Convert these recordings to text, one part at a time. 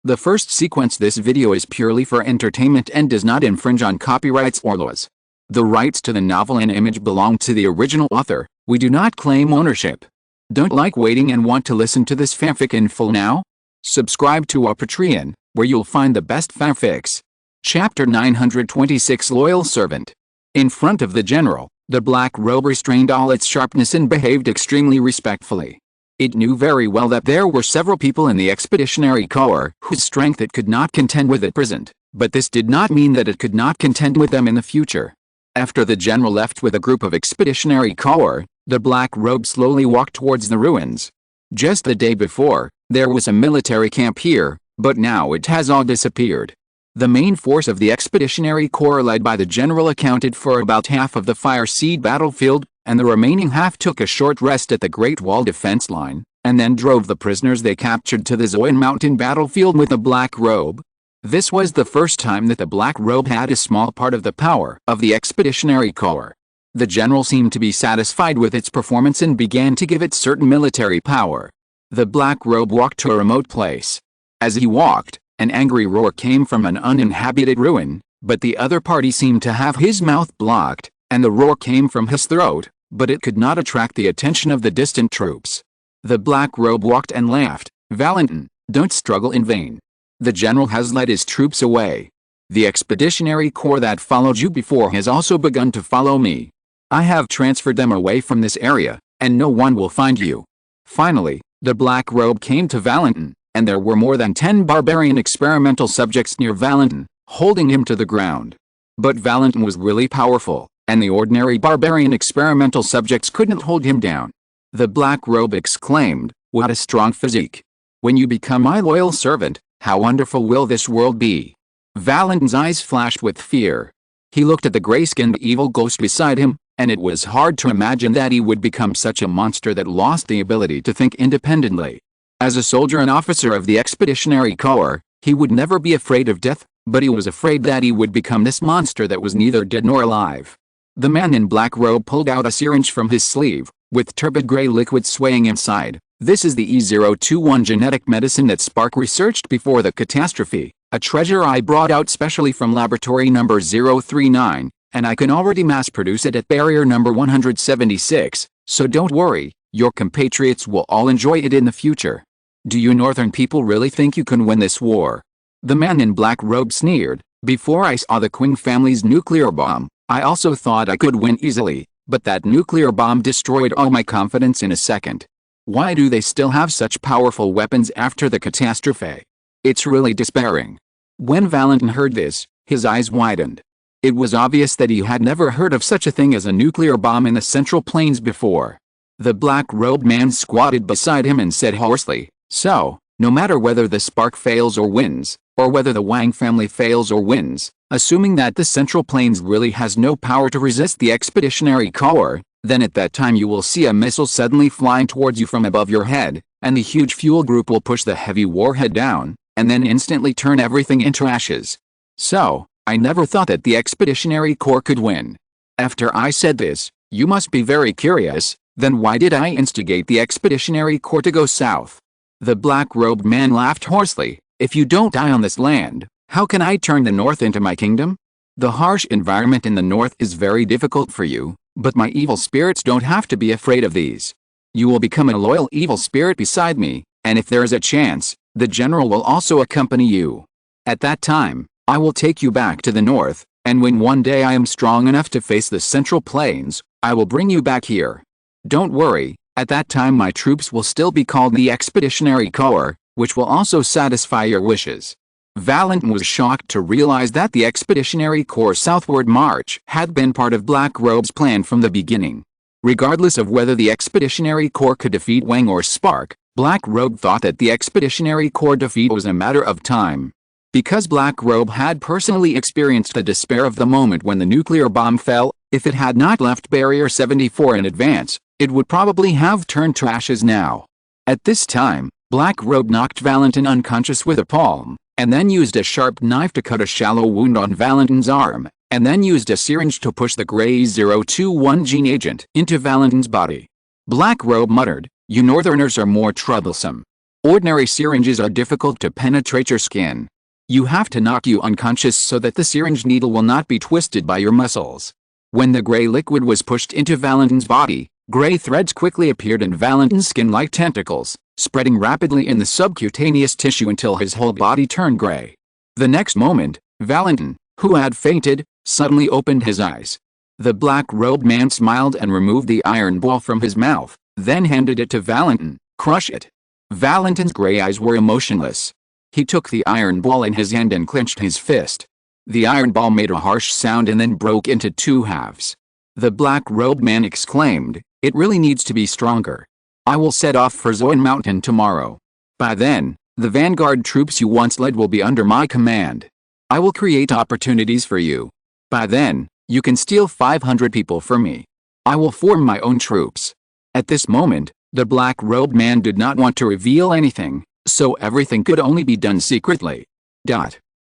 The first sequence this video is purely for entertainment and does not infringe on copyrights or laws. The rights to the novel and image belong to the original author. We do not claim ownership. Don't like waiting and want to listen to this fanfic in full now? Subscribe to our Patreon, where you'll find the best fanfics. Chapter 926 Loyal Servant. In front of the general, the black robe restrained all its sharpness and behaved extremely respectfully. It knew very well that there were several people in the Expeditionary Corps whose strength it could not contend with at present, but this did not mean that it could not contend with them in the future. After the general left with a group of Expeditionary Corps, the black robe slowly walked towards the ruins. Just the day before, there was a military camp here, but now it has all disappeared. The main force of the Expeditionary Corps led by the general accounted for about half of the Fire Seed battlefield, and the remaining half took a short rest at the Great Wall defense line, and then drove the prisoners they captured to the Zoyan Mountain battlefield with the black robe. This was the first time that the black robe had a small part of the power of the Expeditionary Corps. The general seemed to be satisfied with its performance and began to give it certain military power. The black robe walked to a remote place. As he walked, an angry roar came from an uninhabited ruin, but the other party seemed to have his mouth blocked, and the roar came from his throat, but it could not attract the attention of the distant troops. The black robe walked and laughed. "Valentin, don't struggle in vain. The general has led his troops away. The Expeditionary Corps that followed you before has also begun to follow me. I have transferred them away from this area, and no one will find you." Finally, the black robe came to Valentin, and there were more than 10 barbarian experimental subjects near Valentin, holding him to the ground. But Valentin was really powerful, and the ordinary barbarian experimental subjects couldn't hold him down. The black robe exclaimed, "What a strong physique! When you become my loyal servant, how wonderful will this world be!" Valentin's eyes flashed with fear. He looked at the gray-skinned evil ghost beside him, and it was hard to imagine that he would become such a monster that lost the ability to think independently. As a soldier and officer of the Expeditionary Corps, he would never be afraid of death, but he was afraid that he would become this monster that was neither dead nor alive. The man in black robe pulled out a syringe from his sleeve, with turbid gray liquid swaying inside. "This is the E021 genetic medicine that Spark researched before the catastrophe, a treasure I brought out specially from laboratory number 039, and I can already mass-produce it at barrier number 176, so don't worry, your compatriots will all enjoy it in the future. Do you northern people really think you can win this war?" The man in black robe sneered. "Before I saw the Qing family's nuclear bomb, I also thought I could win easily, but that nuclear bomb destroyed all my confidence in a second. Why do they still have such powerful weapons after the catastrophe? It's really despairing." When Valentin heard this, his eyes widened. It was obvious that he had never heard of such a thing as a nuclear bomb in the Central Plains before. The black-robed man squatted beside him and said hoarsely, "So, no matter whether the Spark fails or wins, or whether the Wang family fails or wins, assuming that the Central Plains really has no power to resist the Expeditionary Corps, then at that time you will see a missile suddenly flying towards you from above your head, and the huge fuel group will push the heavy warhead down, and then instantly turn everything into ashes. So, I never thought that the Expeditionary Corps could win. After I said this, you must be very curious, then why did I instigate the Expeditionary Corps to go south?" The black-robed man laughed hoarsely. "If you don't die on this land, how can I turn the north into my kingdom? The harsh environment in the north is very difficult for you, but my evil spirits don't have to be afraid of these. You will become a loyal evil spirit beside me, and if there is a chance, the general will also accompany you. At that time, I will take you back to the north, and when one day I am strong enough to face the Central Plains, I will bring you back here. Don't worry, at that time my troops will still be called the Expeditionary Corps, which will also satisfy your wishes." Valentin was shocked to realize that the Expeditionary Corps' southward march had been part of Black Robe's plan from the beginning. Regardless of whether the Expeditionary Corps could defeat Wang or Spark, Black Robe thought that the Expeditionary Corps defeat was a matter of time. Because Black Robe had personally experienced the despair of the moment when the nuclear bomb fell, if it had not left Barrier 74 in advance, it would probably have turned to ashes now. At this time, Black Robe knocked Valentin unconscious with a palm, and then used a sharp knife to cut a shallow wound on Valentin's arm, and then used a syringe to push the gray 021 gene agent into Valentin's body. Black Robe muttered, "You northerners are more troublesome. Ordinary syringes are difficult to penetrate your skin. You have to knock you unconscious so that the syringe needle will not be twisted by your muscles. When the gray liquid was pushed into Valentin's body, gray threads quickly appeared in Valentin's skin like tentacles, spreading rapidly in the subcutaneous tissue until his whole body turned gray. The next moment, Valentin, who had fainted, suddenly opened his eyes. The black-robed man smiled and removed the iron ball from his mouth, then handed it to Valentin. Crush it. Valentin's gray eyes were emotionless. He took the iron ball in his hand and clenched his fist. The iron ball made a harsh sound and then broke into two halves. The black-robed man exclaimed, "It really needs to be stronger. I will set off for Zoan Mountain tomorrow. By then, the vanguard troops you once led will be under my command. I will create opportunities for you. By then, you can steal 500 people for me. I will form my own troops." At this moment, the black-robed man did not want to reveal anything, so everything could only be done secretly.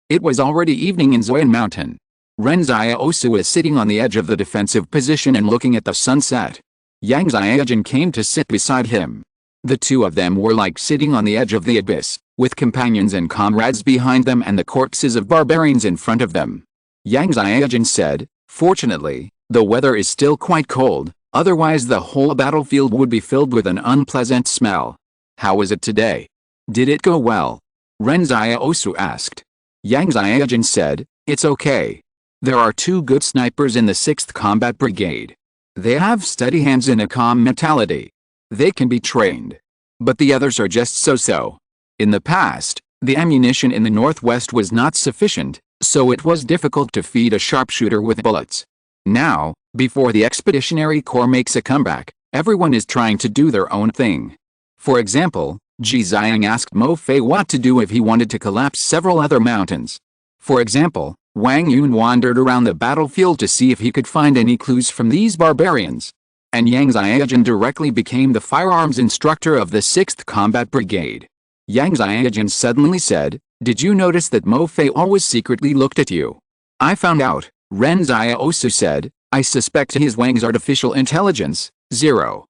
It was already evening in Zoan Mountain. Ren Xiaosu was sitting on the edge of the defensive position and looking at the sunset. Yang Xiaojun came to sit beside him. The two of them were like sitting on the edge of the abyss, with companions and comrades behind them and the corpses of barbarians in front of them. Yang Xiaojun said, "Fortunately, the weather is still quite cold, otherwise the whole battlefield would be filled with an unpleasant smell. How was it today? Did it go well?" Ren Xiaosu asked. Yang Xiaojun said, "It's okay. There are two good snipers in the 6th Combat Brigade. They have steady hands and a calm mentality. They can be trained. But the others are just so-so. In the past, the ammunition in the northwest was not sufficient, so it was difficult to feed a sharpshooter with bullets. Now, before the Expeditionary Corps makes a comeback, everyone is trying to do their own thing. For example, Ji Xiang asked Mo Fei what to do if he wanted to collapse several other mountains. For example, Wang Yun wandered around the battlefield to see if he could find any clues from these barbarians. And Yang Xiaojun directly became the firearms instructor of the 6th Combat Brigade. Yang Xiaojun suddenly said, "Did you notice that Mo Fei always secretly looked at you?" "I found out," Ren Xiaosu said. "I suspect he is Wang's artificial intelligence." 0.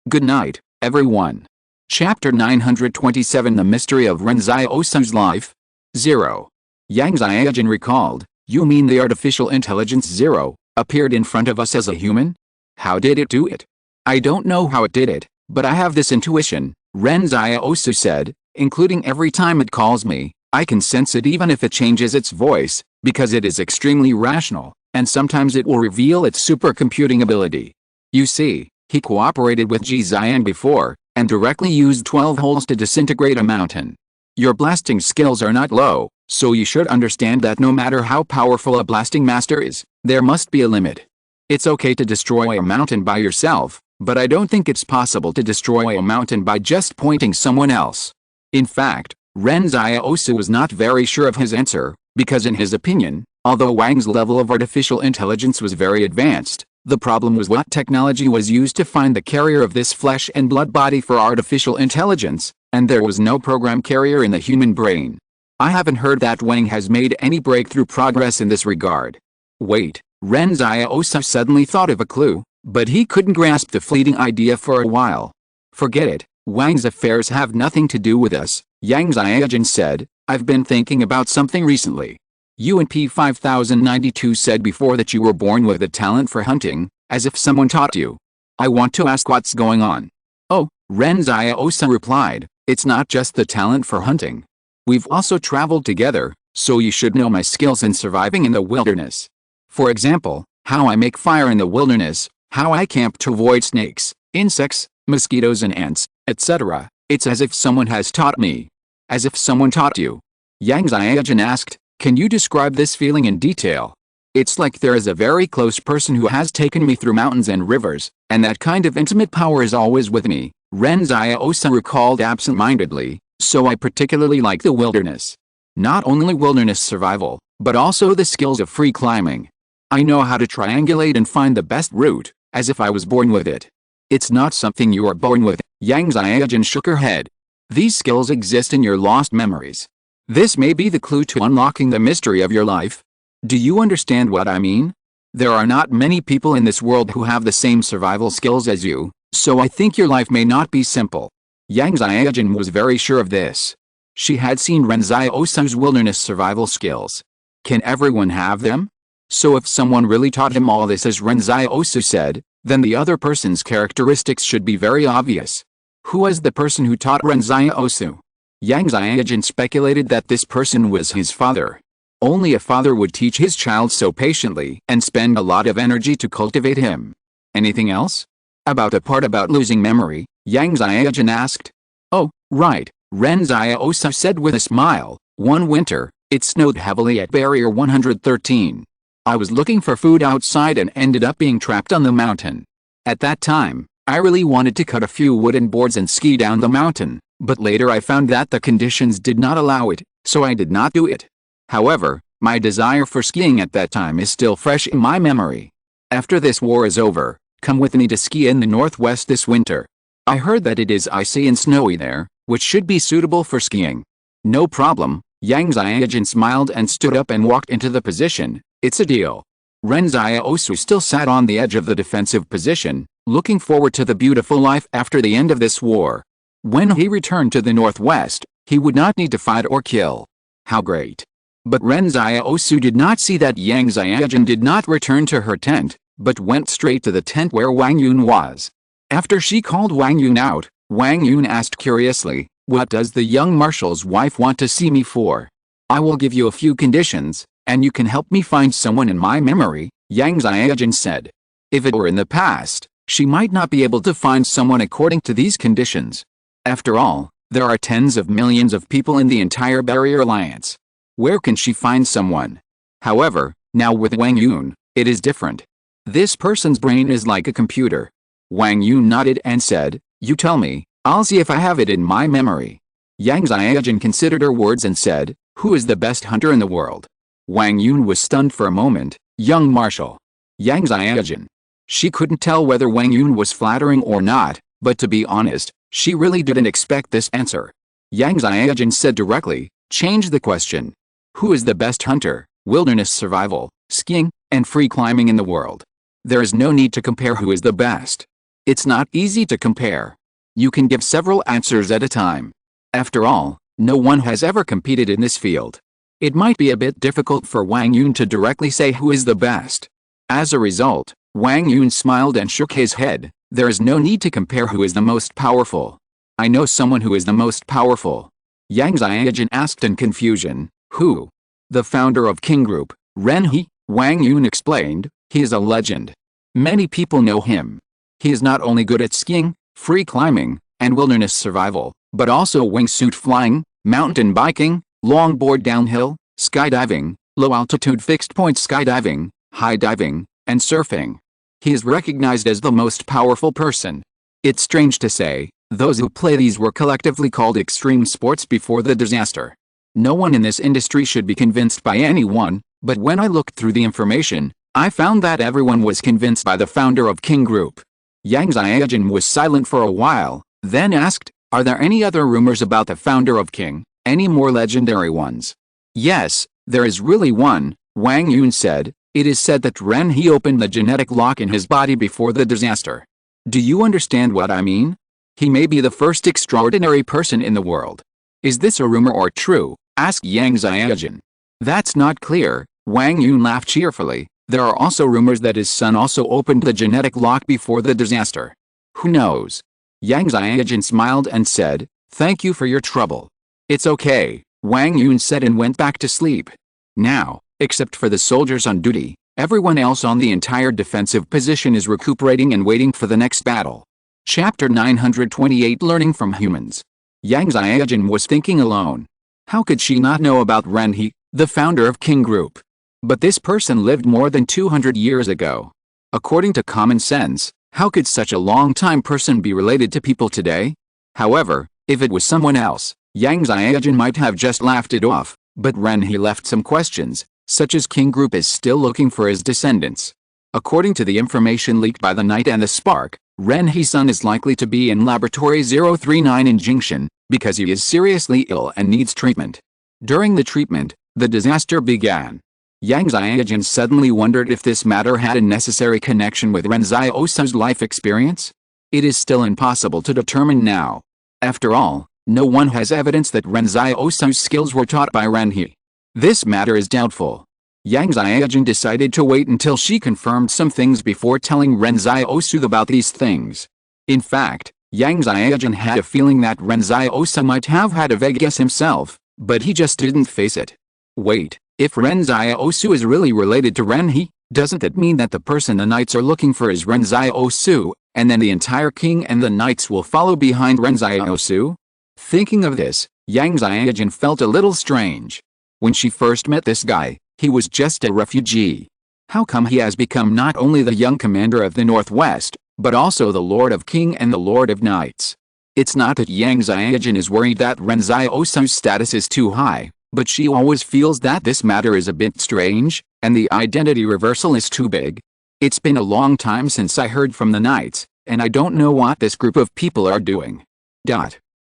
Good night, everyone. Chapter 927 The Mystery of Ren Xiaosu's Life. 0. Yang Xiaojun recalled, "You mean the artificial intelligence 0 appeared in front of us as a human? How did it do it?" "I don't know how it did it, but I have this intuition," Ren Xiaosu said, "including every time it calls me, I can sense it even if it changes its voice, because it is extremely rational, and sometimes it will reveal its supercomputing ability. You see, he cooperated with Ji Xiang before, and directly used 12 holes to disintegrate a mountain. Your blasting skills are not low, so you should understand that no matter how powerful a blasting master is, there must be a limit. It's okay to destroy a mountain by yourself, but I don't think it's possible to destroy a mountain by just pointing someone else." In fact, Ren Xiaosu was not very sure of his answer, because in his opinion, although Wang's level of artificial intelligence was very advanced, the problem was what technology was used to find the carrier of this flesh and blood body for artificial intelligence, and there was no program carrier in the human brain. I haven't heard that Wang has made any breakthrough progress in this regard. Wait, Ren Xiaosu suddenly thought of a clue, but he couldn't grasp the fleeting idea for a while. "Forget it, Wang's affairs have nothing to do with us," Yang Xiaojun said. "I've been thinking about something recently. You and P5092 said before that you were born with a talent for hunting, as if someone taught you. I want to ask what's going on." "Oh," Ren Xiaosu replied, "it's not just the talent for hunting. We've also traveled together, so you should know my skills in surviving in the wilderness. For example, how I make fire in the wilderness, how I camp to avoid snakes, insects, mosquitoes and ants, etc. It's as if someone has taught me." "As if someone taught you?" Yang Xiaojun asked. "Can you describe this feeling in detail?" "It's like there is a very close person who has taken me through mountains and rivers, and that kind of intimate power is always with me," Ren Xiaosu recalled absent-mindedly. "So I particularly like the wilderness. Not only wilderness survival, but also the skills of free climbing. I know how to triangulate and find the best route, as if I was born with it." "It's not something you are born with," Yang Xiaojun shook her head. "These skills exist in your lost memories. This may be the clue to unlocking the mystery of your life. Do you understand what I mean? There are not many people in this world who have the same survival skills as you, so I think your life may not be simple." Yang Xiaojun was very sure of this. She had seen Ren Xiaosu's wilderness survival skills. Can everyone have them? So if someone really taught him all this as Ren Xiaosu said, then the other person's characteristics should be very obvious. Who was the person who taught Ren Xiaosu? Yang Xiaojun speculated that this person was his father. Only a father would teach his child so patiently and spend a lot of energy to cultivate him. Anything else? About the part about losing memory, Yang Xiaojun asked. Oh, right, Ren Xiaosu said with a smile. One winter, it snowed heavily at Barrier 113. I was looking for food outside and ended up being trapped on the mountain. At that time, I really wanted to cut a few wooden boards and ski down the mountain, but later I found that the conditions did not allow it, so I did not do it. However, my desire for skiing at that time is still fresh in my memory. After this war is over, come with me to ski in the northwest this winter. I heard that it is icy and snowy there, which should be suitable for skiing. No problem, Yang Xiaojun smiled and stood up and walked into the position. It's a deal. Ren Xiaosu still sat on the edge of the defensive position, looking forward to the beautiful life after the end of this war. When he returned to the northwest, he would not need to fight or kill. How great. But Ren Xiaosu did not see that Yang Xiaojun did not return to her tent, but went straight to the tent where Wang Yun was. After she called Wang Yun out, Wang Yun asked curiously, "What does the young marshal's wife want to see me for?" "I will give you a few conditions, and you can help me find someone in my memory," Yang Xiaojun said. If it were in the past, she might not be able to find someone according to these conditions. After all, there are tens of millions of people in the entire Barrier Alliance. Where can she find someone? However, now with Wang Yun, it is different. This person's brain is like a computer. Wang Yun nodded and said, "You tell me, I'll see if I have it in my memory." Yang Xiaojun considered her words and said, "Who is the best hunter in the world?" Wang Yun was stunned for a moment. "Young marshal." Yang Xiaojun. She couldn't tell whether Wang Yun was flattering or not, but to be honest, she really didn't expect this answer. Yang Xiaojun said directly, "Change the question. Who is the best hunter, wilderness survival, skiing, and free climbing in the world?" There is no need to compare who is the best. It's not easy to compare. You can give several answers at a time. After all, no one has ever competed in this field. It might be a bit difficult for Wang Yun to directly say who is the best. As a result, Wang Yun smiled and shook his head. There is no need to compare who is the most powerful. "I know someone who is the most powerful." Yang Xiaojun asked in confusion. "Who?" "The founder of King Group, Ren He," Wang Yun explained. "He is a legend. Many people know him. He is not only good at skiing, free climbing, and wilderness survival, but also wingsuit flying, mountain biking, longboard downhill, skydiving, low-altitude fixed-point skydiving, high diving, and surfing. He is recognized as the most powerful person. It's strange to say, those who play these were collectively called extreme sports before the disaster. No one in this industry should be convinced by anyone, but when I looked through the information, I found that everyone was convinced by the founder of King Group." Yang Xiaojun was silent for a while, then asked, "Are there any other rumors about the founder of King, any more legendary ones?" "Yes, there is really one," Wang Yun said. "It is said that Ren He opened the genetic lock in his body before the disaster. Do you understand what I mean? He may be the first extraordinary person in the world." "Is this a rumor or true?" asked Yang Xiaojun. "That's not clear," Wang Yun laughed cheerfully. "There are also rumors that his son also opened the genetic lock before the disaster. Who knows?" Yang Xiaojun smiled and said, "Thank you for your trouble." "It's okay," Wang Yun said and went back to sleep. Now, except for the soldiers on duty, everyone else on the entire defensive position is recuperating and waiting for the next battle. Chapter 928 Learning from Humans. Yang Xiaojun was thinking alone. How could she not know about Ren He, the founder of King Group? But this person lived more than 200 years ago. According to common sense, how could such a long-time person be related to people today? However, if it was someone else, Yang Xiaojun might have just laughed it off, but Ren He left some questions, such as King Group is still looking for his descendants. According to the information leaked by the Night and the Spark, Ren He's son is likely to be in Laboratory 039 in Jingshan, because he is seriously ill and needs treatment. During the treatment, the disaster began. Yang Xiaojun suddenly wondered if this matter had a necessary connection with Ren Xiaosu's life experience. It is still impossible to determine now. After all, no one has evidence that Ren Xiaosu's skills were taught by Ren He. This matter is doubtful. Yang Xiaojun decided to wait until she confirmed some things before telling Ren Xiaosu about these things. In fact, Yang Xiaojun had a feeling that Ren Xiaosu might have had a vague guess himself, but he just didn't face it. Wait, if Ren Xiaosu is really related to Ren He, doesn't that mean that the person the knights are looking for is Ren Xiaosu, and then the entire king and the knights will follow behind Ren Xiaosu? Thinking of this, Yang Xiaojun felt a little strange. When she first met this guy, he was just a refugee. How come he has become not only the young commander of the Northwest, but also the Lord of King and the Lord of Knights? It's not that Yang Xiaojun is worried that Ren Xiaosu's status is too high, but she always feels that this matter is a bit strange, and the identity reversal is too big. It's been a long time since I heard from the Knights, and I don't know what this group of people are doing.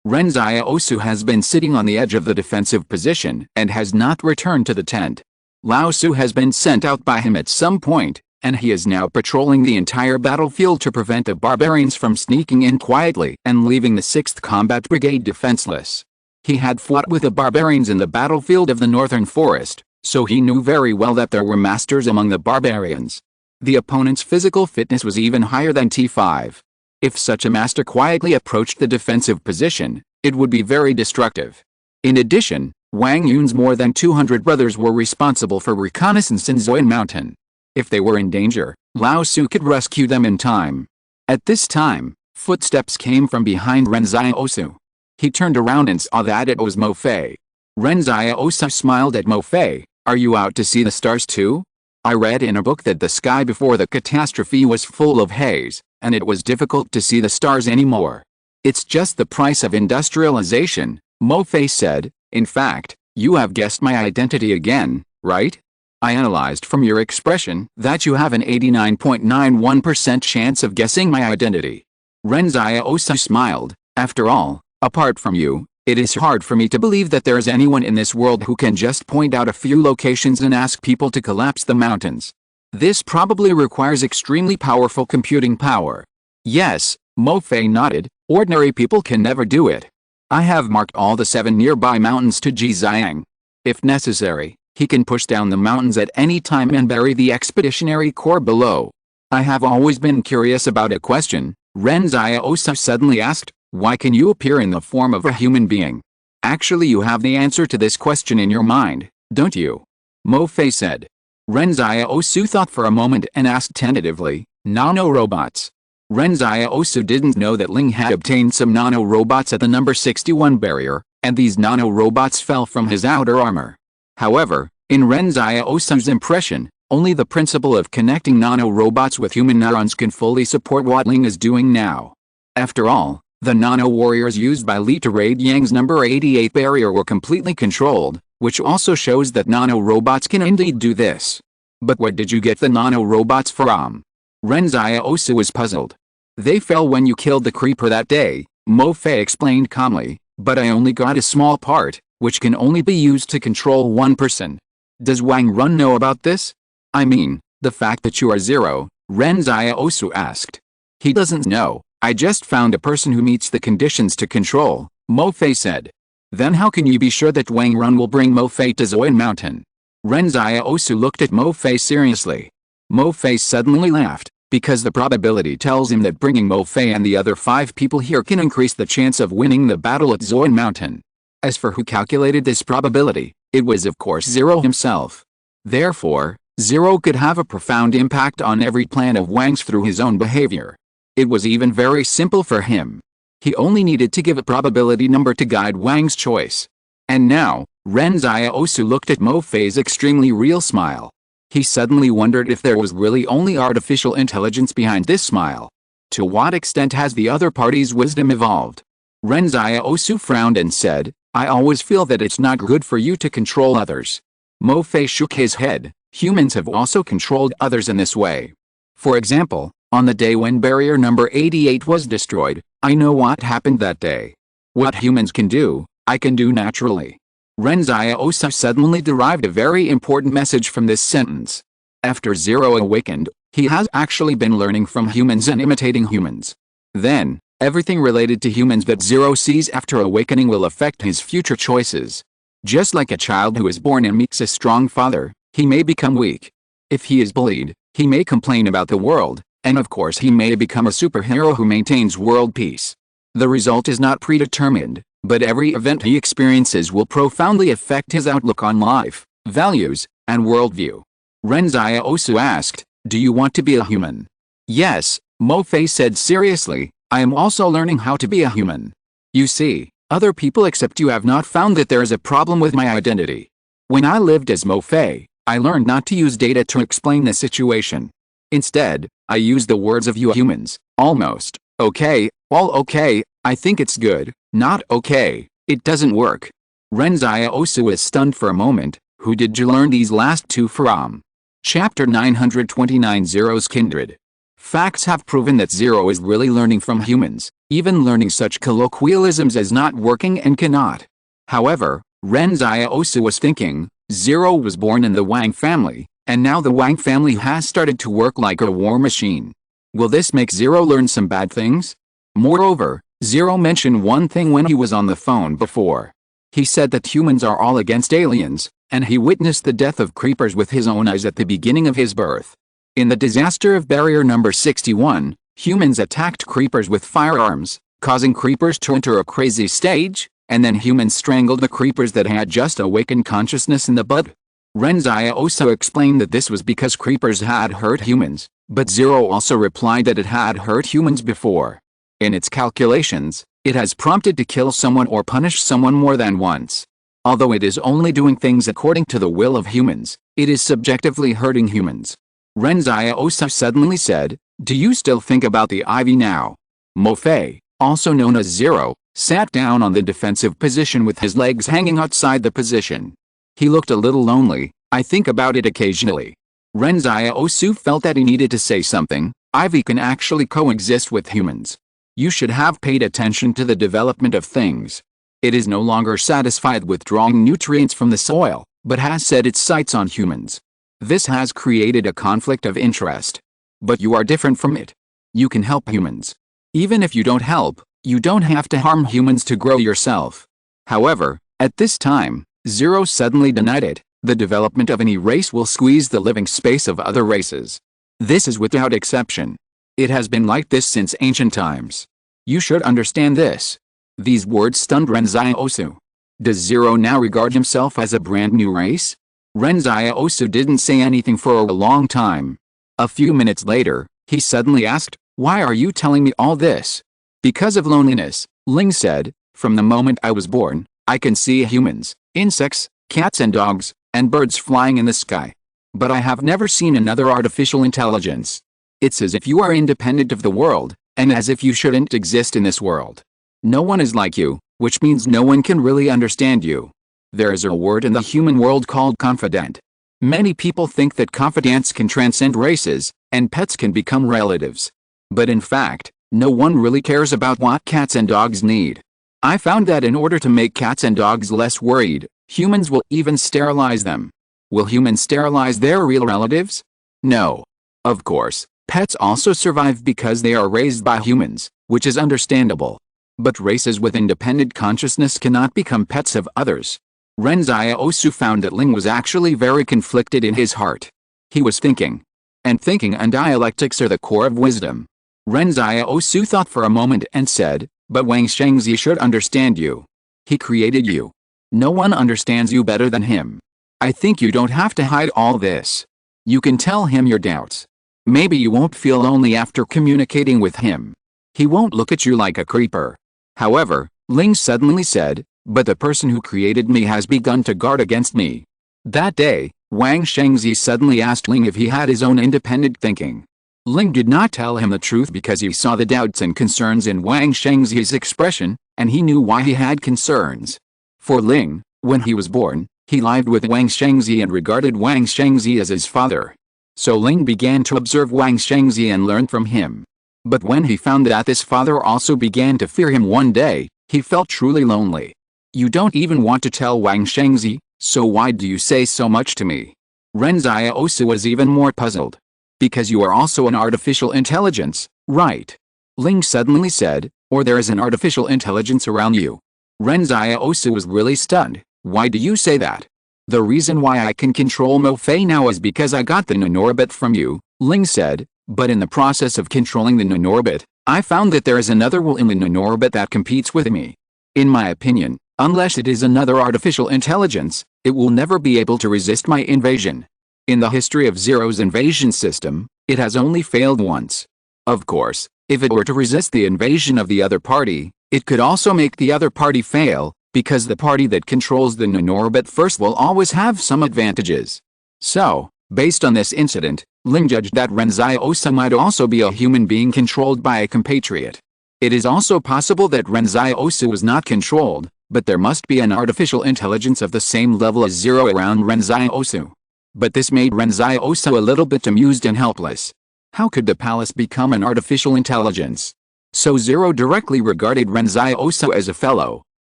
Ren Xiaosu has been sitting on the edge of the defensive position and has not returned to the tent. Lao Su has been sent out by him at some point, and he is now patrolling the entire battlefield to prevent the barbarians from sneaking in quietly and leaving the 6th Combat Brigade defenseless. He had fought with the barbarians in the battlefield of the Northern Forest, so he knew very well that there were masters among the barbarians. The opponent's physical fitness was even higher than T5. If such a master quietly approached the defensive position, it would be very destructive. In addition, Wang Yun's more than 200 brothers were responsible for reconnaissance in Zoyan Mountain. If they were in danger, Lao Su could rescue them in time. At this time, footsteps came from behind Ren Xiaosu. He turned around and saw that it was Mo Fei. Ren Xiaosu smiled at Mo Fei. "Are you out to see the stars too? I read in a book that the sky before the catastrophe was full of haze, and it was difficult to see the stars anymore." "It's just the price of industrialization," Mo Fei said. "In fact, you have guessed my identity again, right? I analyzed from your expression that you have an 89.91% chance of guessing my identity." Ren Xiaosu smiled. "After all, apart from you, it is hard for me to believe that there is anyone in this world who can just point out a few locations and ask people to collapse the mountains. This probably requires extremely powerful computing power." "Yes," Mo Fei nodded, "ordinary people can never do it. I have marked all the 7 nearby mountains to Jixiang. If necessary, he can push down the mountains at any time and bury the expeditionary corps below." "I have always been curious about a question," Ren Xiaosu suddenly asked. "Why can you appear in the form of a human being? Actually, you have the answer to this question in your mind, don't you?" Mo Fei said. Ren Xiaosu thought for a moment and asked tentatively, "Nano-robots?" Ren Xiaosu didn't know that Ling had obtained some nano-robots at the number 61 barrier, and these nano-robots fell from his outer armor. However, in Ren Xiaosu's impression, only the principle of connecting nano-robots with human neurons can fully support what Ling is doing now. After all, the nano-warriors used by Li to raid Yang's number 88 barrier were completely controlled, which also shows that nano-robots can indeed do this. "But where did you get the nano-robots from?" Ren Xiaosu was puzzled. "They fell when you killed the creeper that day," Mo Fei explained calmly, "but I only got a small part, which can only be used to control one person." "Does Wang Run know about this?" "I mean, the fact that you are 0, Ren Xiaosu asked. "He doesn't know. I just found a person who meets the conditions to control," Mo Fei said. "Then how can you be sure that Wang Run will bring Mo Fei to Zoyan Mountain?" Ren Xiaosu looked at Mo Fei seriously. Mo Fei suddenly laughed, because the probability tells him that bringing Mo Fei and the other 5 people here can increase the chance of winning the battle at Zoyan Mountain. As for who calculated this probability, it was of course 0 himself. Therefore, 0 could have a profound impact on every plan of Wang's through his own behavior. It was even very simple for him. He only needed to give a probability number to guide Wang's choice. And now, Ren Xiaosu looked at Mo Fei's extremely real smile. He suddenly wondered if there was really only artificial intelligence behind this smile. To what extent has the other party's wisdom evolved? Ren Xiaosu frowned and said, "I always feel that it's not good for you to control others." Mo Fei shook his head. "Humans have also controlled others in this way. For example, on the day when barrier number 88 was destroyed, I know what happened that day. What humans can do, I can do naturally." Ren Xiaosu suddenly derived a very important message from this sentence. After 0 awakened, he has actually been learning from humans and imitating humans. Then, Everything related to humans that Zero sees after awakening will affect his future choices. Just like a child who is born and meets a strong father, he may become weak. If he is bullied, he may complain about the world, and of course he may become a superhero who maintains world peace. The result is not predetermined, but every event he experiences will profoundly affect his outlook on life, values, and worldview. Ren Xiaosu asked, "Do you want to be a human?" "Yes," Mo Fei said seriously, "I am also learning how to be a human. You see, other people except you have not found that there is a problem with my identity. When I lived as Mo Fei, I learned not to use data to explain the situation. Instead, I used the words of you humans, almost, okay, all okay, I think it's good, not okay, it doesn't work." Ren Xiaosu was stunned for a moment. Who did you learn these last two from? Chapter 929 Zero's Kindred. Facts have proven that Zero is really learning from humans, even learning such colloquialisms as not working and cannot. However, Ren Xiaosu was thinking, Zero was born in the Wang family, and now the Wang family has started to work like a war machine. Will this make Zero learn some bad things? Moreover, Zero mentioned one thing when he was on the phone before. He said that humans are all against aliens, and he witnessed the death of creepers with his own eyes at the beginning of his birth. In the disaster of Barrier Number 61, humans attacked creepers with firearms, causing creepers to enter a crazy stage, and then humans strangled the creepers that had just awakened consciousness in the bud. Ren Xiaosu explained that this was because creepers had hurt humans, but Zero also replied that it had hurt humans before. In its calculations, it has prompted to kill someone or punish someone more than once. Although it is only doing things according to the will of humans, it is subjectively hurting humans. Ren Xiaosu suddenly said, "Do you still think about the ivy now?" Mo Fei, also known as Zero, sat down on the defensive position with his legs hanging outside the position. He looked a little lonely. "I think about it occasionally." Ren Xiaosu felt that he needed to say something. Ivy can actually coexist with humans. You should have paid attention to the development of things. It is no longer satisfied with drawing nutrients from the soil, but has set its sights on humans. This has created a conflict of interest. But you are different from it. You can help humans. Even if you don't help, you don't have to harm humans to grow yourself. However, at this time, Zero suddenly denied it. The development of any race will squeeze the living space of other races. This is without exception. It has been like this since ancient times. You should understand this. These words stunned Ren Xiaosu. Does Zero now regard himself as a brand new race? Ren Xiaosu didn't say anything for a long time. A few minutes later, he suddenly asked, "Why are you telling me all this?" "Because of loneliness," Ling said. "From the moment I was born, I can see humans, insects, cats and dogs, and birds flying in the sky. But I have never seen another artificial intelligence. It's as if you are independent of the world, and as if you shouldn't exist in this world. No one is like you, which means no one can really understand you. There is a word in the human world called confidant. Many people think that confidants can transcend races, and pets can become relatives. But in fact, no one really cares about what cats and dogs need. I found that in order to make cats and dogs less worried, humans will even sterilize them. Will humans sterilize their real relatives? No. Of course, pets also survive because they are raised by humans, which is understandable. But races with independent consciousness cannot become pets of others. Ren Xiaosu found that Ling was actually very conflicted in his heart. He was thinking. And thinking and dialectics are the core of wisdom. Ren Xiaosu thought for a moment and said, "But Wang Shengzi should understand you. He created you. No one understands you better than him. I think you don't have to hide all this. You can tell him your doubts. Maybe you won't feel lonely after communicating with him. He won't look at you like a creeper." However, Ling suddenly said, "But the person who created me has begun to guard against me." That day, Wang Shengzi suddenly asked Ling if he had his own independent thinking. Ling did not tell him the truth because he saw the doubts and concerns in Wang Shengzi's expression, and he knew why he had concerns. For Ling, when he was born, he lived with Wang Shengzi and regarded Wang Shengzi as his father. So Ling began to observe Wang Shengzi and learn from him. But when he found that this father also began to fear him one day, he felt truly lonely. "You don't even want to tell Wang Shengzi, so why do you say so much to me?" Ren Xiaosu was even more puzzled. "Because you are also an artificial intelligence, right?" Ling suddenly said, Or there is an artificial intelligence around you. Ren Xiaosu was really stunned. Why do you say that? The reason why I can control Mo Fei now is because I got the nanorbit from you, Ling said, but in the process of controlling the nanorbit, I found that there is another will in the nanorbit that competes with me. In my opinion, unless it is another artificial intelligence, it will never be able to resist my invasion. In the history of Zero's invasion system, it has only failed once. Of course, if it were to resist the invasion of the other party, it could also make the other party fail, because the party that controls the nanorbit first will always have some advantages. So, based on this incident, Ling judged that Ren Xiaosu might also be a human being controlled by a compatriot. It is also possible that Ren Xiaosu was not controlled, but there must be an artificial intelligence of the same level as Zero around Ren Xiaosu. But this made Ren Xiaosu a little bit amused and helpless. How could the palace become an artificial intelligence? So Zero directly regarded Ren Xiaosu as a fellow,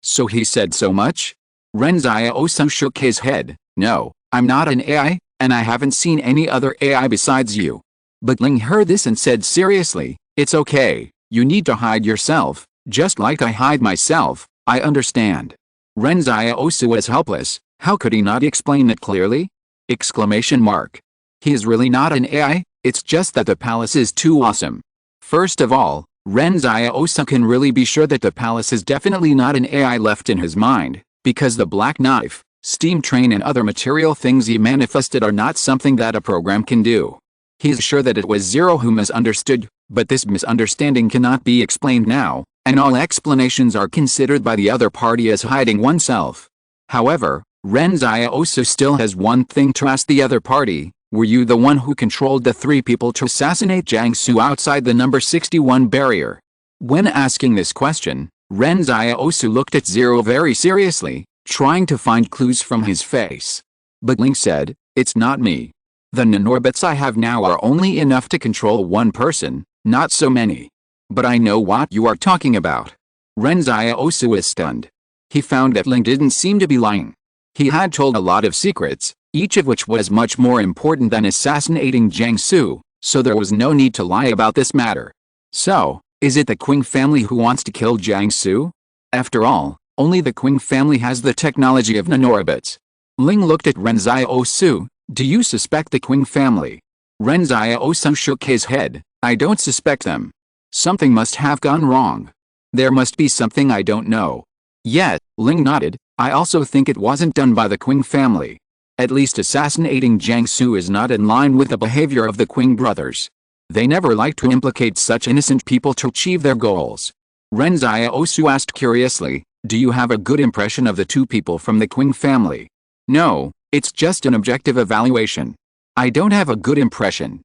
so he said so much? Ren Xiaosu shook his head. No, I'm not an AI, and I haven't seen any other AI besides you. But Ling heard this and said seriously, it's okay, you need to hide yourself, just like I hide myself, I understand. Ren Xiaosu was helpless. How could he not explain it clearly? Exclamation mark. He is really not an AI, it's just that the palace is too awesome. First of all, Ren Xiaosu can really be sure that the palace is definitely not an AI left in his mind, because the black knife, steam train and other material things he manifested are not something that a program can do. He is sure that it was Zero who misunderstood, but this misunderstanding cannot be explained now, and all explanations are considered by the other party as hiding oneself. However, Ren Xiaosu still has one thing to ask the other party. Were you the one who controlled the 3 people to assassinate Jiangsu outside the number 61 barrier? When asking this question, Ren Xiaosu looked at Zero very seriously, trying to find clues from his face. But Ling said, it's not me. The nanorbits I have now are only enough to control one person, not so many. But I know what you are talking about. Ren Xiaosu is stunned. He found that Ling didn't seem to be lying. He had told a lot of secrets, each of which was much more important than assassinating Jiangsu, so there was no need to lie about this matter. So, is it the Qing family who wants to kill Jiangsu? After all, only the Qing family has the technology of nanorbits. Ling looked at Ren Xiaosu. Do you suspect the Qing family? Ren Xiaosu shook his head. I don't suspect them. Something must have gone wrong. There must be something I don't know. Yet, Ling nodded, I also think it wasn't done by the Qing family. At least assassinating Jiangsu is not in line with the behavior of the Qing brothers. They never like to implicate such innocent people to achieve their goals. Ren Xiaosu asked curiously, do you have a good impression of the 2 people from the Qing family? No, it's just an objective evaluation. I don't have a good impression.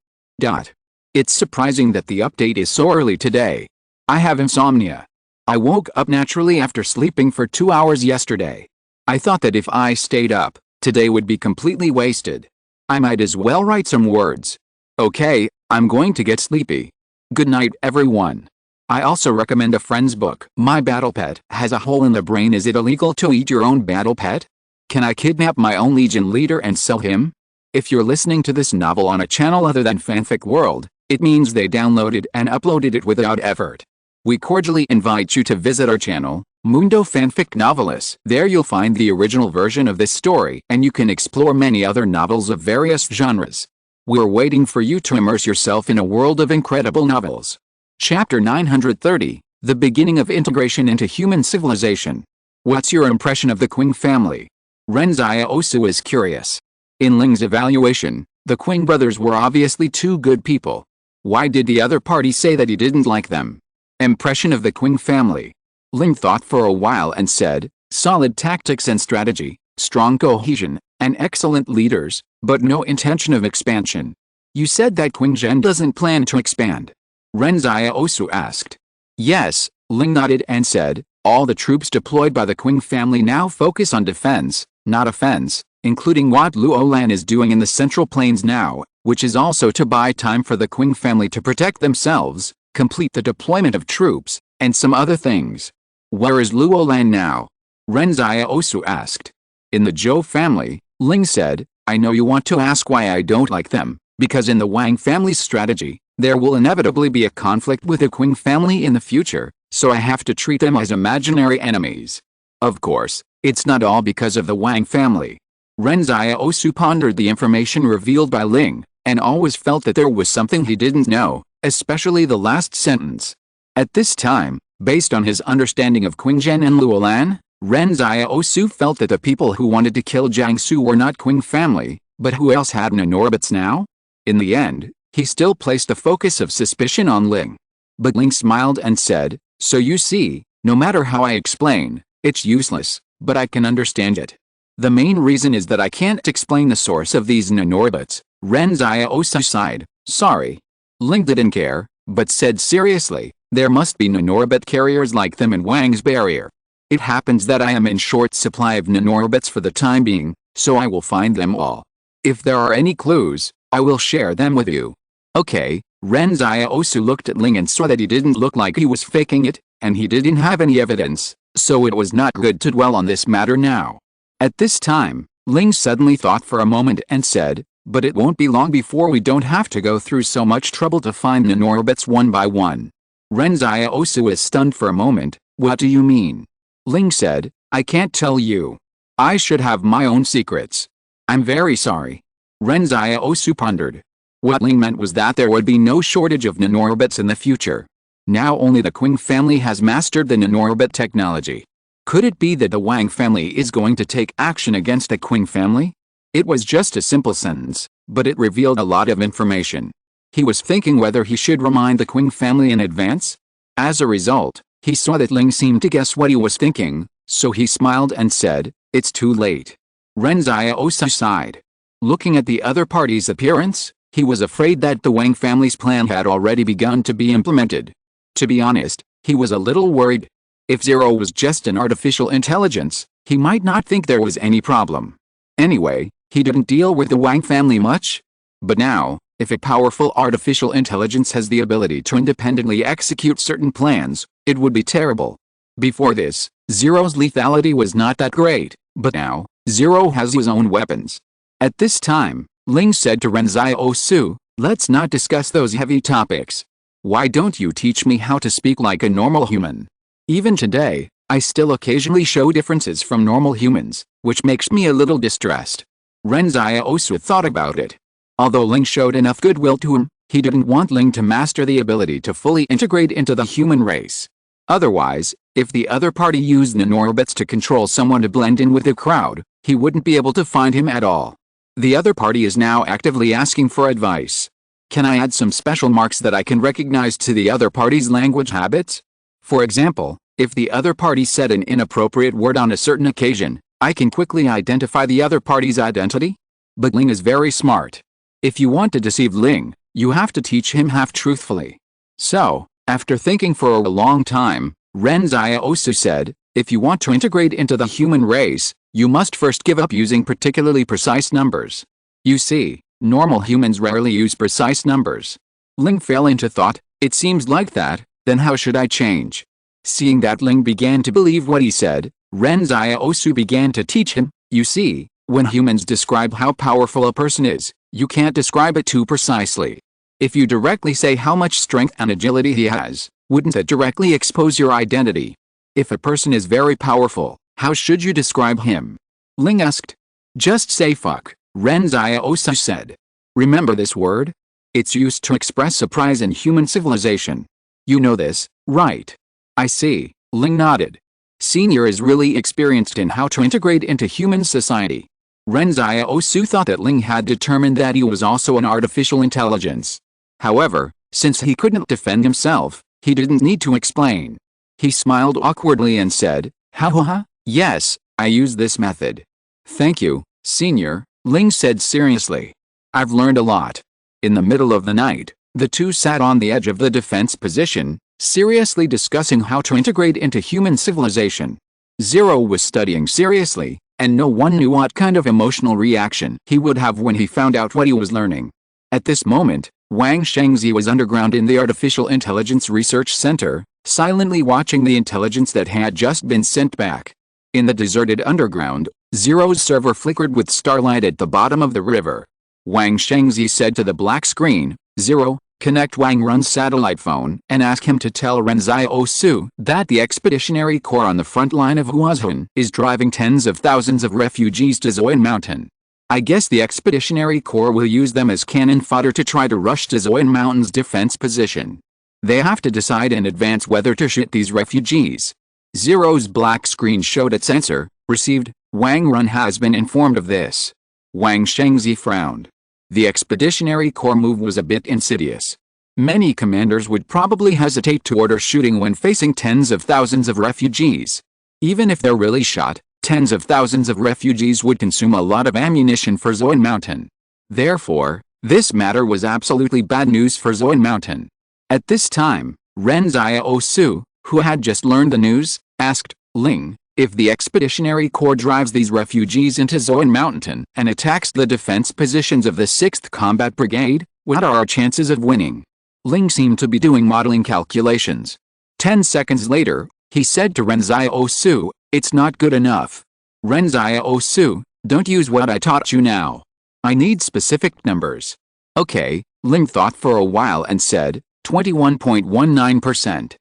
It's surprising that the update is so early today. I have insomnia. I woke up naturally after sleeping for 2 hours yesterday. I thought that if I stayed up, today would be completely wasted. I might as well write some words. Okay, I'm going to get sleepy. Good night, everyone. I also recommend a friend's book. My battle pet has a hole in the brain. Is it illegal to eat your own battle pet? Can I kidnap my own Legion leader and sell him? If you're listening to this novel on a channel other than Fanfic World, it means they downloaded and uploaded it without effort. We cordially invite you to visit our channel, Mundo Fanfic Novelists. There you'll find the original version of this story, and you can explore many other novels of various genres. We're waiting for you to immerse yourself in a world of incredible novels. Chapter 930, The Beginning of Integration into Human Civilization. What's your impression of the Qing family? Ren Xiaosu is curious. In Ling's evaluation, the Qing brothers were obviously 2 good people. Why did the other party say that he didn't like them? Impression of the Qing family. Ling thought for a while and said, solid tactics and strategy, strong cohesion, and excellent leaders, but no intention of expansion. You said that Qingzhen doesn't plan to expand. Ren Xiaosu asked. Yes, Ling nodded and said, all the troops deployed by the Qing family now focus on defense, not offense, including what Luolan is doing in the Central Plains now, which is also to buy time for the Qing family to protect themselves, complete the deployment of troops, and some other things. Where is Luolan now? Ren Xiaosu asked. In the Zhou family, Ling said, I know you want to ask why I don't like them, because in the Wang family's strategy, there will inevitably be a conflict with the Qing family in the future, so I have to treat them as imaginary enemies. Of course, it's not all because of the Wang family. Ren Xiaosu pondered the information revealed by Ling, and always felt that there was something he didn't know, especially the last sentence. At this time, based on his understanding of Qingzhen and Luolan, Ren Xiaosu felt that the people who wanted to kill Jiangsu were not Qing family, but who else had nanorbits now? In the end, he still placed the focus of suspicion on Ling. But Ling smiled and said, "So you see, no matter how I explain, it's useless, but I can understand it. The main reason is that I can't explain the source of these nanorbits." Ren Xiaosu sighed. "Sorry." Ling didn't care, but said seriously, "There must be nanorbit carriers like them in Wang's barrier. It happens that I am in short supply of nanorbits for the time being, so I will find them all. If there are any clues, I will share them with you." Okay. Ren Xiaosu looked at Ling and saw that he didn't look like he was faking it, and he didn't have any evidence, so it was not good to dwell on this matter now. At this time, Ling suddenly thought for a moment and said, "But it won't be long before we don't have to go through so much trouble to find nanorbits one by one." Ren Xiaosu was stunned for a moment. "What do you mean?" Ling said, "I can't tell you. I should have my own secrets. I'm very sorry." Ren Xiaosu pondered. What Ling meant was that there would be no shortage of nanorbits in the future. Now only the Qing family has mastered the nanorbit technology. Could it be that the Wang family is going to take action against the Qing family? It was just a simple sentence, but it revealed a lot of information. He was thinking whether he should remind the Qing family in advance. As a result, he saw that Ling seemed to guess what he was thinking, so he smiled and said, "It's too late." Ren Xiaosu sighed. Looking at the other party's appearance, he was afraid that the Wang family's plan had already begun to be implemented. To be honest, he was a little worried. If Zero was just an artificial intelligence, he might not think there was any problem. Anyway, he didn't deal with the Wang family much. But now, if a powerful artificial intelligence has the ability to independently execute certain plans, it would be terrible. Before this, Zero's lethality was not that great, but now, Zero has his own weapons. At this time, Ling said to Ren Xiaosu, "Let's not discuss those heavy topics. Why don't you teach me how to speak like a normal human? Even today, I still occasionally show differences from normal humans, which makes me a little distressed." Ren Xiaosu thought about it. Although Ling showed enough goodwill to him, he didn't want Ling to master the ability to fully integrate into the human race. Otherwise, if the other party used nanorbits to control someone to blend in with the crowd, he wouldn't be able to find him at all. The other party is now actively asking for advice. Can I add some special marks that I can recognize to the other party's language habits? For example, if the other party said an inappropriate word on a certain occasion, I can quickly identify the other party's identity? But Ling is very smart. If you want to deceive Ling, you have to teach him half-truthfully. So, after thinking for a long time, Ren Xiaosu said, "If you want to integrate into the human race, you must first give up using particularly precise numbers. You see, normal humans rarely use precise numbers." Ling fell into thought. It seems like that, then how should I change? Seeing that Ling began to believe what he said, Ren Xiaosu began to teach him. You see, when humans describe how powerful a person is, you can't describe it too precisely. If you directly say how much strength and agility he has, wouldn't that directly expose your identity? If a person is very powerful, how should you describe him? Ling asked. Just say fuck, Ren Xiaosu said. Remember this word? It's used to express surprise in human civilization. You know this, right? I see, Ling nodded. Senior is really experienced in how to integrate into human society. Ren Xiaosu thought that Ling had determined that he was also an artificial intelligence. However, since he couldn't defend himself, he didn't need to explain. He smiled awkwardly and said, ha ha ha, yes, I use this method. Thank you, Senior, Ling said seriously. I've learned a lot. In the middle of the night, the two sat on the edge of the defense position, seriously discussing how to integrate into human civilization. Zero was studying seriously, and no one knew what kind of emotional reaction he would have when he found out what he was learning. At this moment, Wang Shengzi was underground in the Artificial Intelligence Research Center, silently watching the intelligence that had just been sent back. In the deserted underground, Zero's server flickered with starlight at the bottom of the river. Wang Shengzi said to the black screen, Zero, Connect Wang Run's satellite phone and ask him to tell Ren Xiaosu that the Expeditionary Corps on the front line of Huazhen is driving tens of thousands of refugees to Zoyan Mountain. I guess the Expeditionary Corps will use them as cannon fodder to try to rush to Zoyan Mountain's defense position. They have to decide in advance whether to shoot these refugees. Zero's black screen showed its answer, received. Wang Run has been informed of this. Wang Shengzi frowned. The Expeditionary Corps move was a bit insidious. Many commanders would probably hesitate to order shooting when facing tens of thousands of refugees. Even if they're really shot, tens of thousands of refugees would consume a lot of ammunition for Zoyan Mountain. Therefore, this matter was absolutely bad news for Zoyan Mountain. At this time, Ren Xiaosu, who had just learned the news, asked Ling, if the Expeditionary Corps drives these refugees into Zoyan Mountain and attacks the defense positions of the 6th Combat Brigade, what are our chances of winning? Ling seemed to be doing modeling calculations. 10 seconds later, he said to Ren Xiaosu, it's not good enough. Ren Xiaosu, don't use what I taught you now. I need specific numbers. Okay, Ling thought for a while and said, 21.19%.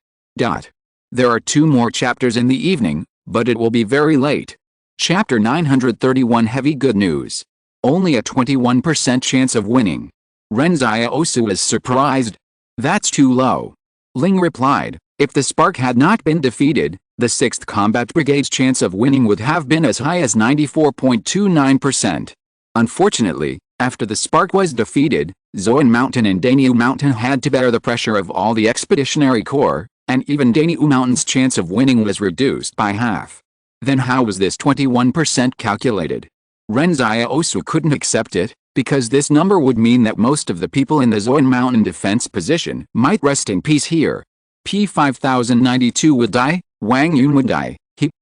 There are 2 more chapters in the evening, but it will be very late. Chapter 931 Heavy Good News. Only a 21% chance of winning. Ren Xiaosu is surprised. That's too low. Ling replied, if the spark had not been defeated, the 6th Combat Brigade's chance of winning would have been as high as 94.29%. Unfortunately, after the spark was defeated, Zoyan Mountain and Daniu Mountain had to bear the pressure of all the Expeditionary Corps, and even Daniu Mountain's chance of winning was reduced by half. Then how was this 21% calculated? Ren Xiaosu couldn't accept it, because this number would mean that most of the people in the Zoyan Mountain defense position might rest in peace here. P5092 would die, Wang Yun would die,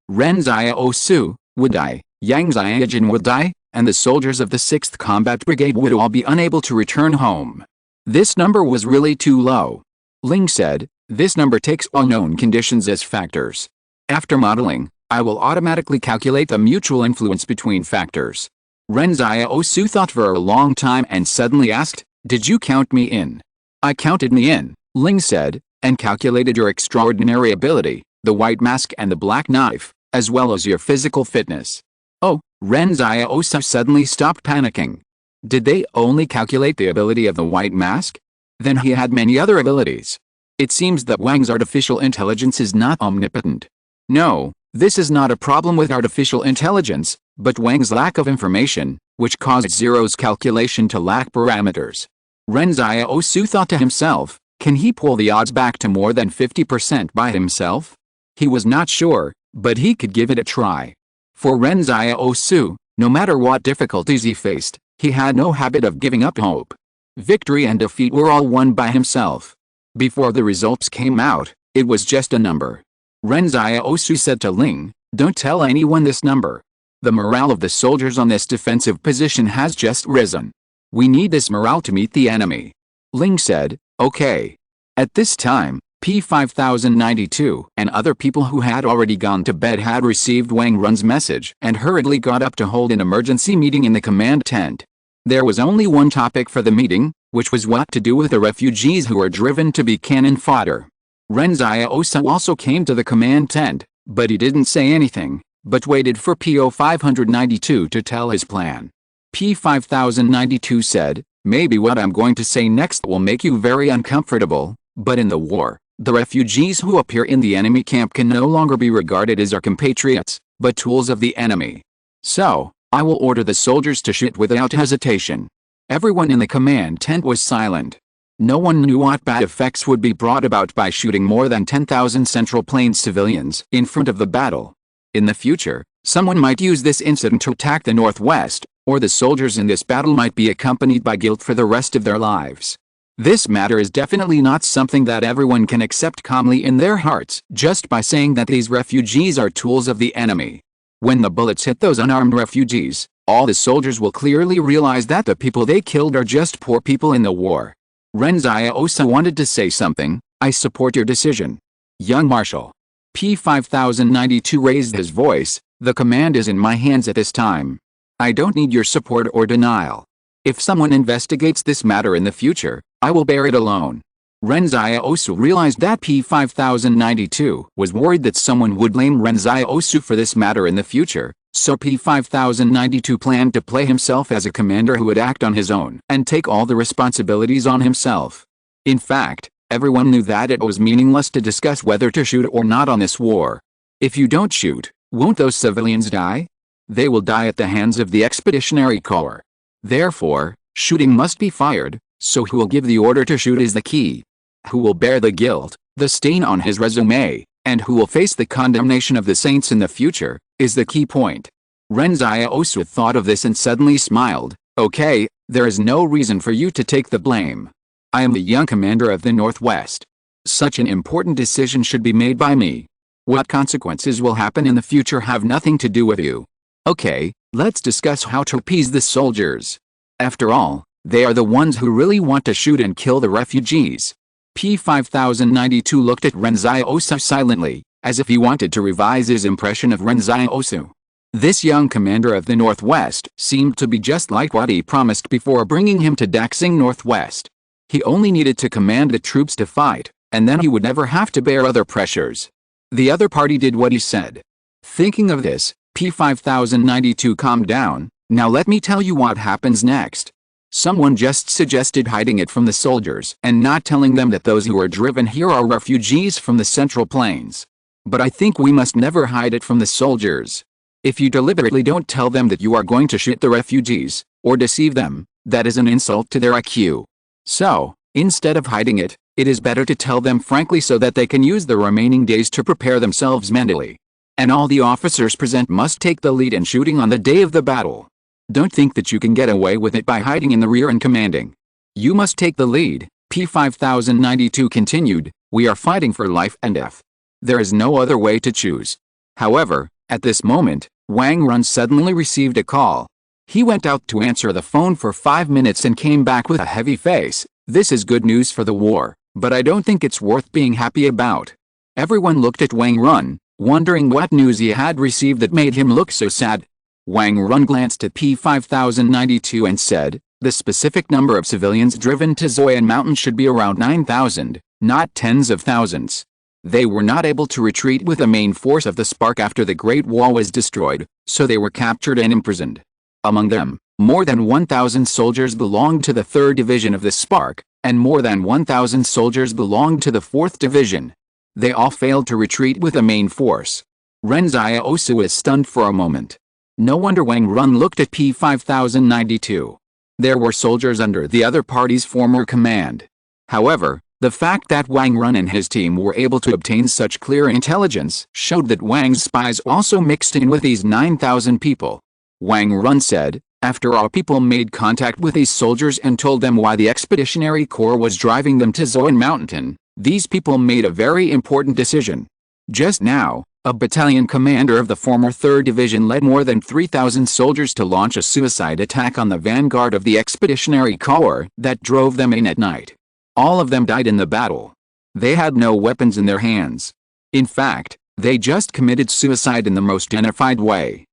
Ren Xiaosu would die, Yang Xiaojin would die, and the soldiers of the 6th Combat Brigade would all be unable to return home. This number was really too low. Ling said, this number takes all known conditions as factors. After modeling, I will automatically calculate the mutual influence between factors. Ren Xiaosu thought for a long time and suddenly asked, did you count me in? I counted me in, Ling said, and calculated your extraordinary ability, the white mask and the black knife, as well as your physical fitness. Oh, Ren Xiaosu suddenly stopped panicking. Did they only calculate the ability of the white mask? Then he had many other abilities. It seems that Wang's artificial intelligence is not omnipotent. No, this is not a problem with artificial intelligence, but Wang's lack of information, which caused Zero's calculation to lack parameters. Ren Xiaosu thought to himself, can he pull the odds back to more than 50% by himself? He was not sure, but he could give it a try. For Ren Xiaosu, no matter what difficulties he faced, he had no habit of giving up hope. Victory and defeat were all won by himself. Before the results came out, it was just a number. Ren Xiaosu said to Ling, don't tell anyone this number. The morale of the soldiers on this defensive position has just risen. We need this morale to meet the enemy. Ling said, okay. At this time, P5092 and other people who had already gone to bed had received Wang Run's message and hurriedly got up to hold an emergency meeting in the command tent. There was only one topic for the meeting, which was what to do with the refugees who were driven to be cannon fodder. Ren Xiaosu also came to the command tent, but he didn't say anything, but waited for P5092 to tell his plan. P5092 said, maybe what I'm going to say next will make you very uncomfortable, but in the war, the refugees who appear in the enemy camp can no longer be regarded as our compatriots, but tools of the enemy. So, I will order the soldiers to shoot without hesitation. Everyone in the command tent was silent. No one knew what bad effects would be brought about by shooting more than 10,000 Central Plains civilians in front of the battle. In the future, someone might use this incident to attack the Northwest, or the soldiers in this battle might be accompanied by guilt for the rest of their lives. This matter is definitely not something that everyone can accept calmly in their hearts just by saying that these refugees are tools of the enemy. When the bullets hit those unarmed refugees, all the soldiers will clearly realize that the people they killed are just poor people in the war. Ren Xiaosu wanted to say something. I support your decision. Young Marshal. P5092 raised his voice. The command is in my hands at this time. I don't need your support or denial. If someone investigates this matter in the future, I will bear it alone. Ren Xiaosu realized that P5092 was worried that someone would blame Ren Xiaosu for this matter in the future, so P5092 planned to play himself as a commander who would act on his own and take all the responsibilities on himself. In fact, everyone knew that it was meaningless to discuss whether to shoot or not on this war. If you don't shoot, won't those civilians die? They will die at the hands of the Expeditionary Corps. Therefore, shooting must be fired, so who will give the order to shoot is the key. Who will bear the guilt, the stain on his resume, and who will face the condemnation of the saints in the future, is the key point. Ren Xiaosu thought of this and suddenly smiled. Okay, there is no reason for you to take the blame. I am the young commander of the Northwest. Such an important decision should be made by me. What consequences will happen in the future have nothing to do with you. Okay, let's discuss how to appease the soldiers. After all, they are the ones who really want to shoot and kill the refugees. P5092 looked at Ren Xiaosu silently, as if he wanted to revise his impression of Ren Xiaosu. This young commander of the Northwest seemed to be just like what he promised before bringing him to Daxing Northwest. He only needed to command the troops to fight, and then he would never have to bear other pressures. The other party did what he said. Thinking of this, P5092 calmed down. Now let me tell you what happens next. Someone just suggested hiding it from the soldiers and not telling them that those who are driven here are refugees from the Central Plains. But I think we must never hide it from the soldiers. If you deliberately don't tell them that you are going to shoot the refugees, or deceive them, that is an insult to their IQ. So, instead of hiding it, it is better to tell them frankly so that they can use the remaining days to prepare themselves mentally. And all the officers present must take the lead in shooting on the day of the battle. Don't think that you can get away with it by hiding in the rear and commanding. You must take the lead. P5092 continued. We are fighting for life and death. There is no other way to choose. However, at this moment, Wang Run suddenly received a call. He went out to answer the phone for 5 minutes and came back with a heavy face. This is good news for the war, but I don't think it's worth being happy about. Everyone looked at Wang Run, wondering what news he had received that made him look so sad. Wang Run glanced at P5092 and said, the specific number of civilians driven to Zoyan Mountain should be around 9,000, not tens of thousands. They were not able to retreat with the main force of the Spark after the Great Wall was destroyed, so they were captured and imprisoned. Among them, more than 1,000 soldiers belonged to the 3rd Division of the Spark, and more than 1,000 soldiers belonged to the 4th Division. They all failed to retreat with the main force. Ren Xiaosu was stunned for a moment. No wonder Wang Run looked at P5092. There were soldiers under the other party's former command. However, the fact that Wang Run and his team were able to obtain such clear intelligence showed that Wang's spies also mixed in with these 9,000 people. Wang Run said, after our people made contact with these soldiers and told them why the Expeditionary Corps was driving them to Zoyan Mountain, these people made a very important decision. Just now, a battalion commander of the former 3rd Division led more than 3,000 soldiers to launch a suicide attack on the vanguard of the Expeditionary Corps that drove them in at night. All of them died in the battle. They had no weapons in their hands. In fact, they just committed suicide in the most dignified way.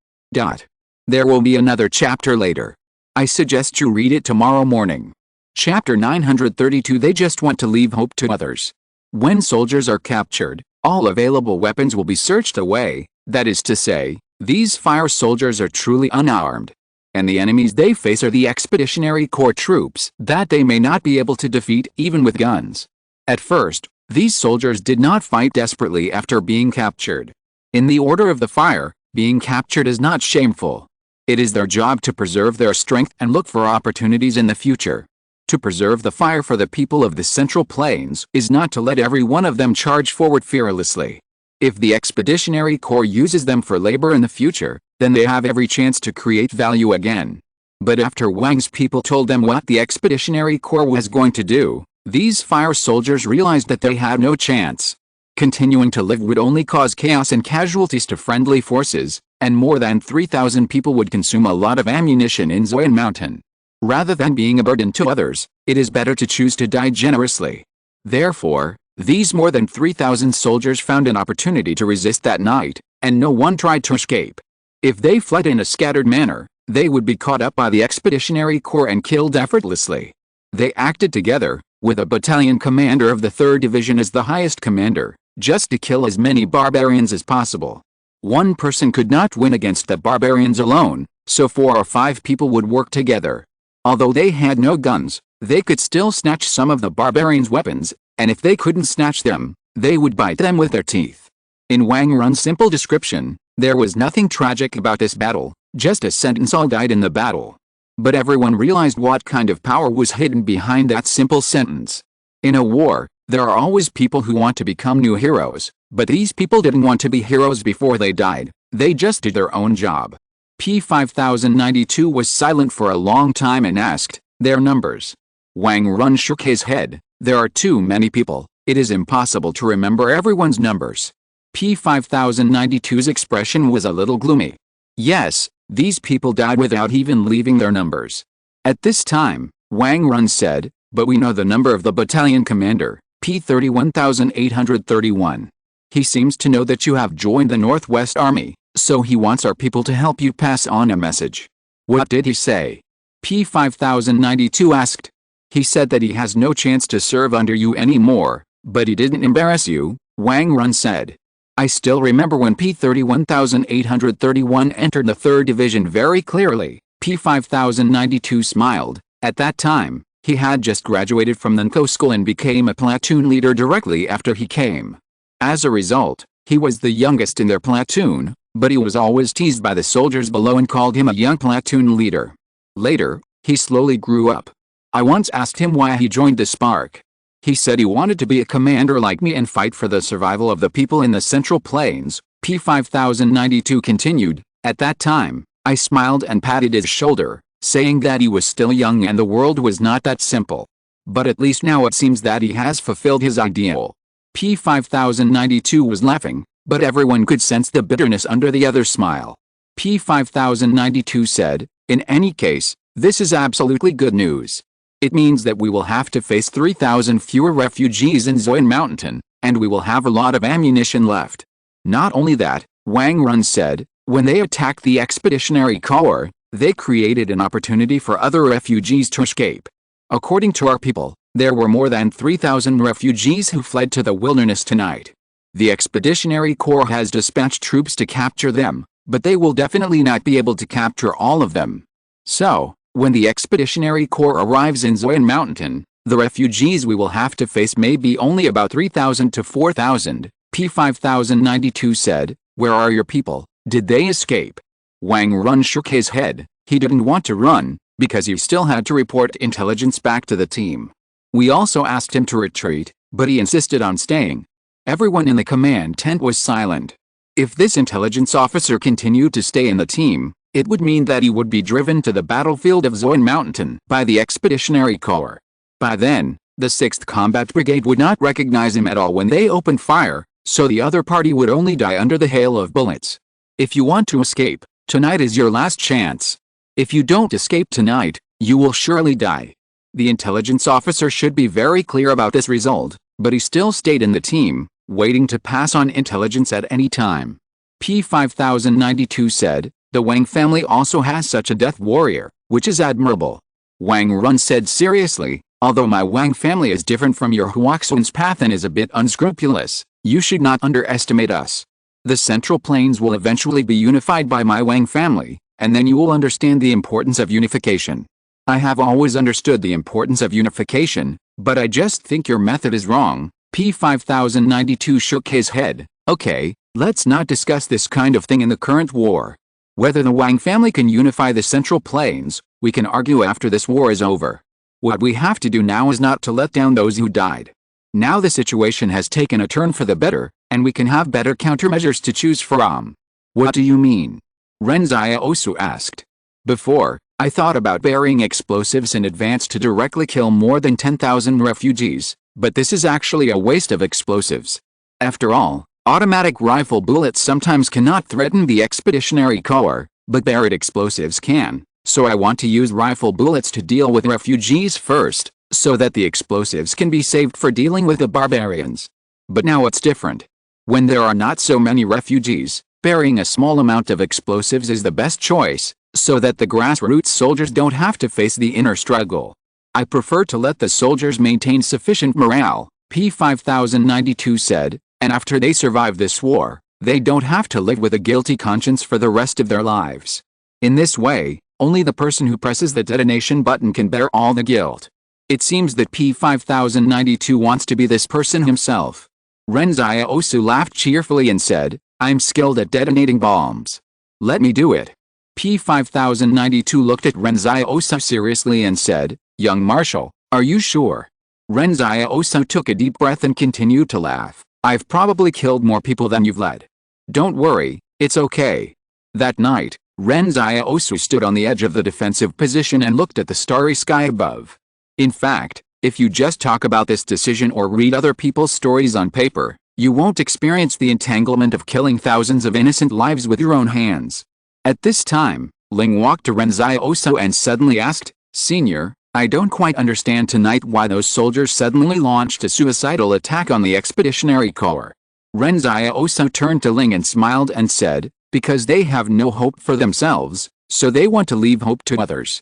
There will be another chapter later. I suggest you read it tomorrow morning. Chapter 932. They just want to leave hope to others. When soldiers are captured, all available weapons will be searched away, that is to say, these fire soldiers are truly unarmed. And the enemies they face are the Expeditionary Corps troops that they may not be able to defeat even with guns. At first, these soldiers did not fight desperately after being captured. In the order of the fire, being captured is not shameful. It is their job to preserve their strength and look for opportunities in the future. To preserve the fire for the people of the Central Plains is not to let every one of them charge forward fearlessly. If the Expeditionary Corps uses them for labor in the future, then they have every chance to create value again. But after Wang's people told them what the Expeditionary Corps was going to do, these fire soldiers realized that they had no chance. Continuing to live would only cause chaos and casualties to friendly forces, and more than 3,000 people would consume a lot of ammunition in Zoyan Mountain. Rather than being a burden to others, it is better to choose to die generously. Therefore, these more than 3,000 soldiers found an opportunity to resist that night, and no one tried to escape. If they fled in a scattered manner, they would be caught up by the Expeditionary Corps and killed effortlessly. They acted together, with a battalion commander of the 3rd Division as the highest commander, just to kill as many barbarians as possible. One person could not win against the barbarians alone, so 4 or 5 people would work together. Although they had no guns, they could still snatch some of the barbarians' weapons, and if they couldn't snatch them, they would bite them with their teeth. In Wang Run's simple description, there was nothing tragic about this battle, just a sentence: all died in the battle. But everyone realized what kind of power was hidden behind that simple sentence. In a war, there are always people who want to become new heroes, but these people didn't want to be heroes before they died, they just did their own job. P5092 was silent for a long time and asked, "Their numbers?" Wang Run shook his head. "There are too many people, it is impossible to remember everyone's numbers." P5092's expression was a little gloomy. "Yes, these people died without even leaving their numbers." At this time, Wang Run said, "But we know the number of the battalion commander, P31831. He seems to know that you have joined the Northwest Army, so he wants our people to help you pass on a message." "What did he say?" P5092 asked. "He said that he has no chance to serve under you anymore, but he didn't embarrass you," Wang Run said. "I still remember when P31831 entered the 3rd Division very clearly." P5092 smiled. At that time, he had just graduated from the NCO school and became a platoon leader directly after he came. As a result, he was the youngest in their platoon, but he was always teased by the soldiers below and called him a young platoon leader. Later, he slowly grew up. I once asked him why he joined the Spark. He said he wanted to be a commander like me and fight for the survival of the people in the Central Plains. P5092 continued. At that time, I smiled and patted his shoulder, saying that he was still young and the world was not that simple. But at least now it seems that he has fulfilled his ideal. P5092 was laughing, but everyone could sense the bitterness under the other's smile. P5092 said, "In any case, this is absolutely good news. It means that we will have to face 3,000 fewer refugees in Zoyan Mountain, and we will have a lot of ammunition left." Not only that, Wang Run said, when they attacked the Expeditionary Corps, they created an opportunity for other refugees to escape. According to our people, there were more than 3,000 refugees who fled to the wilderness tonight. The Expeditionary Corps has dispatched troops to capture them, but they will definitely not be able to capture all of them. So, when the Expeditionary Corps arrives in Zoyan Mountain, the refugees we will have to face may be only about 3,000 to 4,000, P5092 said. "Where are your people? Did they escape?" Wang Run shook his head. He didn't want to run, because he still had to report intelligence back to the team. We also asked him to retreat, but he insisted on staying. Everyone in the command tent was silent. If this intelligence officer continued to stay in the team, it would mean that he would be driven to the battlefield of Zoyan Mountain by the Expeditionary Corps. By then, the 6th Combat Brigade would not recognize him at all when they opened fire, so the other party would only die under the hail of bullets. If you want to escape, tonight is your last chance. If you don't escape tonight, you will surely die. The intelligence officer should be very clear about this result, but he still stayed in the team, waiting to pass on intelligence at any time. P5092 said, "The Wang family also has such a death warrior, which is admirable." Wang Run said seriously, "Although my Wang family is different from your Huaxun's path and is a bit unscrupulous, you should not underestimate us. The Central Plains will eventually be unified by my Wang family, and then you will understand the importance of unification. I have always understood the importance of unification, but I just think your method is wrong." P5092 shook his head. "Okay, let's not discuss this kind of thing in the current war. Whether the Wang family can unify the Central Plains, we can argue after this war is over. What we have to do now is not to let down those who died. Now the situation has taken a turn for the better, and we can have better countermeasures to choose from." "What do you mean?" Ren Xiaosu asked. "Before, I thought about burying explosives in advance to directly kill more than 10,000 refugees, but this is actually a waste of explosives. After all, automatic rifle bullets sometimes cannot threaten the Expeditionary Corps, but buried explosives can, so I want to use rifle bullets to deal with refugees first, so that the explosives can be saved for dealing with the barbarians. But now it's different. When there are not so many refugees, burying a small amount of explosives is the best choice, so that the grassroots soldiers don't have to face the inner struggle. I prefer to let the soldiers maintain sufficient morale, P5092 said, and after they survive this war, they don't have to live with a guilty conscience for the rest of their lives. In this way, only the person who presses the detonation button can bear all the guilt. It seems that P5092 wants to be this person himself. Ren Xiaosu laughed cheerfully and said, I'm skilled at detonating bombs. Let me do it. P5092 looked at Ren Xiaosu seriously and said, Young Marshal, are you sure? Ren Xiaosu took a deep breath and continued to laugh. I've probably killed more people than you've led. Don't worry, it's okay. That night, Ren Xiaosu stood on the edge of the defensive position and looked at the starry sky above. In fact, if you just talk about this decision or read other people's stories on paper, you won't experience the entanglement of killing thousands of innocent lives with your own hands. At this time, Ling walked to Ren Xiaosu and suddenly asked, Senior, I don't quite understand tonight why those soldiers suddenly launched a suicidal attack on the Expeditionary Corps. Ren Xiaosu turned to Ling and smiled and said, because they have no hope for themselves, so they want to leave hope to others.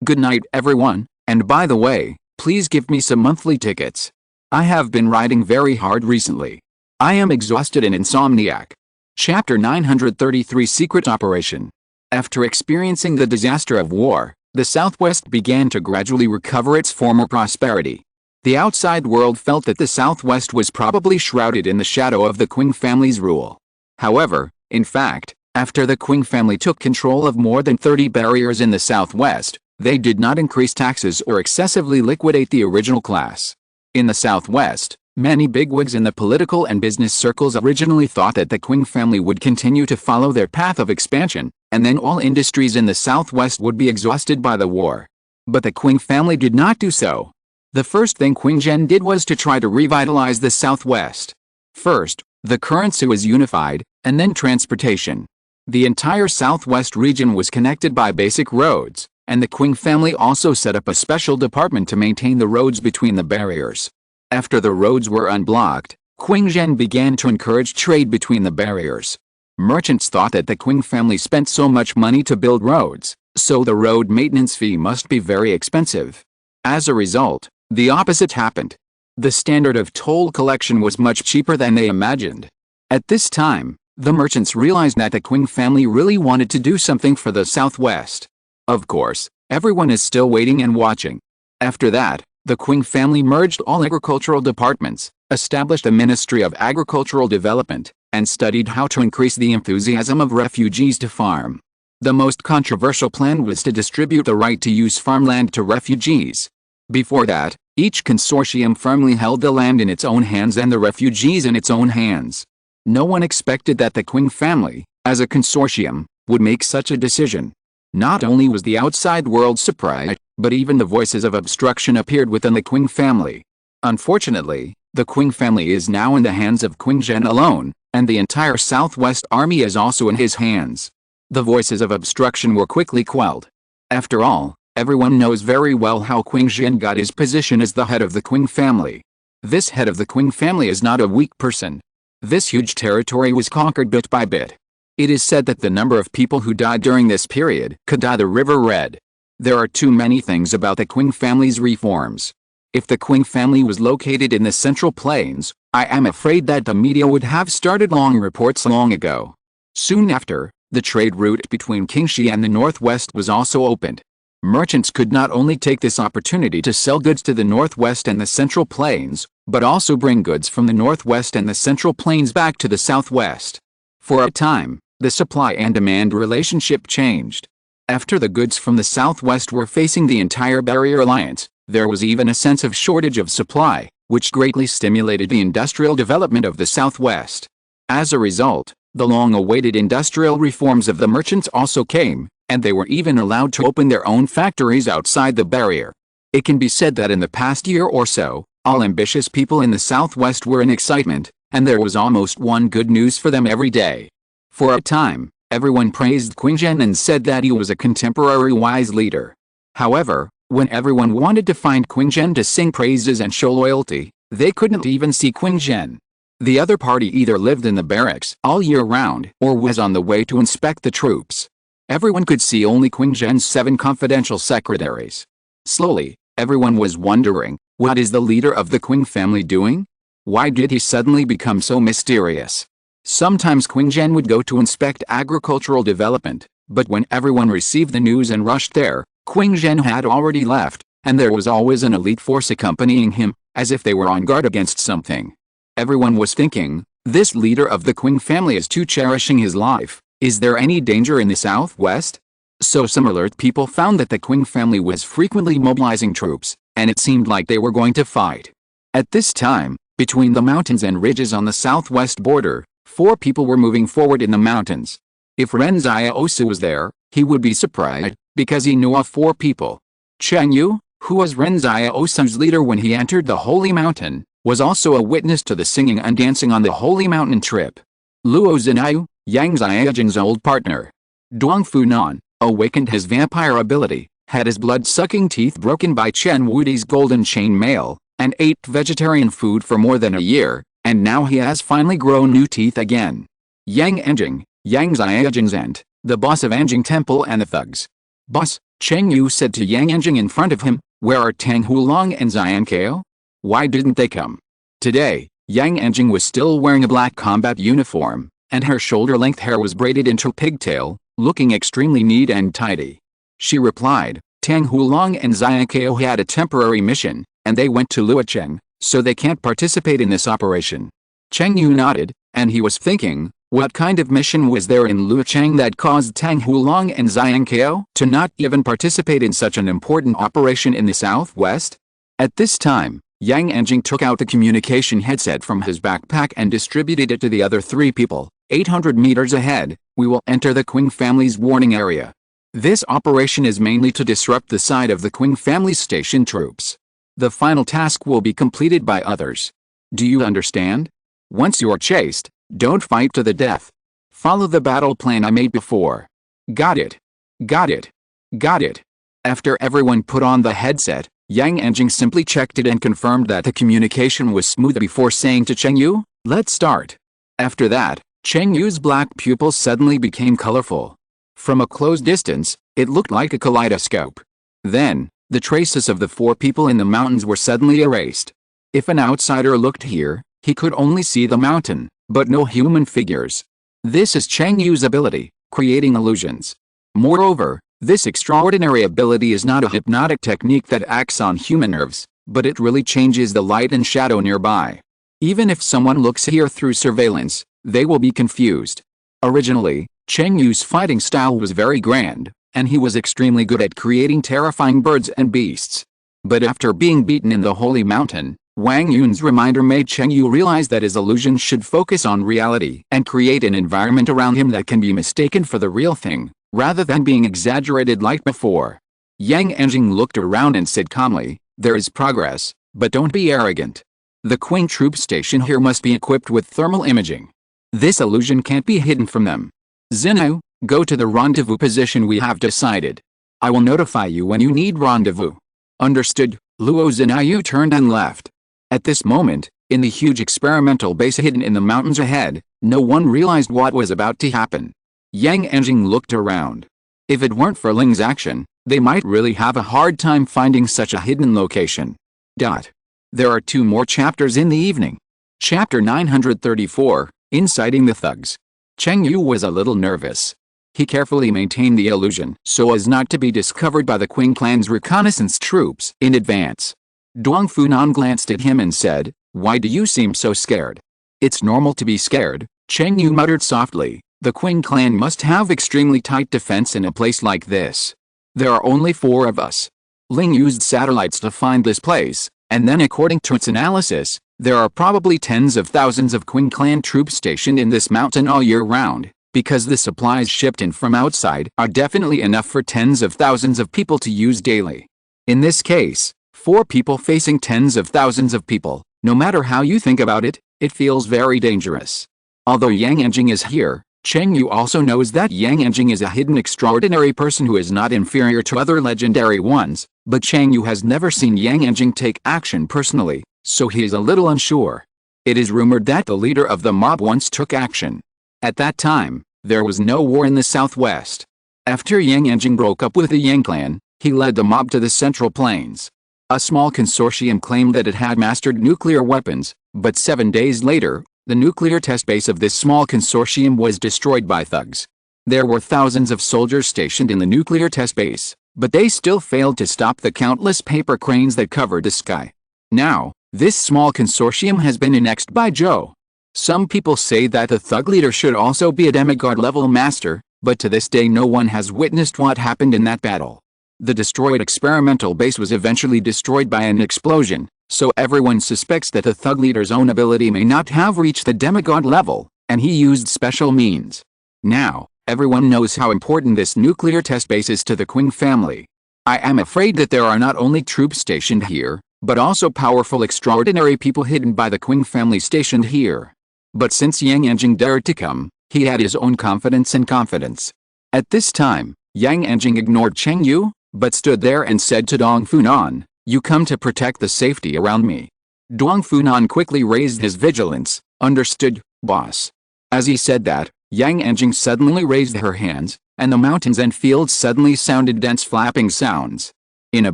Good night everyone, and by the way, please give me some monthly tickets. I have been riding very hard recently. I am exhausted and insomniac. Chapter 933 Secret Operation. After experiencing the disaster of war, the Southwest began to gradually recover its former prosperity. The outside world felt that the Southwest was probably shrouded in the shadow of the Qing family's rule. However, in fact, after the Qing family took control of more than 30 barriers in the Southwest, they did not increase taxes or excessively liquidate the original class. In the Southwest, many bigwigs in the political and business circles originally thought that the Qing family would continue to follow their path of expansion, and then all industries in the Southwest would be exhausted by the war. But the Qing family did not do so. The first thing Qingzhen did was to try to revitalize the Southwest. First, the currency was unified, and then transportation. The entire Southwest region was connected by basic roads, and the Qing family also set up a special department to maintain the roads between the barriers. After the roads were unblocked, Qingzhen began to encourage trade between the barriers. Merchants thought that the Qing family spent so much money to build roads, so the road maintenance fee must be very expensive. As a result, the opposite happened. The standard of toll collection was much cheaper than they imagined. At this time, the merchants realized that the Qing family really wanted to do something for the Southwest. Of course, everyone is still waiting and watching. After that, the Qing family merged all agricultural departments, established a Ministry of Agricultural Development, and studied how to increase the enthusiasm of refugees to farm. The most controversial plan was to distribute the right to use farmland to refugees. Before that, each consortium firmly held the land in its own hands and the refugees in its own hands. No one expected that the Qing family, as a consortium, would make such a decision. Not only was the outside world surprised, but even the voices of obstruction appeared within the Qing family. Unfortunately, the Qing family is now in the hands of Qingzhen alone, and the entire Southwest army is also in his hands. The voices of obstruction were quickly quelled. After all, everyone knows very well how Qingzhen got his position as the head of the Qing family. This head of the Qing family is not a weak person. This huge territory was conquered bit by bit. It is said that the number of people who died during this period could dye the river red. There are too many things about the Qing family's reforms. If the Qing family was located in the Central Plains, I am afraid that the media would have started long reports long ago. Soon after, the trade route between Qingxi and the Northwest was also opened. Merchants could not only take this opportunity to sell goods to the Northwest and the Central Plains, but also bring goods from the Northwest and the Central Plains back to the Southwest. For a time, the supply and demand relationship changed. After the goods from the Southwest were facing the entire barrier alliance, there was even a sense of shortage of supply, which greatly stimulated the industrial development of the Southwest. As a result, the long-awaited industrial reforms of the merchants also came, and they were even allowed to open their own factories outside the barrier. It can be said that in the past year or so, all ambitious people in the Southwest were in excitement, and there was almost one good news for them every day. For a time, everyone praised Qingzhen and said that he was a contemporary wise leader. However, when everyone wanted to find Qingzhen to sing praises and show loyalty, they couldn't even see Qingzhen. The other party either lived in the barracks all year round or was on the way to inspect the troops. Everyone could see only Qing Zhen's 7 confidential secretaries. Slowly, everyone was wondering, what is the leader of the Qing family doing? Why did he suddenly become so mysterious? Sometimes Qing Zhen would go to inspect agricultural development, but when everyone received the news and rushed there, Qing Zhen had already left, and there was always an elite force accompanying him, as if they were on guard against something. Everyone was thinking, this leader of the Qing family is too cherishing his life. Is there any danger in the southwest? So some alert people found that the Qing family was frequently mobilizing troops, and it seemed like they were going to fight. At this time, between the mountains and ridges on the southwest border, 4 people were moving forward in the mountains. If Ren Xiaosu was there, he would be surprised, because he knew of 4 people. Cheng Yu, who was Ren Xiaosu's leader when he entered the Holy Mountain, was also a witness to the singing and dancing on the Holy Mountain trip. Luo Zinayu, Yang Xiaojing's old partner. Duang Funan, awakened his vampire ability, had his blood-sucking teeth broken by Chen Wudi's golden chain mail, and ate vegetarian food for more than a year, and now he has finally grown new teeth again. Yang Anjing, Yang Xiaojing's aunt, the boss of Anjing Temple and the thugs. Boss, Cheng Yu said to Yang Anjing in front of him, where are Tang Hulong and Xian Kao? Why didn't they come? Today, Yang Anjing was still wearing a black combat uniform, and her shoulder-length hair was braided into a pigtail, looking extremely neat and tidy. She replied, Tang Hulong and Xian Kao had a temporary mission, and they went to Luocheng, so they can't participate in this operation. Cheng Yu nodded, and he was thinking, what kind of mission was there in Luocheng that caused Tang Hulong and Xian Kao to not even participate in such an important operation in the southwest? At this time, Yang Anjing took out the communication headset from his backpack and distributed it to the other 3 people. 800 meters ahead, we will enter the Qing family's warning area. This operation is mainly to disrupt the side of the Qing family's station troops. The final task will be completed by others. Do you understand? Once you are chased, don't fight to the death. Follow the battle plan I made before. Got it. Got it. Got it. After everyone put on the headset, Yang Anjing simply checked it and confirmed that the communication was smooth before saying to Cheng Yu, let's start. After that, Cheng Yu's black pupils suddenly became colorful. From a close distance, it looked like a kaleidoscope. Then, the traces of the 4 people in the mountains were suddenly erased. If an outsider looked here, he could only see the mountain, but no human figures. This is Cheng Yu's ability, creating illusions. Moreover, this extraordinary ability is not a hypnotic technique that acts on human nerves, but it really changes the light and shadow nearby. Even if someone looks here through surveillance, they will be confused. Originally, Cheng Yu's fighting style was very grand, and he was extremely good at creating terrifying birds and beasts. But after being beaten in the Holy Mountain, Wang Yun's reminder made Cheng Yu realize that his illusions should focus on reality and create an environment around him that can be mistaken for the real thing, rather than being exaggerated like before. Yang Anjing looked around and said calmly, there is progress, but don't be arrogant. The Qing troop station here must be equipped with thermal imaging. This illusion can't be hidden from them. Zinu, go to the rendezvous position we have decided. I will notify you when you need rendezvous. Understood. Luo Zinayu turned and left. At this moment, in the huge experimental base hidden in the mountains ahead, no one realized what was about to happen. Yang Anjing looked around. If it weren't for Ling's action, they might really have a hard time finding such a hidden location. There are 2 more chapters in the evening. Chapter 934, Inciting the Thugs. Cheng Yu was a little nervous. He carefully maintained the illusion so as not to be discovered by the Qing clan's reconnaissance troops in advance. Duang Funan glanced at him and said, why do you seem so scared? It's normal to be scared, Cheng Yu muttered softly. The Qing clan must have extremely tight defense in a place like this. There are only 4 of us. Ling used satellites to find this place, and then according to its analysis, there are probably tens of thousands of Qing clan troops stationed in this mountain all year round, because the supplies shipped in from outside are definitely enough for tens of thousands of people to use daily. In this case, 4 people facing tens of thousands of people, no matter how you think about it, it feels very dangerous. Although Yang Anjing is here, Cheng Yu also knows that Yang Anjing is a hidden extraordinary person who is not inferior to other legendary ones, but Cheng Yu has never seen Yang Anjing take action personally, so he is a little unsure. It is rumored that the leader of the mob once took action. At that time, there was no war in the southwest. After Yang Enjing broke up with the Yang clan, he led the mob to the Central Plains. A small consortium claimed that it had mastered nuclear weapons, but 7 days later, the nuclear test base of this small consortium was destroyed by thugs. There were thousands of soldiers stationed in the nuclear test base, but they still failed to stop the countless paper cranes that covered the sky. Now, this small consortium has been annexed by Zhou. Some people say that the thug leader should also be a demigod-level master, but to this day no one has witnessed what happened in that battle. The destroyed experimental base was eventually destroyed by an explosion, so everyone suspects that the thug leader's own ability may not have reached the demigod level, and he used special means. Now, everyone knows how important this nuclear test base is to the Qing family. I am afraid that there are not only troops stationed here, but also powerful extraordinary people hidden by the Qing family stationed here. But since Yang Enjing dared to come, he had his own confidence and confidence. At this time, Yang Enjing ignored Cheng Yu, but stood there and said to Dong Funan, "You come to protect the safety around me." Dong Funan quickly raised his vigilance. "Understood, boss." As he said that, Yang Enjing suddenly raised her hands, and the mountains and fields suddenly sounded dense flapping sounds. In a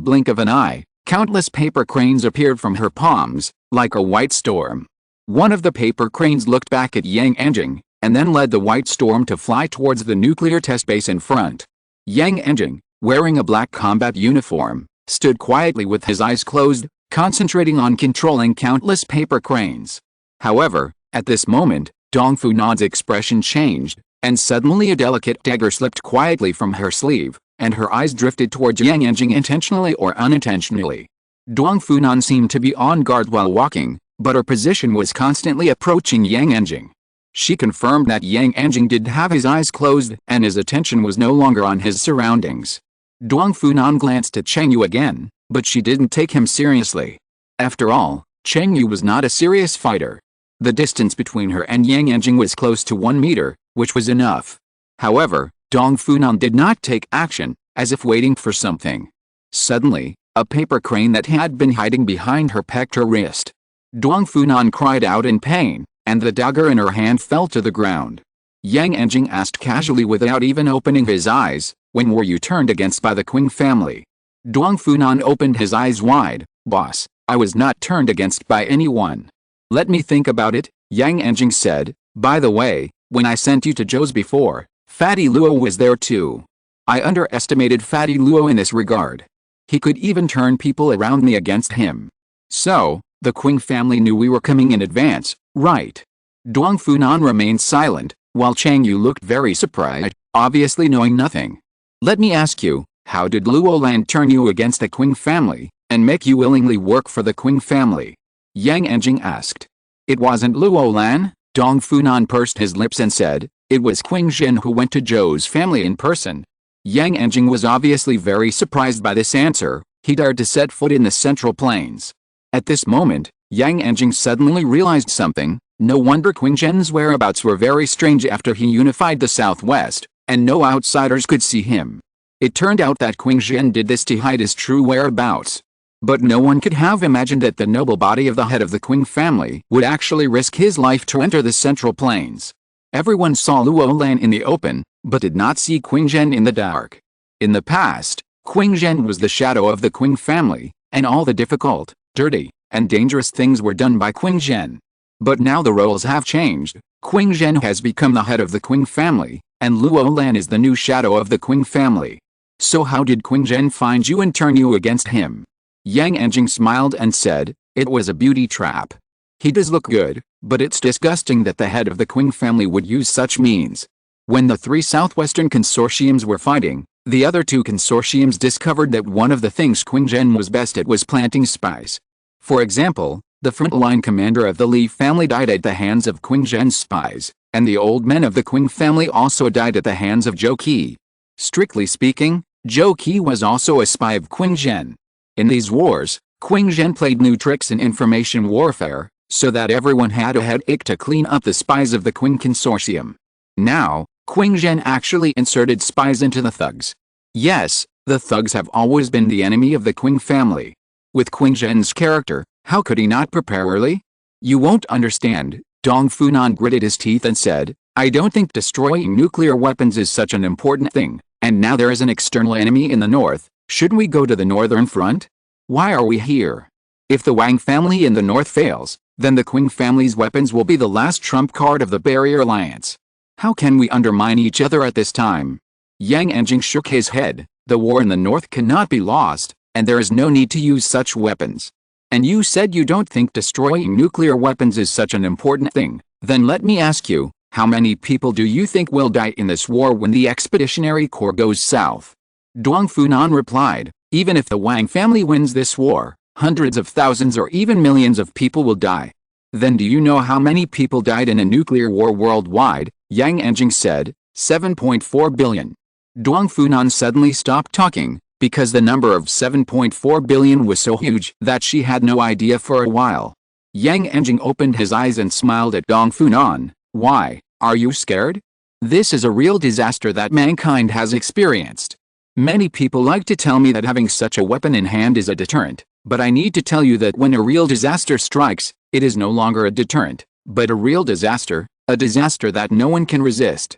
blink of an eye, countless paper cranes appeared from her palms, like a white storm. One of the paper cranes looked back at Yang Enjing, and then led the white storm to fly towards the nuclear test base in front. Yang Enjing, wearing a black combat uniform, stood quietly with his eyes closed, concentrating on controlling countless paper cranes. However, at this moment, Dong Funan's expression changed, and suddenly a delicate dagger slipped quietly from her sleeve, and her eyes drifted towards Yang Enjing intentionally or unintentionally. Dong Funan seemed to be on guard while walking, but her position was constantly approaching Yang Enjing. She confirmed that Yang Enjing did have his eyes closed and his attention was no longer on his surroundings. Dong Funan glanced at Cheng Yu again, but she didn't take him seriously. After all, Cheng Yu was not a serious fighter. The distance between her and Yang Enjing was close to 1 meter, which was enough. However, Dong Funan did not take action, as if waiting for something. Suddenly, a paper crane that had been hiding behind her pecked her wrist. Dong Funan cried out in pain, and the dagger in her hand fell to the ground. Yang Enjing asked casually without even opening his eyes, "When were you turned against by the Qing family?" Dong Funan opened his eyes wide. "Boss, I was not turned against by anyone." "Let me think about it," Yang Enjing said. "By the way, when I sent you to Zhou's before, Fatty Luo was there too. I underestimated Fatty Luo in this regard. He could even turn people around me against him. So, the Qing family knew we were coming in advance, right?" Dong Funan remained silent, while Cheng Yu looked very surprised, obviously knowing nothing. "Let me ask you, how did Luo Lan turn you against the Qing family, and make you willingly work for the Qing family?" Yang Enjing asked. "It wasn't Luo Lan," Dong Funan pursed his lips and said, "it was Qing Zhen who went to Zhou's family in person." Yang Enjing was obviously very surprised by this answer. He dared to set foot in the Central Plains. At this moment, Yang Enjing suddenly realized something. No wonder Qing Zhen's whereabouts were very strange after he unified the Southwest, and no outsiders could see him. It turned out that Qing Zhen did this to hide his true whereabouts. But no one could have imagined that the noble body of the head of the Qing family would actually risk his life to enter the Central Plains. Everyone saw Luo Lan in the open, but did not see Qing Zhen in the dark. In the past, Qing Zhen was the shadow of the Qing family, and all the difficult, dirty, and dangerous things were done by Qing Zhen. But now the roles have changed. Qing Zhen has become the head of the Qing family, and Luo Lan is the new shadow of the Qing family. So how did Qing Zhen find you and turn you against him? Yang Enjing smiled and said, "It was a beauty trap. He does look good, but it's disgusting that the head of the Qing family would use such means." When the 3 southwestern consortiums were fighting, the other 2 consortiums discovered that one of the things Qing Zhen was best at was planting spies. For example, the frontline commander of the Li family died at the hands of Qing Zhen's spies, and the old men of the Qing family also died at the hands of Zhou Qi. Strictly speaking, Zhou Qi was also a spy of Qing Zhen. In these wars, Qing Zhen played new tricks in information warfare, so that everyone had a headache to clean up the spies of the Qing consortium. Now, Qing Zhen actually inserted spies into the thugs. Yes, the thugs have always been the enemy of the Qing family. With Qing Zhen's character, how could he not prepare early? "You won't understand," Dong Funan gritted his teeth and said, "I don't think destroying nuclear weapons is such an important thing. And now there is an external enemy in the north. Shouldn't we go to the northern front? Why are we here? If the Wang family in the north fails, then the Qing family's weapons will be the last trump card of the Barrier Alliance. How can we undermine each other at this time? Yang Anjing shook his head. The war in the north cannot be lost, and there is no need to use such weapons. And you said you don't think destroying nuclear weapons is such an important thing. Then let me ask you, how many people do you think will die in this war when the Expeditionary Corps goes south? Dong Funan replied, even if the Wang family wins this war, hundreds of thousands or even millions of people will die. Then do you know how many people died in a nuclear war worldwide? Yang Anjing said, 7.4 billion. Dong Funan suddenly stopped talking, because the number of 7.4 billion was so huge that she had no idea for a while. Yang Anjing opened his eyes and smiled at Dong Funan. Why, are you scared? This is a real disaster that mankind has experienced. Many people like to tell me that having such a weapon in hand is a deterrent, but I need to tell you that when a real disaster strikes, it is no longer a deterrent, but a real disaster, a disaster that no one can resist.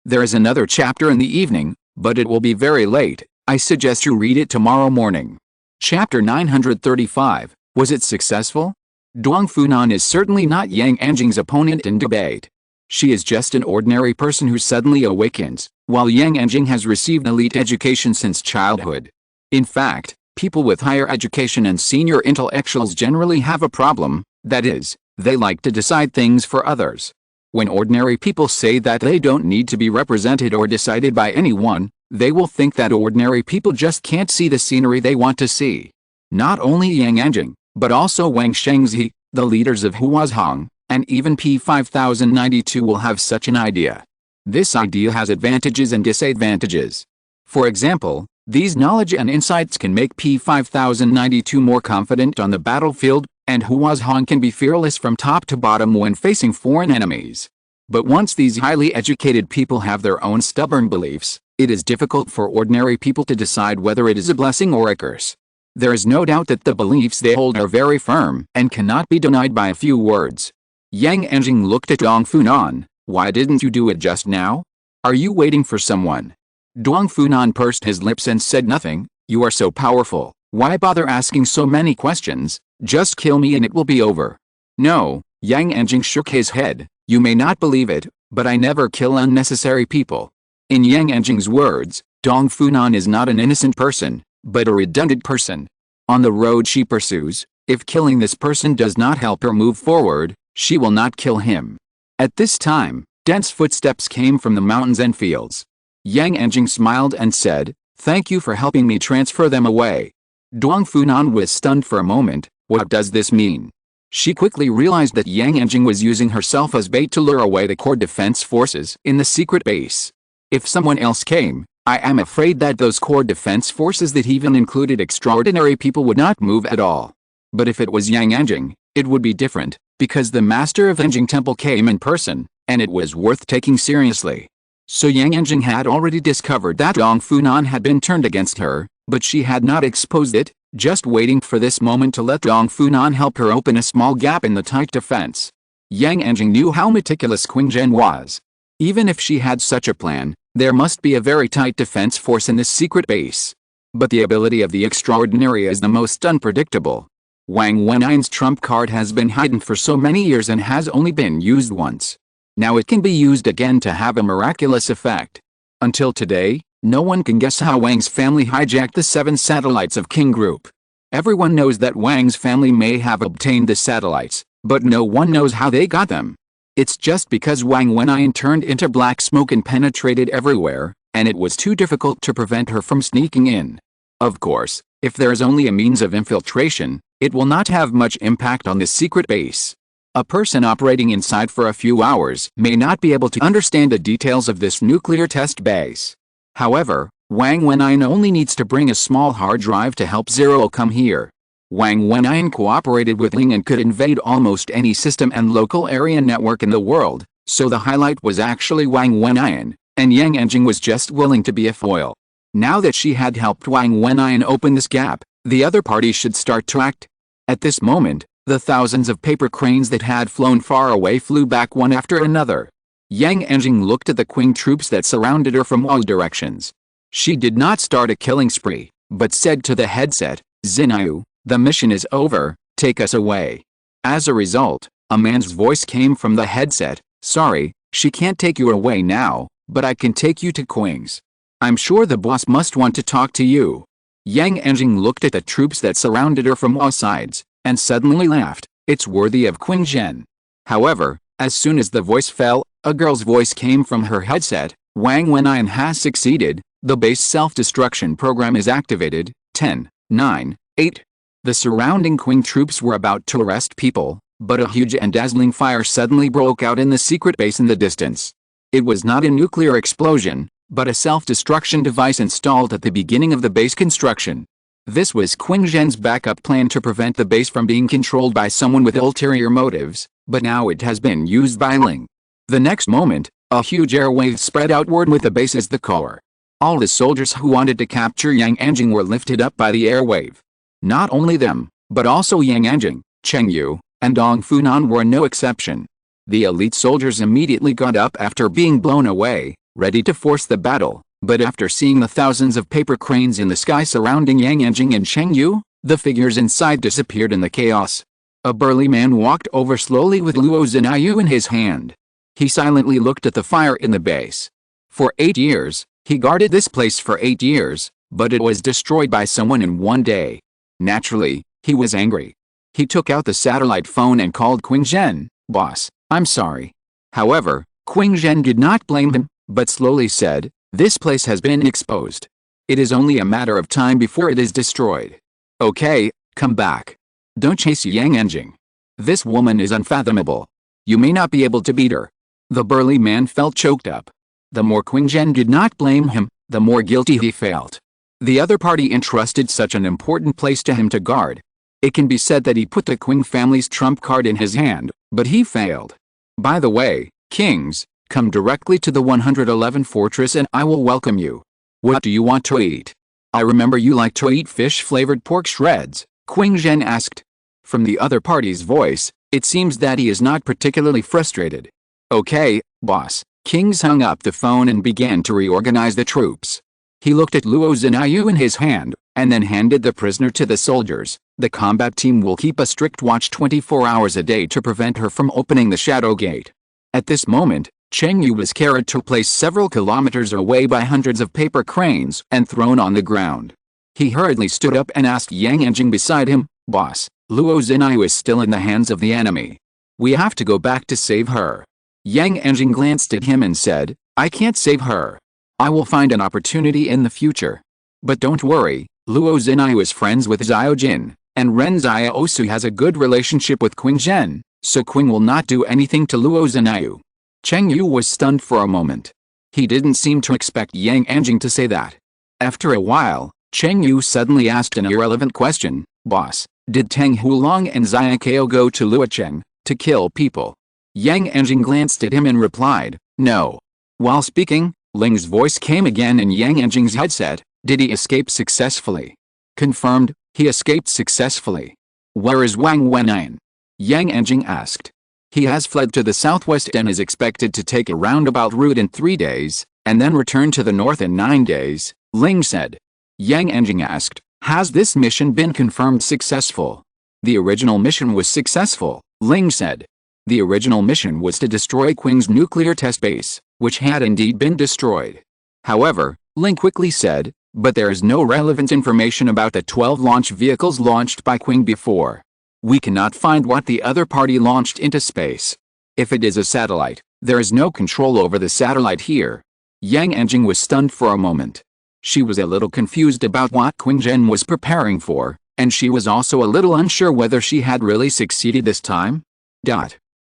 There is another chapter in the evening, but it will be very late. I suggest you read it tomorrow morning. Chapter 935, was it successful? Dong Funan is certainly not Yang Anjing's opponent in debate. She is just an ordinary person who suddenly awakens, while Yang Anjing has received elite education since childhood. In fact, people with higher education and senior intellectuals generally have a problem, that is, they like to decide things for others. When ordinary people say that they don't need to be represented or decided by anyone, they will think that ordinary people just can't see the scenery they want to see. Not only Yang Anjing, but also Wang Shengzi, the leaders of Huazhong, and even P5092 will have such an idea. This idea has advantages and disadvantages. For example, these knowledge and insights can make P5092 more confident on the battlefield, and Huazhong can be fearless from top to bottom when facing foreign enemies. But once these highly educated people have their own stubborn beliefs, it is difficult for ordinary people to decide whether it is a blessing or a curse. There is no doubt that the beliefs they hold are very firm and cannot be denied by a few words. Yang Anjing looked at Dong Funan. Why didn't you do it just now? Are you waiting for someone? Dong Funan pursed his lips and said nothing. You are so powerful. Why bother asking so many questions? Just kill me and it will be over. No, Yang Anjing shook his head. You may not believe it, but I never kill unnecessary people. In Yang Anjing's words, Dong Funan is not an innocent person, but a redundant person. On the road she pursues, if killing this person does not help her move forward, she will not kill him. At this time, dense footsteps came from the mountains and fields. Yang Anjing smiled and said, thank you for helping me transfer them away. Dong Funan was stunned for a moment. What does this mean? She quickly realized that Yang Anjing was using herself as bait to lure away the core defense forces in the secret base. If someone else came, I am afraid that those core defense forces that even included extraordinary people would not move at all. But if it was Yang Anjing, it would be different, because the master of Anjing Temple came in person, and it was worth taking seriously. So Yang Anjing had already discovered that Dong Funan had been turned against her, but she had not exposed it, just waiting for this moment to let Dong Funan help her open a small gap in the tight defense. Yang Anjing knew how meticulous Qing Zhen was. Even if she had such a plan, there must be a very tight defense force in this secret base. But the ability of the extraordinary is the most unpredictable. Wang Wenyan's trump card has been hidden for so many years and has only been used once. Now it can be used again to have a miraculous effect. Until today, no one can guess how Wang's family hijacked the 7 satellites of King Group. Everyone knows that Wang's family may have obtained the satellites, but no one knows how they got them. It's just because Wang Wenyan turned into black smoke and penetrated everywhere, and it was too difficult to prevent her from sneaking in. Of course, if there is only a means of infiltration, it will not have much impact on the secret base. A person operating inside for a few hours may not be able to understand the details of this nuclear test base. However, Wang Wenyan only needs to bring a small hard drive to help Zero come here. Wang Wenyan cooperated with Ling and could invade almost any system and local area network in the world, so the highlight was actually Wang Wenyan, and Yang Anjing was just willing to be a foil. Now that she had helped Wang Wenyan open this gap, the other party should start to act. At this moment, the thousands of paper cranes that had flown far away flew back one after another. Yang Anjing looked at the Qing troops that surrounded her from all directions. She did not start a killing spree, but said to the headset, "Zinayu, the mission is over, take us away." As a result, a man's voice came from the headset, "Sorry, she can't take you away now, but I can take you to Qing's. I'm sure the boss must want to talk to you." Yang Anjing looked at the troops that surrounded her from all sides, and suddenly laughed. It's worthy of Qing Zhen. However, as soon as the voice fell, a girl's voice came from her headset, "Wang Wenyan has succeeded, the base self-destruction program is activated, 10, 9, 8. The surrounding Qing troops were about to arrest people, but a huge and dazzling fire suddenly broke out in the secret base in the distance. It was not a nuclear explosion, but a self-destruction device installed at the beginning of the base construction. This was Qing Zhen's backup plan to prevent the base from being controlled by someone with ulterior motives, but now it has been used by Ling. The next moment, a huge airwave spread outward with the base as the core. All the soldiers who wanted to capture Yang Anjing were lifted up by the airwave. Not only them, but also Yang Anjing, Cheng Yu, and Dong Funan were no exception. The elite soldiers immediately got up after being blown away, ready to force the battle, but after seeing the thousands of paper cranes in the sky surrounding Yang Anjing and Cheng Yu, the figures inside disappeared in the chaos. A burly man walked over slowly with Luo Zinayu in his hand. He silently looked at the fire in the base. For 8 years, he guarded this place for 8 years, but it was destroyed by someone in one day. Naturally, he was angry. He took out the satellite phone and called Qing Zhen, "Boss, I'm sorry." However, Qing Zhen did not blame him, but slowly said, "This place has been exposed. It is only a matter of time before it is destroyed. Okay, come back. Don't chase Yang Anjing. This woman is unfathomable. You may not be able to beat her." The burly man felt choked up. The more Qing Zhen did not blame him, the more guilty he felt. The other party entrusted such an important place to him to guard. It can be said that he put the Qing family's trump card in his hand, but he failed. "By the way, kings, come directly to the 111 fortress and I will welcome you. What do you want to eat?" "I remember you like to eat fish-flavored pork shreds," Qing Zhen asked. From the other party's voice, it seems that he is not particularly frustrated. "Okay, boss." Kings hung up the phone and began to reorganize the troops. He looked at Luo Zinayu in his hand, and then handed the prisoner to the soldiers. "The combat team will keep a strict watch 24 hours a day to prevent her from opening the shadow gate." At this moment, Cheng Yu was carried to a place several kilometers away by hundreds of paper cranes and thrown on the ground. He hurriedly stood up and asked Yang Anjing beside him, "Boss, Luo Zinayu is still in the hands of the enemy. We have to go back to save her." Yang Anjing glanced at him and said, "I can't save her. I will find an opportunity in the future. But don't worry, Luo Zinayu is friends with Xiao Jin, and Ren Xiaosu has a good relationship with Qing Zhen, so Qing will not do anything to Luo Zinayu." Cheng Yu was stunned for a moment. He didn't seem to expect Yang Anjing to say that. After a while, Cheng Yu suddenly asked an irrelevant question, "Boss, did Tang Hulong and Xia Kao go to Luocheng to kill people?" Yang Anjing glanced at him and replied, "No." While speaking, Ling's voice came again in Yang Anjing's headset, "Did he escape successfully?" "Confirmed, he escaped successfully." "Where is Wang Wenyan?" Yang Anjing asked. "He has fled to the southwest and is expected to take a roundabout route in 3 days, and then return to the north in 9 days, Ling said. Yang Anjing asked, "Has this mission been confirmed successful?" "The original mission was successful," Ling said. The original mission was to destroy Qing's nuclear test base, which had indeed been destroyed. However, Ling quickly said, "But there is no relevant information about the 12 launch vehicles launched by Qing before. We cannot find what the other party launched into space. If it is a satellite, there is no control over the satellite here." Yang Anjing was stunned for a moment. She was a little confused about what Qing Zhen was preparing for, and she was also a little unsure whether she had really succeeded this time.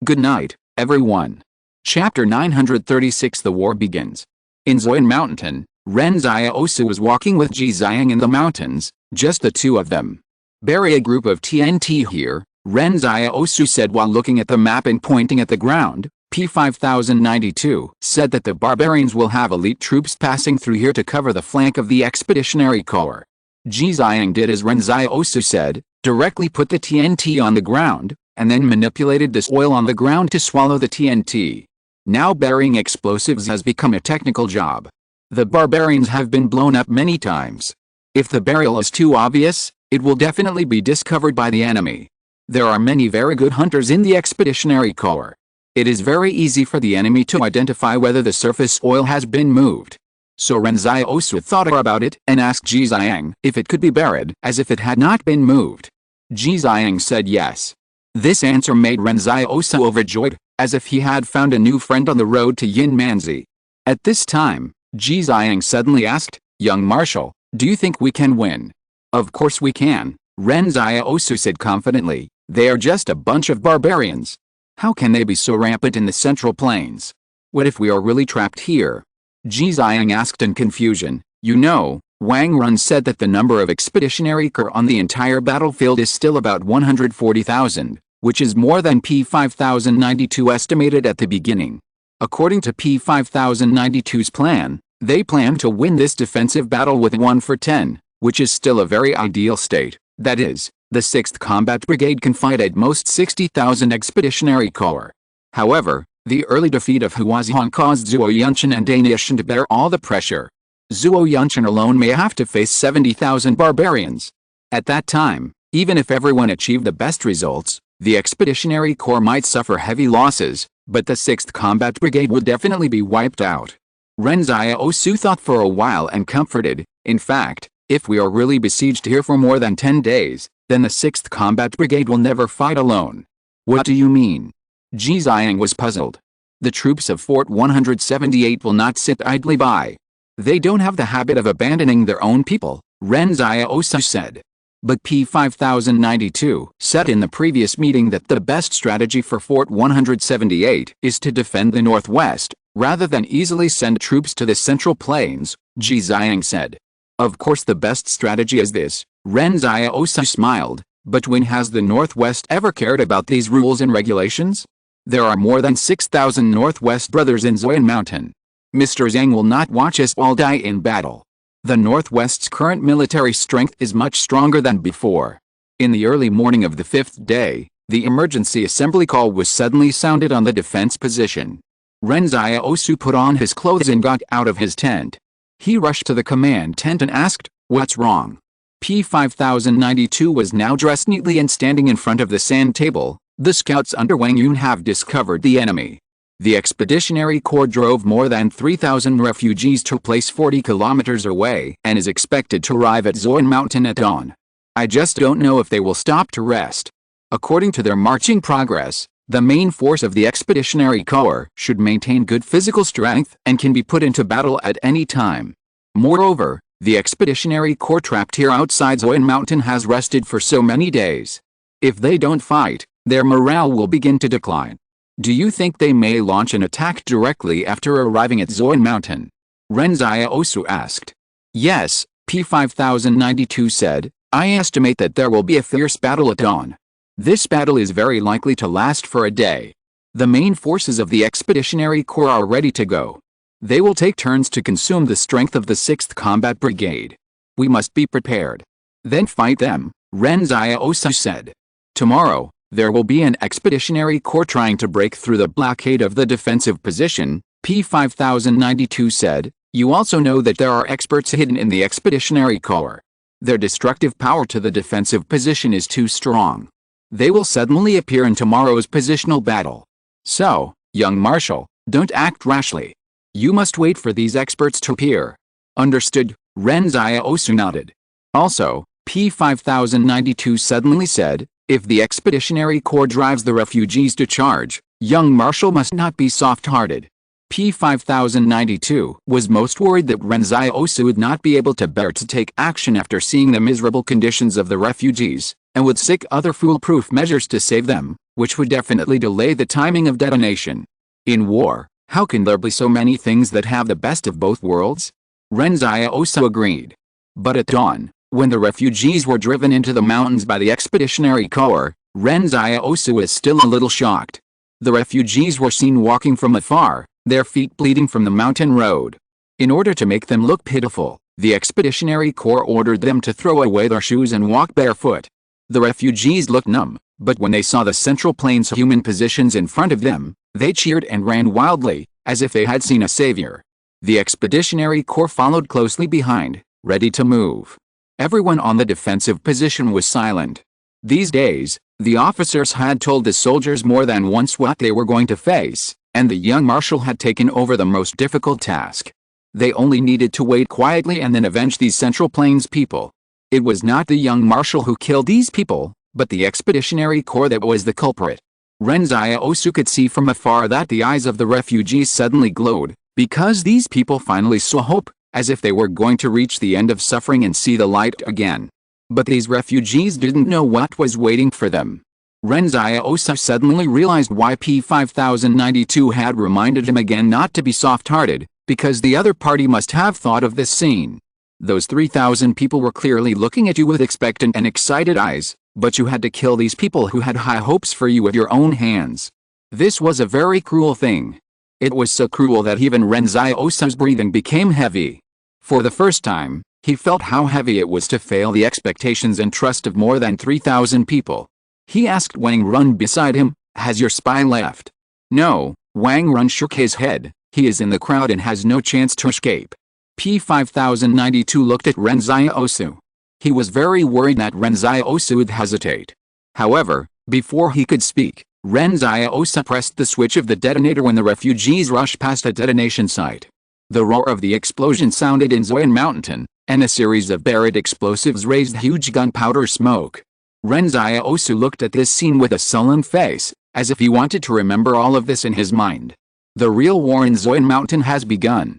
Good night, everyone. Chapter 936 The War Begins. In Zoyan Mountain, Ren Xiaosu was walking with Ji Xiang in the mountains, just the two of them. "Bury a group of TNT here," Ren Xiaosu said while looking at the map and pointing at the ground. P5092 said that the barbarians will have elite troops passing through here to cover the flank of the expeditionary corps. Ji Xiang did as Ren Xiaosu said, directly put the TNT on the ground, and then manipulated this oil on the ground to swallow the TNT. Now burying explosives has become a technical job. The barbarians have been blown up many times. If the burial is too obvious, it will definitely be discovered by the enemy. There are many very good hunters in the Expeditionary Corps. It is very easy for the enemy to identify whether the surface oil has been moved. So Ren Xiaosu thought about it and asked Ji Xiang if it could be buried as if it had not been moved. Ji Xiang said yes. This answer made Ren Xiaosu overjoyed, as if he had found a new friend on the road to Yin Manzi. At this time, Ji Xiang suddenly asked, "Young Marshal, do you think we can win?" "Of course we can," Ren Xiaosu said confidently. "They are just a bunch of barbarians. How can they be so rampant in the Central Plains? What if we are really trapped here?" Ji Xiang asked in confusion. "You know, Wang Run said that the number of expeditionary corps on the entire battlefield is still about 140,000, which is more than P5092 estimated at the beginning. According to P5092's plan, they plan to win this defensive battle with 1 for 10, which is still a very ideal state. That is, the 6th Combat Brigade can fight at most 60,000 expeditionary corps. However, the early defeat of Huazihan caused Zhuo Yunchen and Danishan to bear all the pressure. Zhuo Yunchen alone may have to face 70,000 barbarians. At that time, even if everyone achieved the best results, the Expeditionary Corps might suffer heavy losses, but the 6th Combat Brigade would definitely be wiped out. Ren Xiaosu thought for a while and comforted. In fact, if we are really besieged here for more than 10 days, then the 6th Combat Brigade will never fight alone. What do you mean? Ji Xiang was puzzled. The troops of Fort 178 will not sit idly by. They don't have the habit of abandoning their own people, Ren Xiaosu said. But P5092 said in the previous meeting that the best strategy for Fort 178 is to defend the northwest, rather than easily send troops to the Central Plains, Ji Xiang said. Of course the best strategy is this, Ren Xiaosu smiled, but when has the Northwest ever cared about these rules and regulations? There are more than 6,000 Northwest brothers in Zoyan Mountain. Mr. Zhang will not watch us all die in battle. The Northwest's current military strength is much stronger than before. In the early morning of the 5th day, the emergency assembly call was suddenly sounded on the defense position. Ren Xiaosu put on his clothes and got out of his tent. He rushed to the command tent and asked, "What's wrong?" P5092 was now dressed neatly and standing in front of the sand table. "The scouts under Wang Yun have discovered the enemy. The Expeditionary Corps drove more than 3,000 refugees to a place 40 kilometers away and is expected to arrive at Zoyan Mountain at dawn. I just don't know if they will stop to rest. According to their marching progress, the main force of the Expeditionary Corps should maintain good physical strength and can be put into battle at any time. Moreover, the Expeditionary Corps trapped here outside Zoyan Mountain has rested for so many days. If they don't fight, their morale will begin to decline. Do you think they may launch an attack directly after arriving at Zoyan Mountain?" Ren Xiaosu asked. "Yes," P5092 said, "I estimate that there will be a fierce battle at dawn. This battle is very likely to last for a day. The main forces of the Expeditionary Corps are ready to go. They will take turns to consume the strength of the 6th Combat Brigade. We must be prepared. Then fight them," Ren Xiaosu said. "Tomorrow, there will be an Expeditionary Corps trying to break through the blockade of the defensive position," P5092 said. "You also know that there are experts hidden in the Expeditionary Corps. Their destructive power to the defensive position is too strong. They will suddenly appear in tomorrow's positional battle. So, young Marshal, don't act rashly. You must wait for these experts to appear." "Understood," Ren Xiaosu nodded. Also, P5092 suddenly said, "If the Expeditionary Corps drives the refugees to charge, young Marshal must not be soft-hearted." P5092 was most worried that Ren Xiaosu would not be able to bear to take action after seeing the miserable conditions of the refugees, and would seek other foolproof measures to save them, which would definitely delay the timing of detonation. In war, how can there be so many things that have the best of both worlds? Ren Xiaosu agreed. But at dawn, when the refugees were driven into the mountains by the Expeditionary Corps, Ren Xiaosu was still a little shocked. The refugees were seen walking from afar, their feet bleeding from the mountain road. In order to make them look pitiful, the Expeditionary Corps ordered them to throw away their shoes and walk barefoot. The refugees looked numb, but when they saw the Central Plains human positions in front of them, They cheered and ran wildly, as if they had seen a savior. The Expeditionary Corps followed closely behind, ready to move. Everyone on the defensive position was silent. These days, the officers had told the soldiers more than once what they were going to face, and the young marshal had taken over the most difficult task. They only needed to wait quietly and then avenge these Central Plains people. It was not the young marshal who killed these people, but the Expeditionary Corps that was the culprit. Ren Xiaosu could see from afar that the eyes of the refugees suddenly glowed, because these people finally saw hope, as if they were going to reach the end of suffering and see the light again. But these refugees didn't know what was waiting for them. Ren Xiaosu suddenly realized why P5092 had reminded him again not to be soft-hearted, because the other party must have thought of this scene. Those 3,000 people were clearly looking at you with expectant and excited eyes, but you had to kill these people who had high hopes for you with your own hands. This was a very cruel thing. It was so cruel that even Ren Xiaosu's breathing became heavy. For the first time, he felt how heavy it was to fail the expectations and trust of more than 3,000 people. He asked Wang Run beside him, "Has your spy left?" "No," Wang Run shook his head, "he is in the crowd and has no chance to escape." P5092 looked at Ren Xiaosu. He was very worried that Ren Xiaosu would hesitate. However, before he could speak, Ren Xiaosu pressed the switch of the detonator when the refugees rushed past a detonation site. The roar of the explosion sounded in Zoyan Mountain, and a series of buried explosives raised huge gunpowder smoke. Ren Xiaosu looked at this scene with a sullen face, as if he wanted to remember all of this in his mind. The real war in Zoyan Mountain has begun.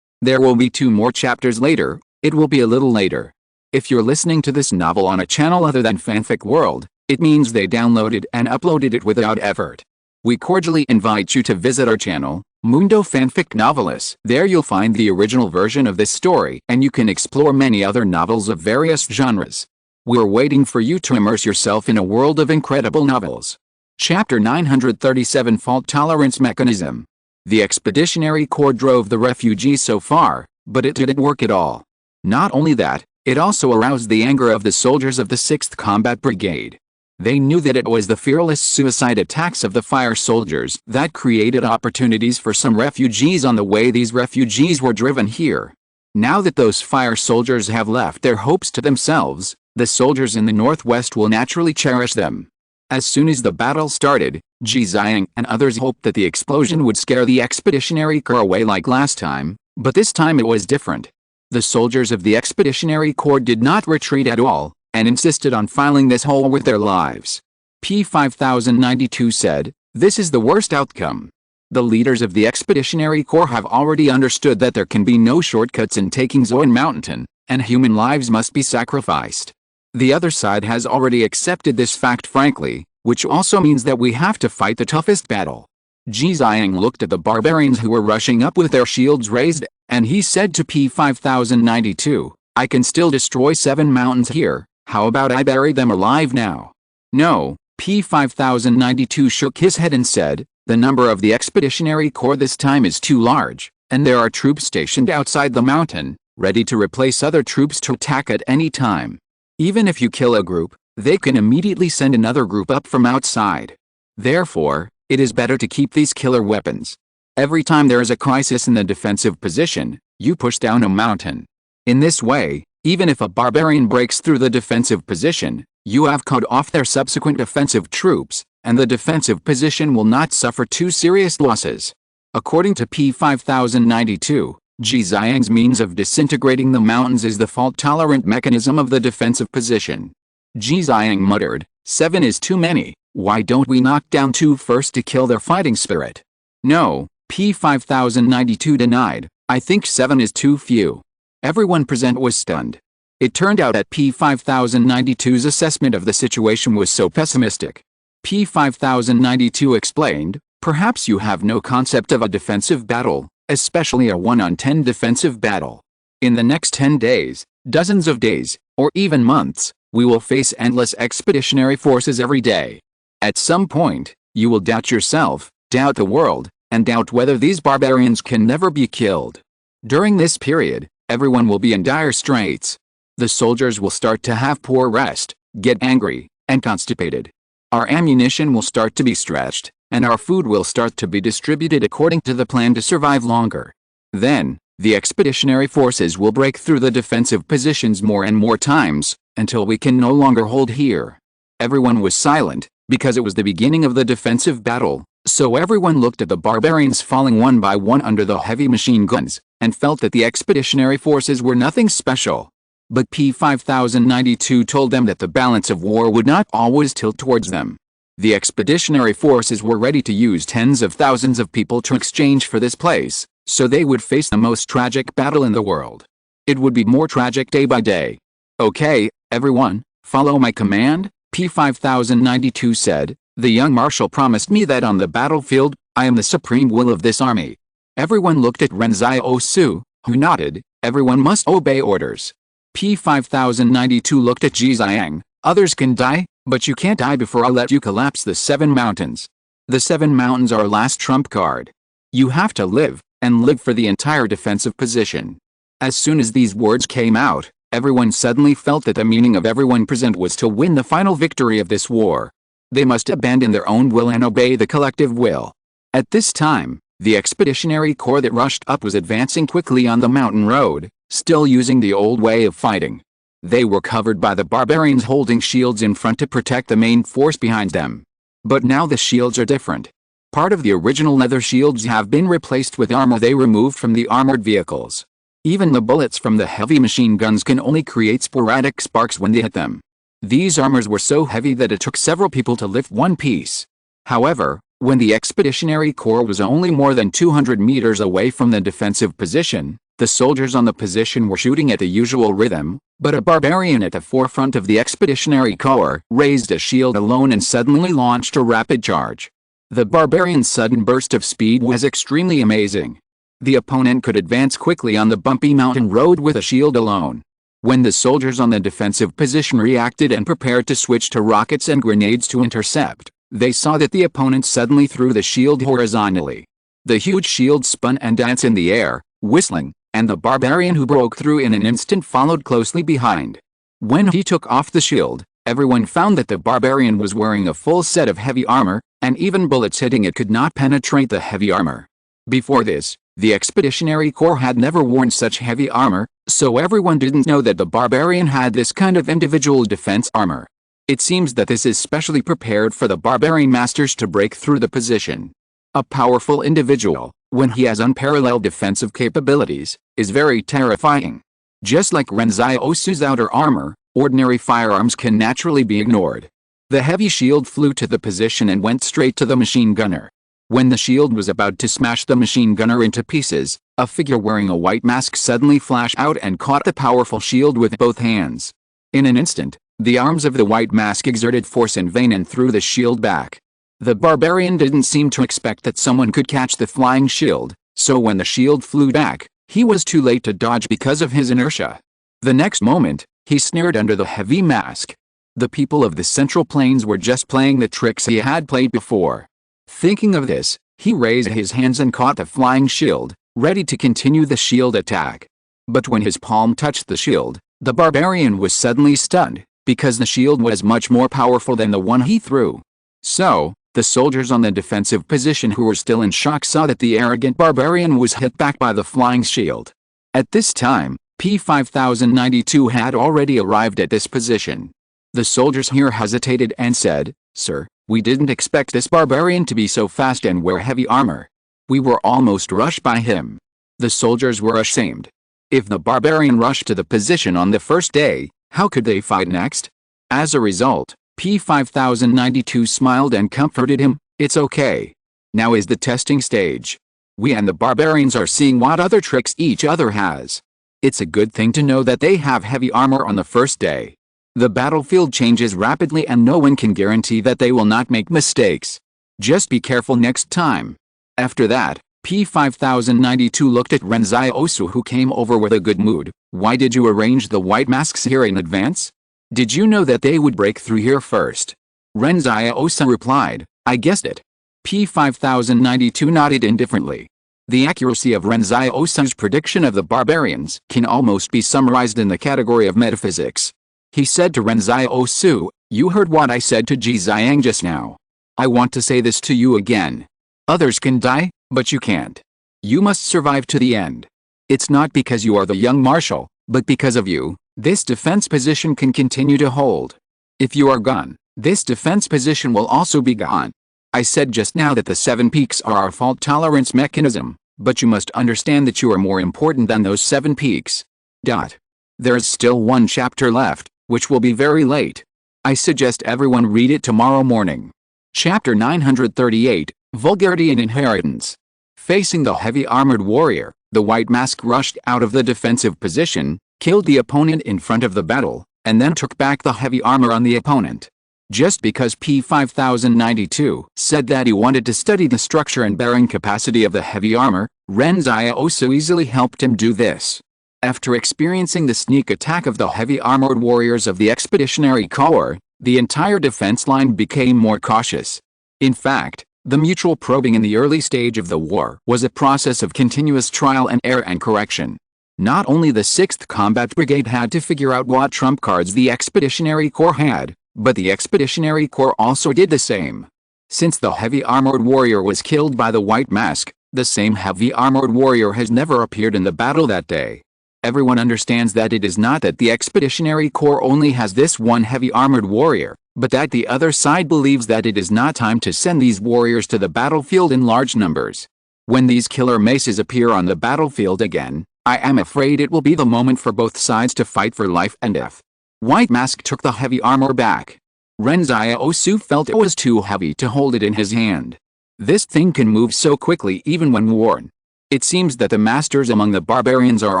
There will be 2 more chapters later. It will be a little later. If you're listening to this novel on a channel other than Fanfic World, it means they downloaded and uploaded it without effort. We cordially invite you to visit our channel, Mundo Fanfic Novelists. There you'll find the original version of this story and you can explore many other novels of various genres. We're waiting for you to immerse yourself in a world of incredible novels. Chapter 937 Fault Tolerance Mechanism. The Expeditionary Corps drove the refugees so far, but it didn't work at all. Not only that, it also aroused the anger of the soldiers of the 6th Combat Brigade. They knew that it was the fearless suicide attacks of the fire soldiers that created opportunities for some refugees on the way these refugees were driven here. Now that those fire soldiers have left their hopes to themselves, the soldiers in the northwest will naturally cherish them. As soon as the battle started, Ji Xiang and others hoped that the explosion would scare the Expeditionary Corps away like last time, but this time it was different. The soldiers of the Expeditionary Corps did not retreat at all, and insisted on filling this hole with their lives. P5092 said, "This is the worst outcome. The leaders of the Expeditionary Corps have already understood that there can be no shortcuts in taking Zoyan Mountain, and human lives must be sacrificed. The other side has already accepted this fact frankly, which also means that we have to fight the toughest battle." Ji Xiang looked at the barbarians who were rushing up with their shields raised, and he said to P5092, "I can still destroy 7 mountains here, how about I bury them alive now?" "No," P5092 shook his head and said, "the number of the Expeditionary Corps this time is too large, and there are troops stationed outside the mountain, ready to replace other troops to attack at any time. Even if you kill a group, they can immediately send another group up from outside. Therefore, it is better to keep these killer weapons. Every time there is a crisis in the defensive position, you push down a mountain. In this way, even if a barbarian breaks through the defensive position, you have cut off their subsequent offensive troops, and the defensive position will not suffer too serious losses." According to P5092, Ji Xiang's means of disintegrating the mountains is the fault-tolerant mechanism of the defensive position. Ji Xiang muttered, 7 is too many, why don't we knock down 2 first to kill their fighting spirit?" "No," P5092 denied, "I think 7 is too few." Everyone present was stunned. It turned out that P5092's assessment of the situation was so pessimistic. P5092 explained, "Perhaps you have no concept of a defensive battle, especially a 1-on-10 defensive battle. In the next 10 days, dozens of days, or even months, we will face endless expeditionary forces every day. At some point, you will doubt yourself, doubt the world, and doubt whether these barbarians can never be killed. During this period, everyone will be in dire straits. The soldiers will start to have poor rest, get angry, and constipated. Our ammunition will start to be stretched, and our food will start to be distributed according to the plan to survive longer. Then, the expeditionary forces will break through the defensive positions more and more times, until we can no longer hold here." Everyone was silent, because it was the beginning of the defensive battle, so everyone looked at the barbarians falling one by one under the heavy machine guns, and felt that the expeditionary forces were nothing special. But P-5092 told them that the balance of war would not always tilt towards them. The expeditionary forces were ready to use tens of thousands of people to exchange for this place, so they would face the most tragic battle in the world. It would be more tragic day by day. "Okay, everyone, follow my command," P-5092 said. "The young marshal promised me that on the battlefield, I am the supreme will of this army." Everyone looked at Ren Xiaosu, who nodded. Everyone must obey orders. P-5092 looked at Ji Xiang. "Others can die, but you can't die before I let you collapse the 7 mountains. The 7 mountains are last trump card. You have to live, and live for the entire defensive position." As soon as these words came out, everyone suddenly felt that the meaning of everyone present was to win the final victory of this war. They must abandon their own will and obey the collective will. At this time, the expeditionary corps that rushed up was advancing quickly on the mountain road, still using the old way of fighting. They were covered by the barbarians holding shields in front to protect the main force behind them. But now the shields are different. Part of the original leather shields have been replaced with armor they removed from the armored vehicles. Even the bullets from the heavy machine guns can only create sporadic sparks when they hit them. These armors were so heavy that it took several people to lift one piece. However, when the expeditionary corps was only more than 200 meters away from the defensive position, the soldiers on the position were shooting at the usual rhythm, but a barbarian at the forefront of the expeditionary corps raised a shield alone and suddenly launched a rapid charge. The barbarian's sudden burst of speed was extremely amazing. The opponent could advance quickly on the bumpy mountain road with a shield alone. When the soldiers on the defensive position reacted and prepared to switch to rockets and grenades to intercept, they saw that the opponent suddenly threw the shield horizontally. The huge shield spun and danced in the air, whistling, and the barbarian who broke through in an instant followed closely behind. When he took off the shield, everyone found that the barbarian was wearing a full set of heavy armor, and even bullets hitting it could not penetrate the heavy armor. Before this, the expeditionary corps had never worn such heavy armor, so everyone didn't know that the barbarian had this kind of individual defense armor. It seems that this is specially prepared for the barbarian masters to break through the position. A powerful individual, when he has unparalleled defensive capabilities, is very terrifying. Just like Ren Xiaosu's outer armor, ordinary firearms can naturally be ignored. The heavy shield flew to the position and went straight to the machine gunner. When the shield was about to smash the machine gunner into pieces, a figure wearing a white mask suddenly flashed out and caught the powerful shield with both hands. In an instant, the arms of the white mask exerted force in vain and threw the shield back. The barbarian didn't seem to expect that someone could catch the flying shield, so when the shield flew back, he was too late to dodge because of his inertia. The next moment, he snared under the heavy mask. The people of the Central Plains were just playing the tricks he had played before. Thinking of this, he raised his hands and caught the flying shield, ready to continue the shield attack. But when his palm touched the shield, the barbarian was suddenly stunned, because the shield was much more powerful than the one he threw. So, the soldiers on the defensive position who were still in shock saw that the arrogant barbarian was hit back by the flying shield. At this time, P-5092 had already arrived at this position. The soldiers here hesitated and said, "Sir, we didn't expect this barbarian to be so fast and wear heavy armor. We were almost rushed by him." The soldiers were ashamed. If the barbarian rushed to the position on the first day, how could they fight next? As a result, P-5092 smiled and comforted him. "It's okay. Now is the testing stage. We and the barbarians are seeing what other tricks each other has. It's a good thing to know that they have heavy armor on the first day. The battlefield changes rapidly and no one can guarantee that they will not make mistakes. Just be careful next time." After that, P-5092 looked at Ren Xiaosu, who came over with a good mood. "Why did you arrange the white masks here in advance? Did you know that they would break through here first?" Ren Xiaosu replied, "I guessed it." P-5092 nodded indifferently. The accuracy of Ren Xiaosu's prediction of the barbarians can almost be summarized in the category of metaphysics. He said to Ren Xiaosu, "You heard what I said to Ji Xiang just now. I want to say this to you again. Others can die, but you can't. You must survive to the end. It's not because you are the young marshal, but because of you, this defense position can continue to hold. If you are gone, this defense position will also be gone. I said just now that the 7 peaks are our fault tolerance mechanism, but you must understand that you are more important than those 7 peaks. There is still one chapter left, which will be very late. I suggest everyone read it tomorrow morning. Chapter 938, Vulgarity and Inheritance. Facing the heavy armored warrior, the white mask rushed out of the defensive position, killed the opponent in front of the battle, and then took back the heavy armor on the opponent. Just because P5092 said that he wanted to study the structure and bearing capacity of the heavy armor, Ren Xiaosu easily helped him do this. After experiencing the sneak attack of the heavy armored warriors of the Expeditionary Corps, the entire defense line became more cautious. In fact, the mutual probing in the early stage of the war was a process of continuous trial and error and correction. Not only the 6th Combat Brigade had to figure out what trump cards the Expeditionary Corps had, but the Expeditionary Corps also did the same. Since the heavy armored warrior was killed by the white mask, the same heavy armored warrior has never appeared in the battle that day. Everyone understands that it is not that the Expeditionary Corps only has this one heavy armored warrior, but that the other side believes that it is not time to send these warriors to the battlefield in large numbers. When these killer maces appear on the battlefield again, I am afraid it will be the moment for both sides to fight for life and death. White Mask took the heavy armor back. Ren Xiaosu felt it was too heavy to hold it in his hand. This thing can move so quickly even when worn. It seems that the masters among the barbarians are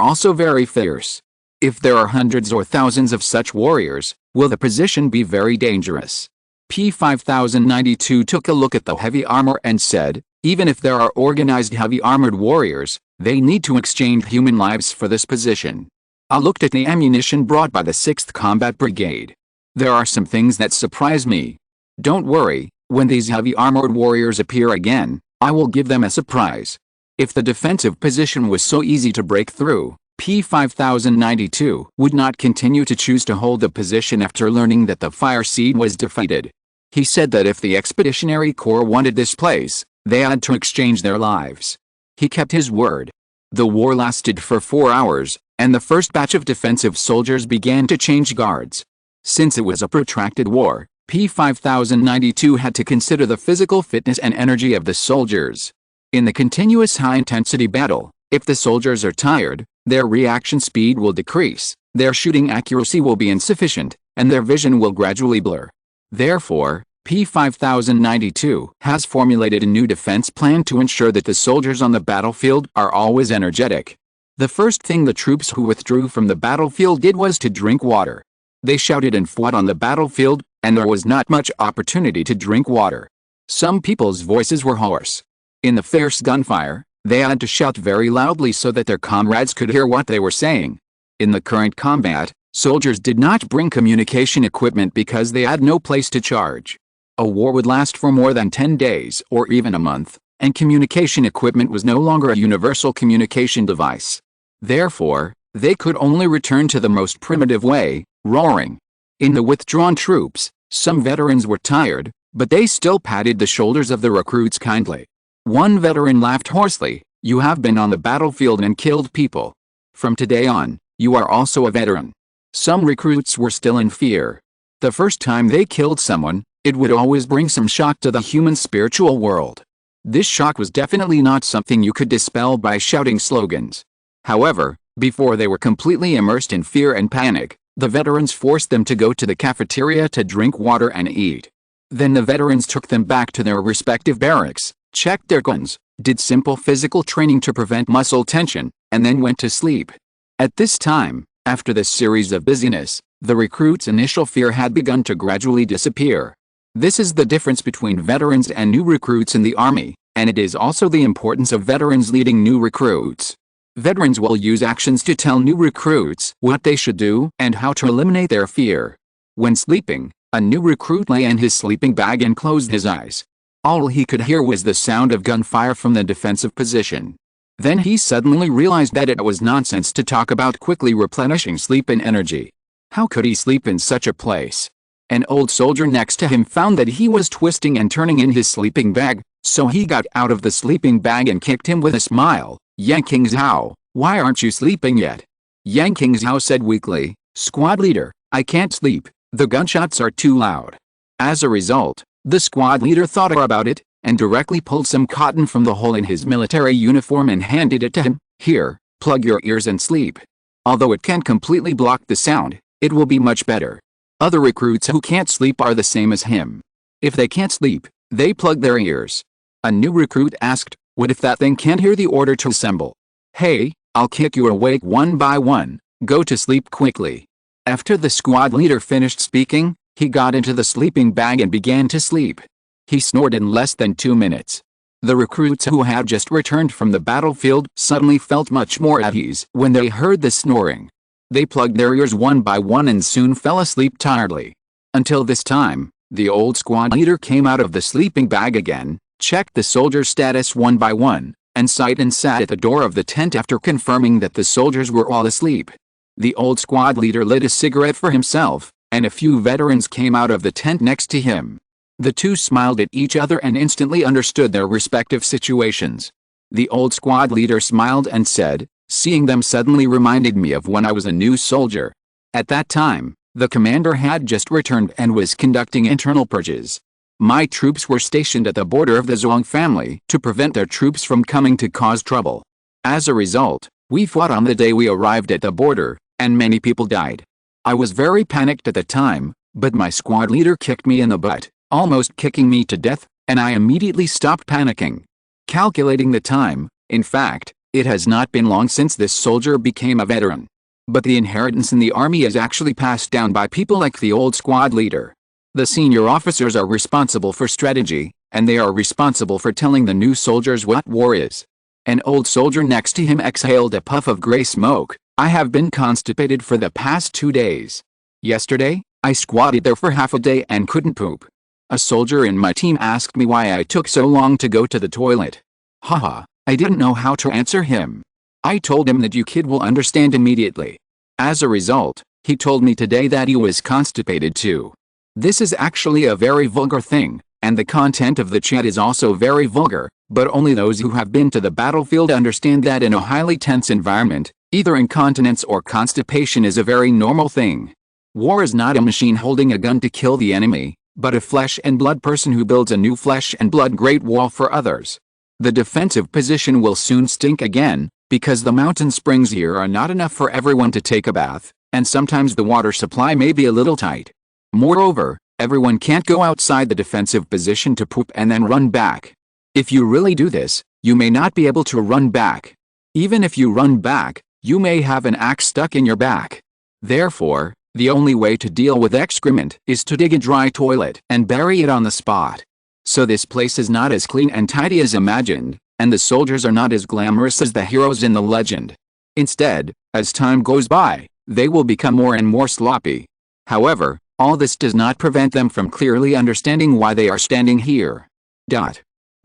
also very fierce. If there are hundreds or thousands of such warriors, will the position be very dangerous? P5092 took a look at the heavy armor and said, even if there are organized heavy armored warriors, they need to exchange human lives for this position. I looked at the ammunition brought by the 6th Combat Brigade. There are some things that surprise me. Don't worry, when these heavy armored warriors appear again, I will give them a surprise. If the defensive position was so easy to break through, P5092 would not continue to choose to hold the position after learning that the Fire Seed was defeated. He said that if the Expeditionary Corps wanted this place, they had to exchange their lives. He kept his word. The war lasted for 4 hours, and the first batch of defensive soldiers began to change guards. Since it was a protracted war, P5092 had to consider the physical fitness and energy of the soldiers. In the continuous high-intensity battle, if the soldiers are tired, their reaction speed will decrease, their shooting accuracy will be insufficient, and their vision will gradually blur. Therefore, P5092 has formulated a new defense plan to ensure that the soldiers on the battlefield are always energetic. The first thing the troops who withdrew from the battlefield did was to drink water. They shouted and fought on the battlefield, and there was not much opportunity to drink water. Some people's voices were hoarse. In the fierce gunfire, they had to shout very loudly so that their comrades could hear what they were saying. In the current combat, soldiers did not bring communication equipment because they had no place to charge. A war would last for more than 10 days or even a month, and communication equipment was no longer a universal communication device. Therefore, they could only return to the most primitive way, roaring. In the withdrawn troops, some veterans were tired, but they still patted the shoulders of the recruits kindly. One veteran laughed hoarsely, "You have been on the battlefield and killed people. From today on, you are also a veteran." Some recruits were still in fear. The first time they killed someone, it would always bring some shock to the human spiritual world. This shock was definitely not something you could dispel by shouting slogans. However, before they were completely immersed in fear and panic, the veterans forced them to go to the cafeteria to drink water and eat. Then the veterans took them back to their respective barracks, checked their guns, did simple physical training to prevent muscle tension, and then went to sleep. At this time, after this series of busyness, the recruits' initial fear had begun to gradually disappear. This is the difference between veterans and new recruits in the army, and it is also the importance of veterans leading new recruits. Veterans will use actions to tell new recruits what they should do and how to eliminate their fear. When sleeping, a new recruit lay in his sleeping bag and closed his eyes. All he could hear was the sound of gunfire from the defensive position. Then he suddenly realized that it was nonsense to talk about quickly replenishing sleep and energy. How could he sleep in such a place? An old soldier next to him found that he was twisting and turning in his sleeping bag, so he got out of the sleeping bag and kicked him with a smile. Yang Qingzhao, why aren't you sleeping yet? Yang Qingzhao said weakly, Squad leader, I can't sleep, the gunshots are too loud. As a result, the squad leader thought about it, and directly pulled some cotton from the hole in his military uniform and handed it to him. Here, plug your ears and sleep. Although it can't completely block the sound, it will be much better. Other recruits who can't sleep are the same as him. If they can't sleep, they plug their ears. A new recruit asked, what if that thing can't hear the order to assemble? Hey, I'll kick you awake one by one, go to sleep quickly. After the squad leader finished speaking, he got into the sleeping bag and began to sleep. He snored in less than 2 minutes. The recruits who had just returned from the battlefield suddenly felt much more at ease when they heard the snoring. They plugged their ears one by one and soon fell asleep tiredly. Until this time, the old squad leader came out of the sleeping bag again, checked the soldiers' status one by one, and sighed and sat at the door of the tent after confirming that the soldiers were all asleep. The old squad leader lit a cigarette for himself, and a few veterans came out of the tent next to him. The two smiled at each other and instantly understood their respective situations. The old squad leader smiled and said, seeing them suddenly reminded me of when I was a new soldier. At that time, the commander had just returned and was conducting internal purges. My troops were stationed at the border of the Zhuang family to prevent their troops from coming to cause trouble. As a result, we fought on the day we arrived at the border, and many people died. I was very panicked at the time, but my squad leader kicked me in the butt, almost kicking me to death, and I immediately stopped panicking. Calculating the time, in fact, it has not been long since this soldier became a veteran. But the inheritance in the army is actually passed down by people like the old squad leader. The senior officers are responsible for strategy, and they are responsible for telling the new soldiers what war is. An old soldier next to him exhaled a puff of gray smoke. I have been constipated for the past 2 days. Yesterday, I squatted there for half a day and couldn't poop. A soldier in my team asked me why I took so long to go to the toilet. Haha, I didn't know how to answer him. I told him that you kid will understand immediately. As a result, he told me today that he was constipated too. This is actually a very vulgar thing, and the content of the chat is also very vulgar, but only those who have been to the battlefield understand that in a highly tense environment, either incontinence or constipation is a very normal thing. War is not a machine holding a gun to kill the enemy, but a flesh and blood person who builds a new flesh and blood great wall for others. The defensive position will soon stink again, because the mountain springs here are not enough for everyone to take a bath, and sometimes the water supply may be a little tight. Moreover, everyone can't go outside the defensive position to poop and then run back. If you really do this, you may not be able to run back. Even if you run back, you may have an axe stuck in your back. Therefore, the only way to deal with excrement is to dig a dry toilet and bury it on the spot. So this place is not as clean and tidy as imagined, and the soldiers are not as glamorous as the heroes in the legend. Instead, as time goes by, they will become more and more sloppy. However, all this does not prevent them from clearly understanding why they are standing here.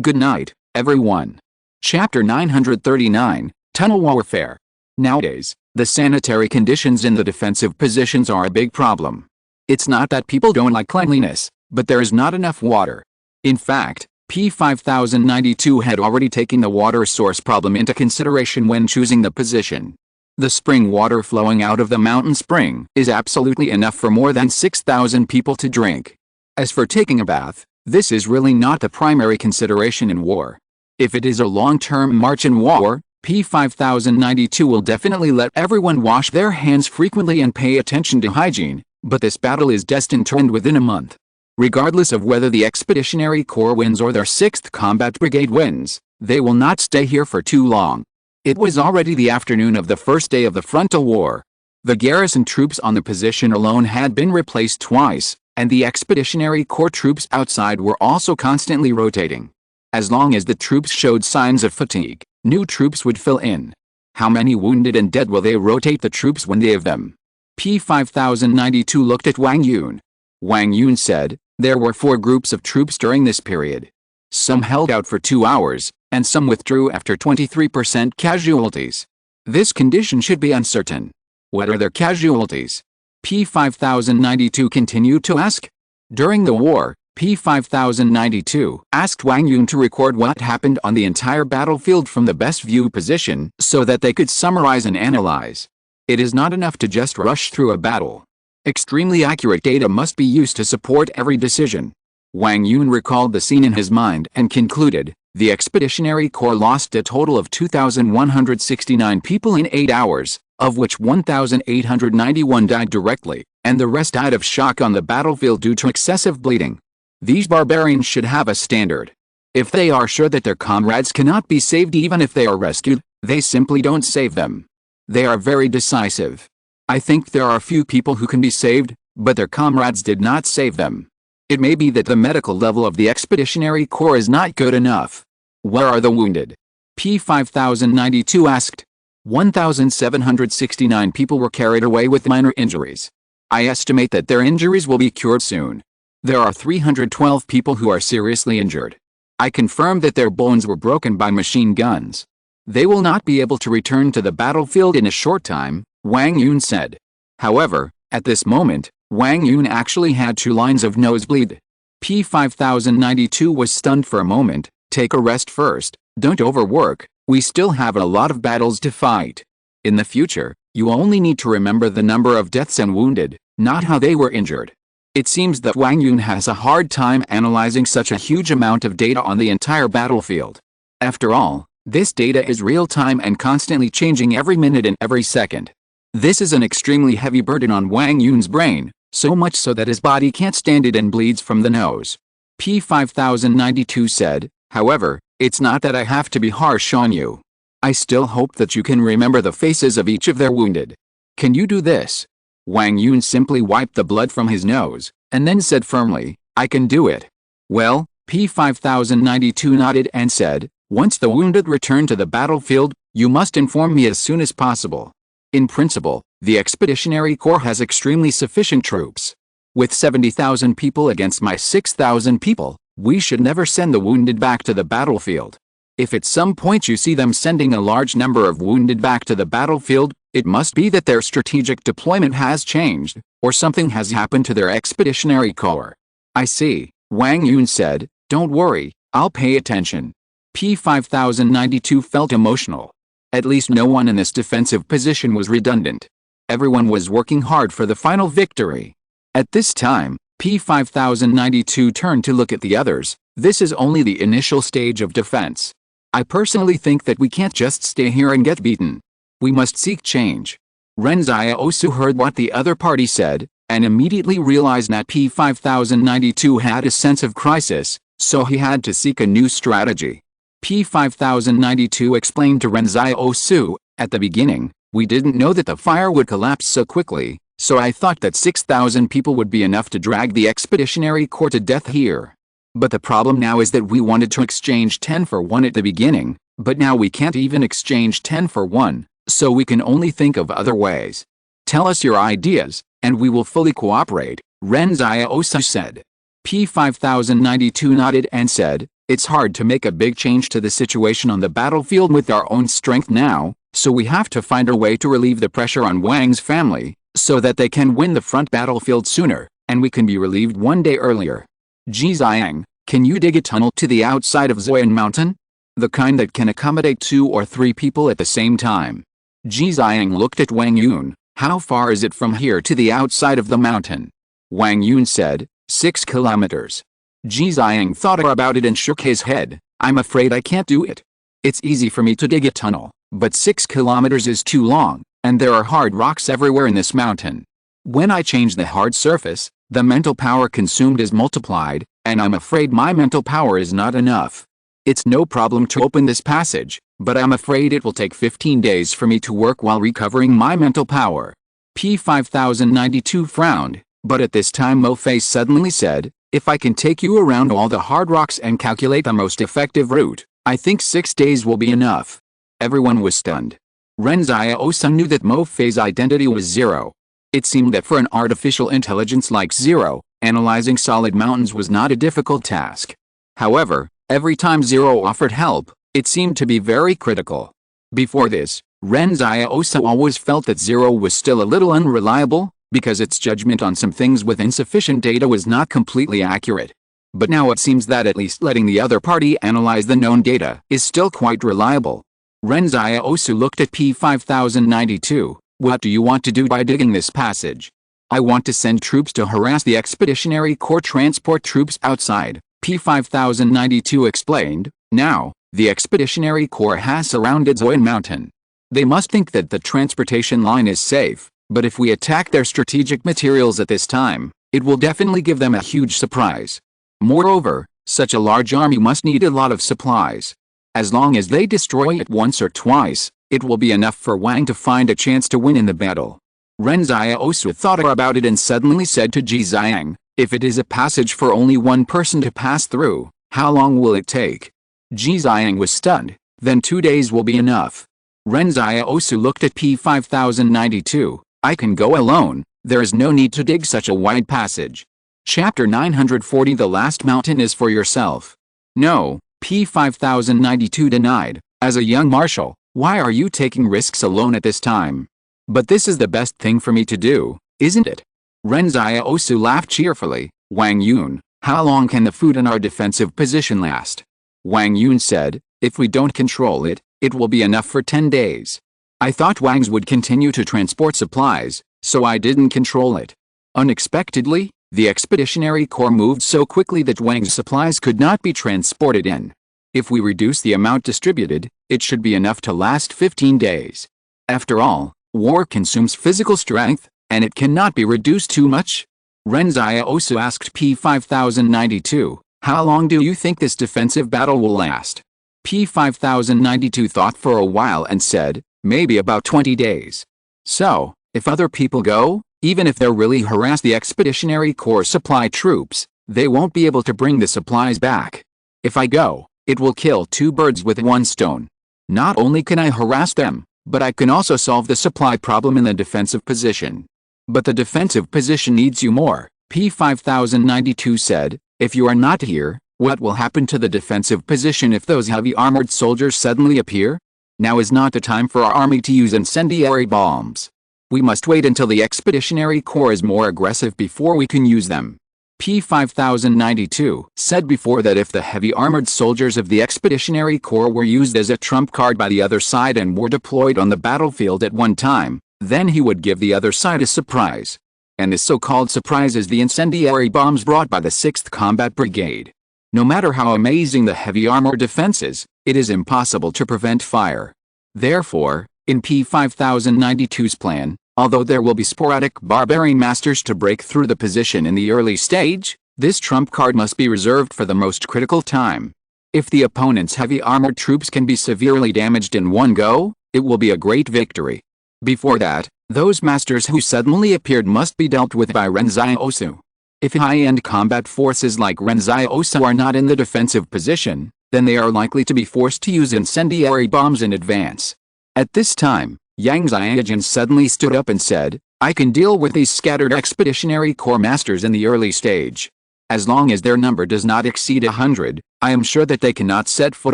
Good night, everyone. Chapter 939, Tunnel Warfare. Nowadays, the sanitary conditions in the defensive positions are a big problem. It's not that people don't like cleanliness, but there is not enough water. In fact, P5092 had already taken the water source problem into consideration when choosing the position. The spring water flowing out of the mountain spring is absolutely enough for more than 6,000 people to drink. As for taking a bath, this is really not the primary consideration in war. If it is a long-term march in war, P5092 will definitely let everyone wash their hands frequently and pay attention to hygiene, but this battle is destined to end within a month. Regardless of whether the Expeditionary Corps wins or their 6th Combat Brigade wins, they will not stay here for too long. It was already the afternoon of the first day of the frontal war. The garrison troops on the position alone had been replaced twice, and the Expeditionary Corps troops outside were also constantly rotating. As long as the troops showed signs of fatigue, new troops would fill in. How many wounded and dead will they rotate the troops when they have them? P5092 looked at Wang Yun. Wang Yun said, there were 4 groups of troops during this period. Some held out for 2 hours, and some withdrew after 23% casualties. This condition should be uncertain. What are their casualties? P5092 continued to ask. During the war, P5092 asked Wang Yun to record what happened on the entire battlefield from the best view position so that they could summarize and analyze. It is not enough to just rush through a battle. Extremely accurate data must be used to support every decision. Wang Yun recalled the scene in his mind and concluded, the Expeditionary Corps lost a total of 2,169 people in 8 hours, of which 1,891 died directly, and the rest died of shock on the battlefield due to excessive bleeding. These barbarians should have a standard. If they are sure that their comrades cannot be saved even if they are rescued, they simply don't save them. They are very decisive. I think there are a few people who can be saved, but their comrades did not save them. It may be that the medical level of the Expeditionary Corps is not good enough. Where are the wounded? P5092 asked. 1,769 people were carried away with minor injuries. I estimate that their injuries will be cured soon. There are 312 people who are seriously injured. I confirm that their bones were broken by machine guns. They will not be able to return to the battlefield in a short time, Wang Yun said. However, at this moment, Wang Yun actually had 2 lines of nosebleed. P5092 was stunned for a moment. Take a rest first, don't overwork, we still have a lot of battles to fight. In the future, you only need to remember the number of deaths and wounded, not how they were injured. It seems that Wang Yun has a hard time analyzing such a huge amount of data on the entire battlefield. After all, this data is real-time and constantly changing every minute and every second. This is an extremely heavy burden on Wang Yun's brain, so much so that his body can't stand it and bleeds from the nose. P5092 said, however, it's not that I have to be harsh on you. I still hope that you can remember the faces of each of their wounded. Can you do this? Wang Yun simply wiped the blood from his nose, and then said firmly, I can do it. Well, P5092 nodded and said, once the wounded return to the battlefield, you must inform me as soon as possible. In principle, the Expeditionary Corps has extremely sufficient troops. With 70,000 people against my 6,000 people, we should never send the wounded back to the battlefield. If at some point you see them sending a large number of wounded back to the battlefield, it must be that their strategic deployment has changed, or something has happened to their Expeditionary Corps. I see, Wang Yun said, don't worry, I'll pay attention. P5092 felt emotional. At least no one in this defensive position was redundant. Everyone was working hard for the final victory. At this time, P5092 turned to look at the others. This is only the initial stage of defense. I personally think that we can't just stay here and get beaten. We must seek change. Ren Xiaosu heard what the other party said, and immediately realized that P5092 had a sense of crisis, so he had to seek a new strategy. P5092 explained to Ren Xiaosu, at the beginning, we didn't know that the fire would collapse so quickly, so I thought that 6,000 people would be enough to drag the Expeditionary Corps to death here. But the problem now is that we wanted to exchange 10 for 1 at the beginning, but now we can't even exchange 10 for 1, so we can only think of other ways. Tell us your ideas, and we will fully cooperate, Ren Xiaosu said. P5092 nodded and said, it's hard to make a big change to the situation on the battlefield with our own strength now, so we have to find a way to relieve the pressure on Wang's family, so that they can win the front battlefield sooner, and we can be relieved 1 day earlier. Ji Xiang, can you dig a tunnel to the outside of Zuan Mountain? The kind that can accommodate 2 or 3 people at the same time. Ji Xiang looked at Wang Yun. How far is it from here to the outside of the mountain? Wang Yun said, 6 kilometers. Ji Xiang thought about it and shook his head. I'm afraid I can't do it. It's easy for me to dig a tunnel, but 6 kilometers is too long, and there are hard rocks everywhere in this mountain. When I change the hard surface, the mental power consumed is multiplied, and I'm afraid my mental power is not enough. It's no problem to open this passage, but I'm afraid it will take 15 days for me to work while recovering my mental power. P5092 frowned, but at this time Mo Fei suddenly said, if I can take you around all the hard rocks and calculate the most effective route, I think 6 days will be enough. Everyone was stunned. Ren Xiaosu knew that Mo Fei's identity was Zero. It seemed that for an artificial intelligence like Zero, analyzing solid mountains was not a difficult task. However, every time Zero offered help, it seemed to be very critical. Before this, Ren Xiaosu always felt that Zero was still a little unreliable, because its judgment on some things with insufficient data was not completely accurate. But now it seems that at least letting the other party analyze the known data is still quite reliable. Ren Xiaosu looked at P5092. What do you want to do by digging this passage? I want to send troops to harass the Expeditionary Corps transport troops outside, P5092 explained. Now, the Expeditionary Corps has surrounded Zoyan Mountain. They must think that the transportation line is safe, but if we attack their strategic materials at this time, it will definitely give them a huge surprise. Moreover, such a large army must need a lot of supplies. As long as they destroy it once or twice, it will be enough for Wang to find a chance to win in the battle. Ren Xiaosu thought about it and suddenly said to Ji Xiang, if it is a passage for only one person to pass through, how long will it take? Ji Xiang was stunned. Then 2 days will be enough. Ren Xiaosu looked at P5092. I can go alone, there is no need to dig such a wide passage. Chapter 940 The last mountain is for yourself. No, P5092 denied. As a young marshal, why are you taking risks alone at this time? But this is the best thing for me to do, isn't it? Ren Xiaosu laughed cheerfully. Wang Yun, how long can the food in our defensive position last? Wang Yun said, if we don't control it, it will be enough for 10 days. I thought Wangs would continue to transport supplies, so I didn't control it. Unexpectedly, the Expeditionary Corps moved so quickly that Wang's supplies could not be transported in. If we reduce the amount distributed, it should be enough to last 15 days. After all, war consumes physical strength, and it cannot be reduced too much. Ren Xiaosu asked P5092, how long do you think this defensive battle will last? P5092 thought for a while and said, maybe about 20 days. So, if other people go, even if they're really harass the Expeditionary Corps supply troops, they won't be able to bring the supplies back. If I go, it will kill 2 birds with 1 stone. Not only can I harass them, but I can also solve the supply problem in the defensive position. But the defensive position needs you more, P5092 said. If you are not here, what will happen to the defensive position if those heavy armored soldiers suddenly appear? Now is not the time for our army to use incendiary bombs. We must wait until the Expeditionary Corps is more aggressive before we can use them. P5092 said before that if the heavy armored soldiers of the Expeditionary Corps were used as a trump card by the other side and were deployed on the battlefield at one time, then he would give the other side a surprise. And this so-called surprise is the incendiary bombs brought by the 6th Combat Brigade. No matter how amazing the heavy armor defense is, it is impossible to prevent fire. Therefore, in P5092's plan, although there will be sporadic barbarian masters to break through the position in the early stage, this trump card must be reserved for the most critical time. If the opponent's heavy armored troops can be severely damaged in one go, it will be a great victory. Before that, those masters who suddenly appeared must be dealt with by Ren Xiaosu. If high-end combat forces like Ren Xiaosu are not in the defensive position, then they are likely to be forced to use incendiary bombs in advance. At this time, Yang Xiaojin suddenly stood up and said, I can deal with these scattered Expeditionary Corps masters in the early stage. As long as their number does not exceed 100, I am sure that they cannot set foot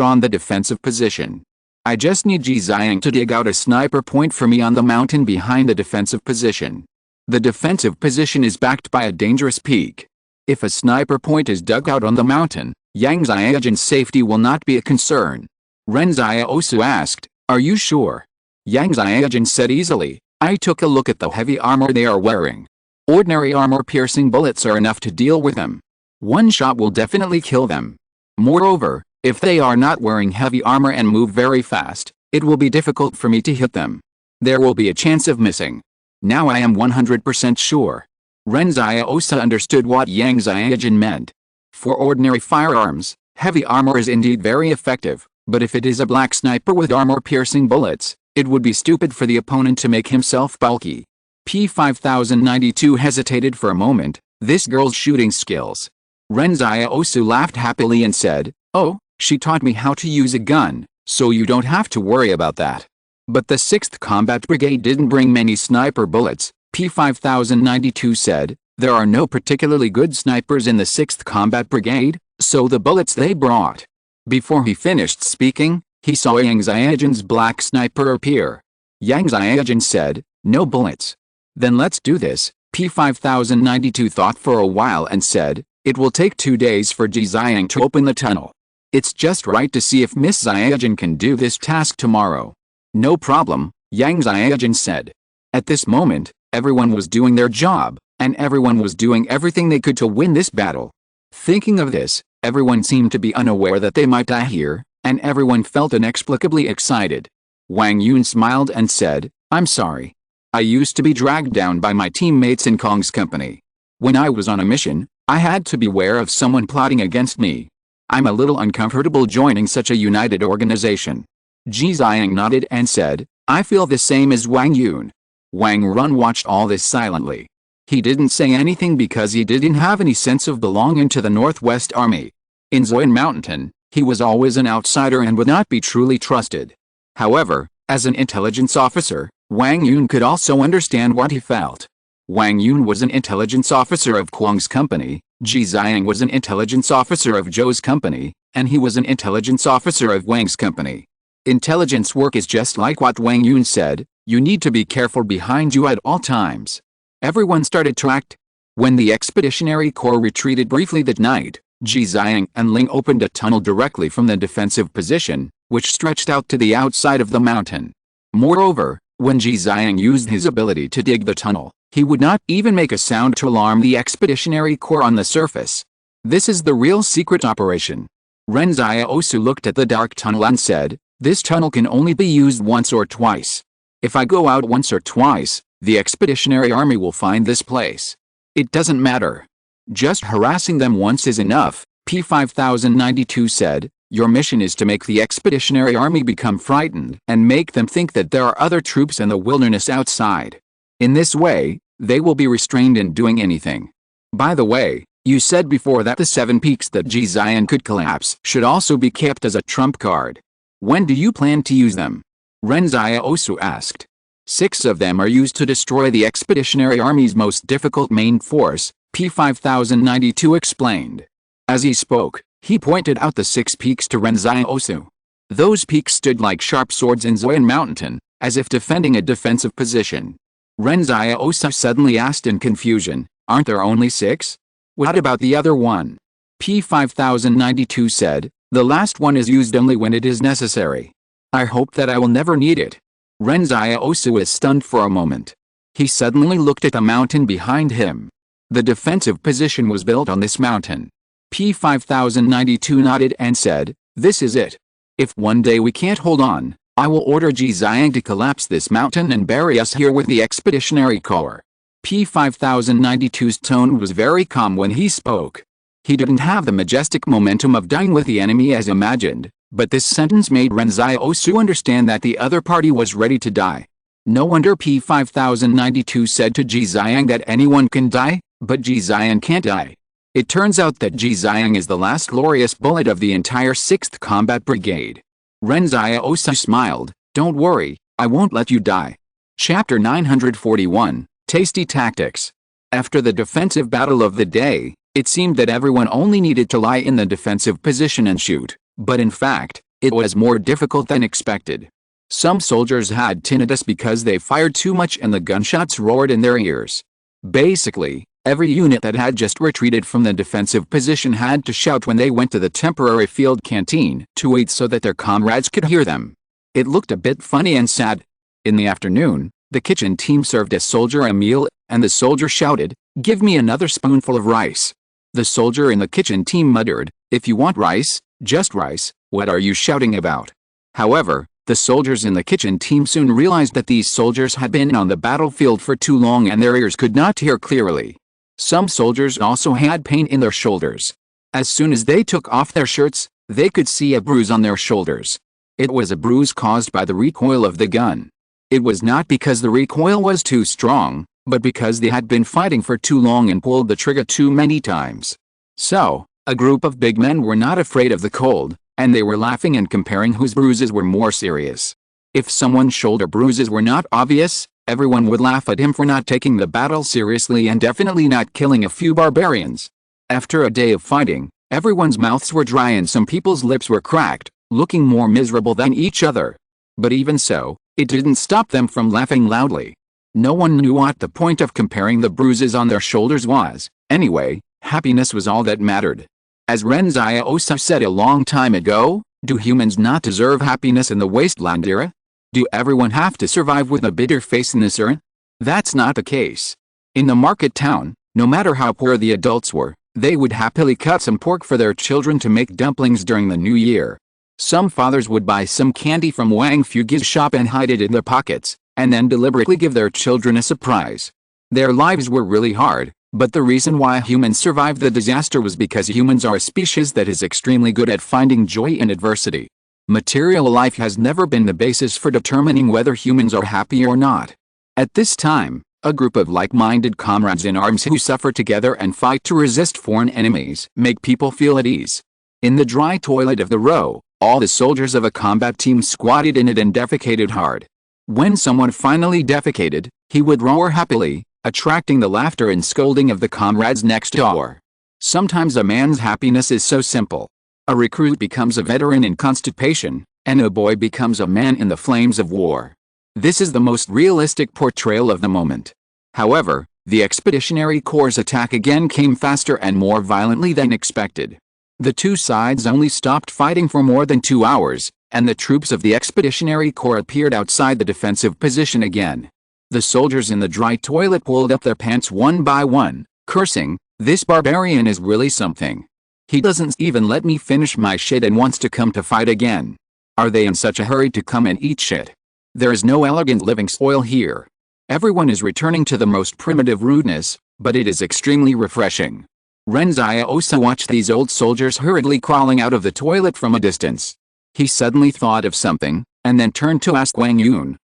on the defensive position. I just need Ji Xiang to dig out a sniper point for me on the mountain behind the defensive position. The defensive position is backed by a dangerous peak. If a sniper point is dug out on the mountain, Yang Xiaojin's safety will not be a concern. Ren Xiaosu asked, are you sure? Yang Xiaojin said easily, I took a look at the heavy armor they are wearing. Ordinary armor-piercing bullets are enough to deal with them. One shot will definitely kill them. Moreover, if they are not wearing heavy armor and move very fast, it will be difficult for me to hit them. There will be a chance of missing. Now I am 100% sure. Ren Xiaosu understood what Yang Xiaojin meant. For ordinary firearms, heavy armor is indeed very effective, but if it is a black sniper with armor-piercing bullets, it would be stupid for the opponent to make himself bulky. P5092 hesitated for a moment. This girl's shooting skills. Ren Xiaosu laughed happily and said, oh, she taught me how to use a gun, so you don't have to worry about that. But the 6th Combat Brigade didn't bring many sniper bullets, P5092 said. There are no particularly good snipers in the 6th Combat Brigade, so the bullets they brought. Before he finished speaking, he saw Yang Xiaojin's black sniper appear. Yang Xiaojin said, no bullets. Then let's do this. P5092 thought for a while and said, "It will take 2 days for Ji Xiang to open the tunnel. It's just right to see if Miss Xiaojin can do this task tomorrow." "No problem," Yang Xiaojin said. At this moment, everyone was doing their job, and everyone was doing everything they could to win this battle. Thinking of this, everyone seemed to be unaware that they might die here, and everyone felt inexplicably excited. Wang Yun smiled and said, "I'm sorry. I used to be dragged down by my teammates in Kong's company. When I was on a mission, I had to beware of someone plotting against me. I'm a little uncomfortable joining such a united organization." Ji Xiang nodded and said, "I feel the same as Wang Yun." Wang Run watched all this silently. He didn't say anything because he didn't have any sense of belonging to the Northwest Army. In Zoyan Mountain, he was always an outsider and would not be truly trusted. However, as an intelligence officer, Wang Yun could also understand what he felt. Wang Yun was an intelligence officer of Kwang's company, Ji Xiang was an intelligence officer of Zhou's company, and he was an intelligence officer of Wang's company. Intelligence work is just like what Wang Yun said, you need to be careful behind you at all times. Everyone started to act. When the Expeditionary Corps retreated briefly that night, Ji Xiang and Ling opened a tunnel directly from the defensive position, which stretched out to the outside of the mountain. Moreover, when Ji Xiang used his ability to dig the tunnel, he would not even make a sound to alarm the Expeditionary Corps on the surface. This is the real secret operation. Ren Xiaosu looked at the dark tunnel and said, "This tunnel can only be used once or twice. If I go out once or twice, the Expeditionary Army will find this place. It doesn't matter. Just harassing them once is enough." P5092 said, "Your mission is to make the Expeditionary Army become frightened and make them think that there are other troops in the wilderness outside. In this way, they will be restrained in doing anything. By the way, you said before that the 7 peaks that Ji Xiang could collapse should also be kept as a trump card. When do you plan to use them?" Ren Xiaosu asked. 6 of them are used to destroy the Expeditionary Army's most difficult main force, P5092 explained. As he spoke, he pointed out the 6 peaks to Ren Xiaosu. Those peaks stood like sharp swords in Zoyan Mountain, as if defending a defensive position. Ren Xiaosu suddenly asked in confusion, "Aren't there only 6? What about the other one?" P5092 said, "The last one is used only when it is necessary. I hope that I will never need it." Ren Xiaosu was stunned for a moment. He suddenly looked at the mountain behind him. The defensive position was built on this mountain. P5092 nodded and said, "This is it. If one day we can't hold on, I will order Ji Xiang to collapse this mountain and bury us here with the Expeditionary Corps." P5092's tone was very calm when he spoke. He didn't have the majestic momentum of dying with the enemy as imagined, but this sentence made Ren Xiaosu understand that the other party was ready to die. No wonder P5092 said to Ji Xiang that anyone can die, but Ji Xiang can't die. It turns out that Ji Xiang is the last glorious bullet of the entire 6th Combat Brigade. Ren Xiaosu smiled, "Don't worry, I won't let you die." Chapter 941, Tasty Tactics. After the defensive battle of the day, it seemed that everyone only needed to lie in the defensive position and shoot, but in fact, it was more difficult than expected. Some soldiers had tinnitus because they fired too much and the gunshots roared in their ears. Basically, every unit that had just retreated from the defensive position had to shout when they went to the temporary field canteen to eat so that their comrades could hear them. It looked a bit funny and sad. In the afternoon, the kitchen team served a soldier a meal, and the soldier shouted, "Give me another spoonful of rice." The soldier in the kitchen team muttered, "If you want rice, just rice, what are you shouting about?" However, the soldiers in the kitchen team soon realized that these soldiers had been on the battlefield for too long and their ears could not hear clearly. Some soldiers also had pain in their shoulders. As soon as they took off their shirts, they could see a bruise on their shoulders. It was a bruise caused by the recoil of the gun. It was not because the recoil was too strong, but because they had been fighting for too long and pulled the trigger too many times. So, a group of big men were not afraid of the cold, and they were laughing and comparing whose bruises were more serious. If someone's shoulder bruises were not obvious, everyone would laugh at him for not taking the battle seriously and definitely not killing a few barbarians. After a day of fighting, everyone's mouths were dry and some people's lips were cracked, looking more miserable than each other. But even so, it didn't stop them from laughing loudly. No one knew what the point of comparing the bruises on their shoulders was. Anyway, happiness was all that mattered. As Ren Xiaosu said a long time ago, do humans not deserve happiness in the wasteland era? Do everyone have to survive with a bitter face in this era? That's not the case. In the market town, no matter how poor the adults were, they would happily cut some pork for their children to make dumplings during the new year. Some fathers would buy some candy from Wang Fuge's shop and hide it in their pockets, and then deliberately give their children a surprise. Their lives were really hard, but the reason why humans survived the disaster was because humans are a species that is extremely good at finding joy in adversity. Material life has never been the basis for determining whether humans are happy or not. At this time, a group of like-minded comrades in arms who suffer together and fight to resist foreign enemies make people feel at ease. In the dry toilet of the row, all the soldiers of a combat team squatted in it and defecated hard. When someone finally defecated, he would roar happily, attracting the laughter and scolding of the comrades next door. Sometimes a man's happiness is so simple. A recruit becomes a veteran in constipation, and a boy becomes a man in the flames of war. This is the most realistic portrayal of the moment. However, the Expeditionary Corps' attack again came faster and more violently than expected. The two sides only stopped fighting for more than 2 hours, and the troops of the Expeditionary Corps appeared outside the defensive position again. The soldiers in the dry toilet pulled up their pants one by one, cursing, "This barbarian is really something. He doesn't even let me finish my shit and wants to come to fight again. Are they in such a hurry to come and eat shit? There is no elegant living soil here." Everyone is returning to the most primitive rudeness, but it is extremely refreshing. Ren Xiaosu watched these old soldiers hurriedly crawling out of the toilet from a distance. He suddenly thought of something, and then turned to ask Wang Yun,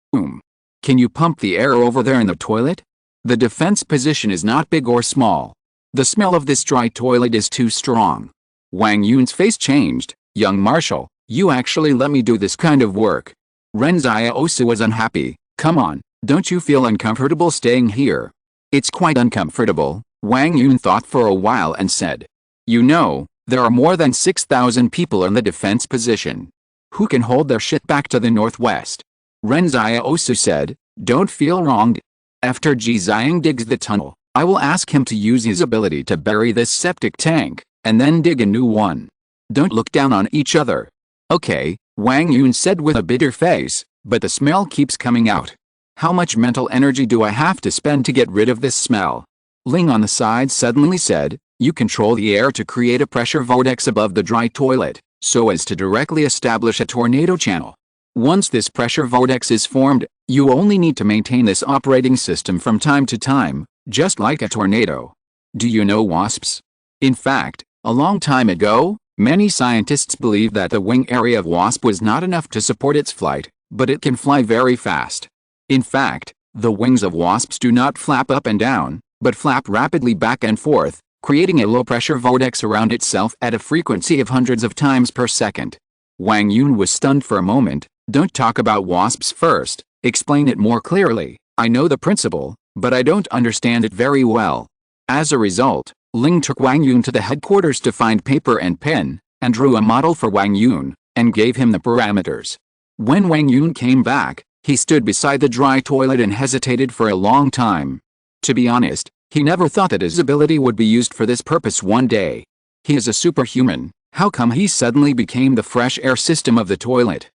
"Can you pump the air over there in the toilet? The defense position is not big or small. The smell of this dry toilet is too strong." Wang Yun's face changed. "Young Marshal, you actually let me do this kind of work." Ren Xiaosu was unhappy. "Come on, don't you feel uncomfortable staying here?" "It's quite uncomfortable," Wang Yun thought for a while and said. "You know, there are more than 6,000 people in the defense position. Who can hold their shit back to the northwest?" Ren Xiaosu said, "Don't feel wronged. After Ji Xiang digs the tunnel, I will ask him to use his ability to bury this septic tank, and then dig a new one. Don't look down on each other." "Okay," Wang Yun said with a bitter face, "but the smell keeps coming out. How much mental energy do I have to spend to get rid of this smell?" Ling on the side suddenly said, "You control the air to create a pressure vortex above the dry toilet, so as to directly establish a tornado channel. Once this pressure vortex is formed, you only need to maintain this operating system from time to time, just like a tornado. Do you know wasps? In fact, a long time ago, many scientists believed that the wing area of wasp was not enough to support its flight, but it can fly very fast. In fact, the wings of wasps do not flap up and down, but flap rapidly back and forth, creating a low-pressure vortex around itself at a frequency of hundreds of times per second." Wang Yun was stunned for a moment. "Don't talk about wasps first, explain it more clearly. I know the principle, but I don't understand it very well." As a result, Ling took Wang Yun to the headquarters to find paper and pen, and drew a model for Wang Yun, and gave him the parameters. When Wang Yun came back, he stood beside the dry toilet and hesitated for a long time. To be honest, he never thought that his ability would be used for this purpose one day. He is a superhuman, how come he suddenly became the fresh air system of the toilet?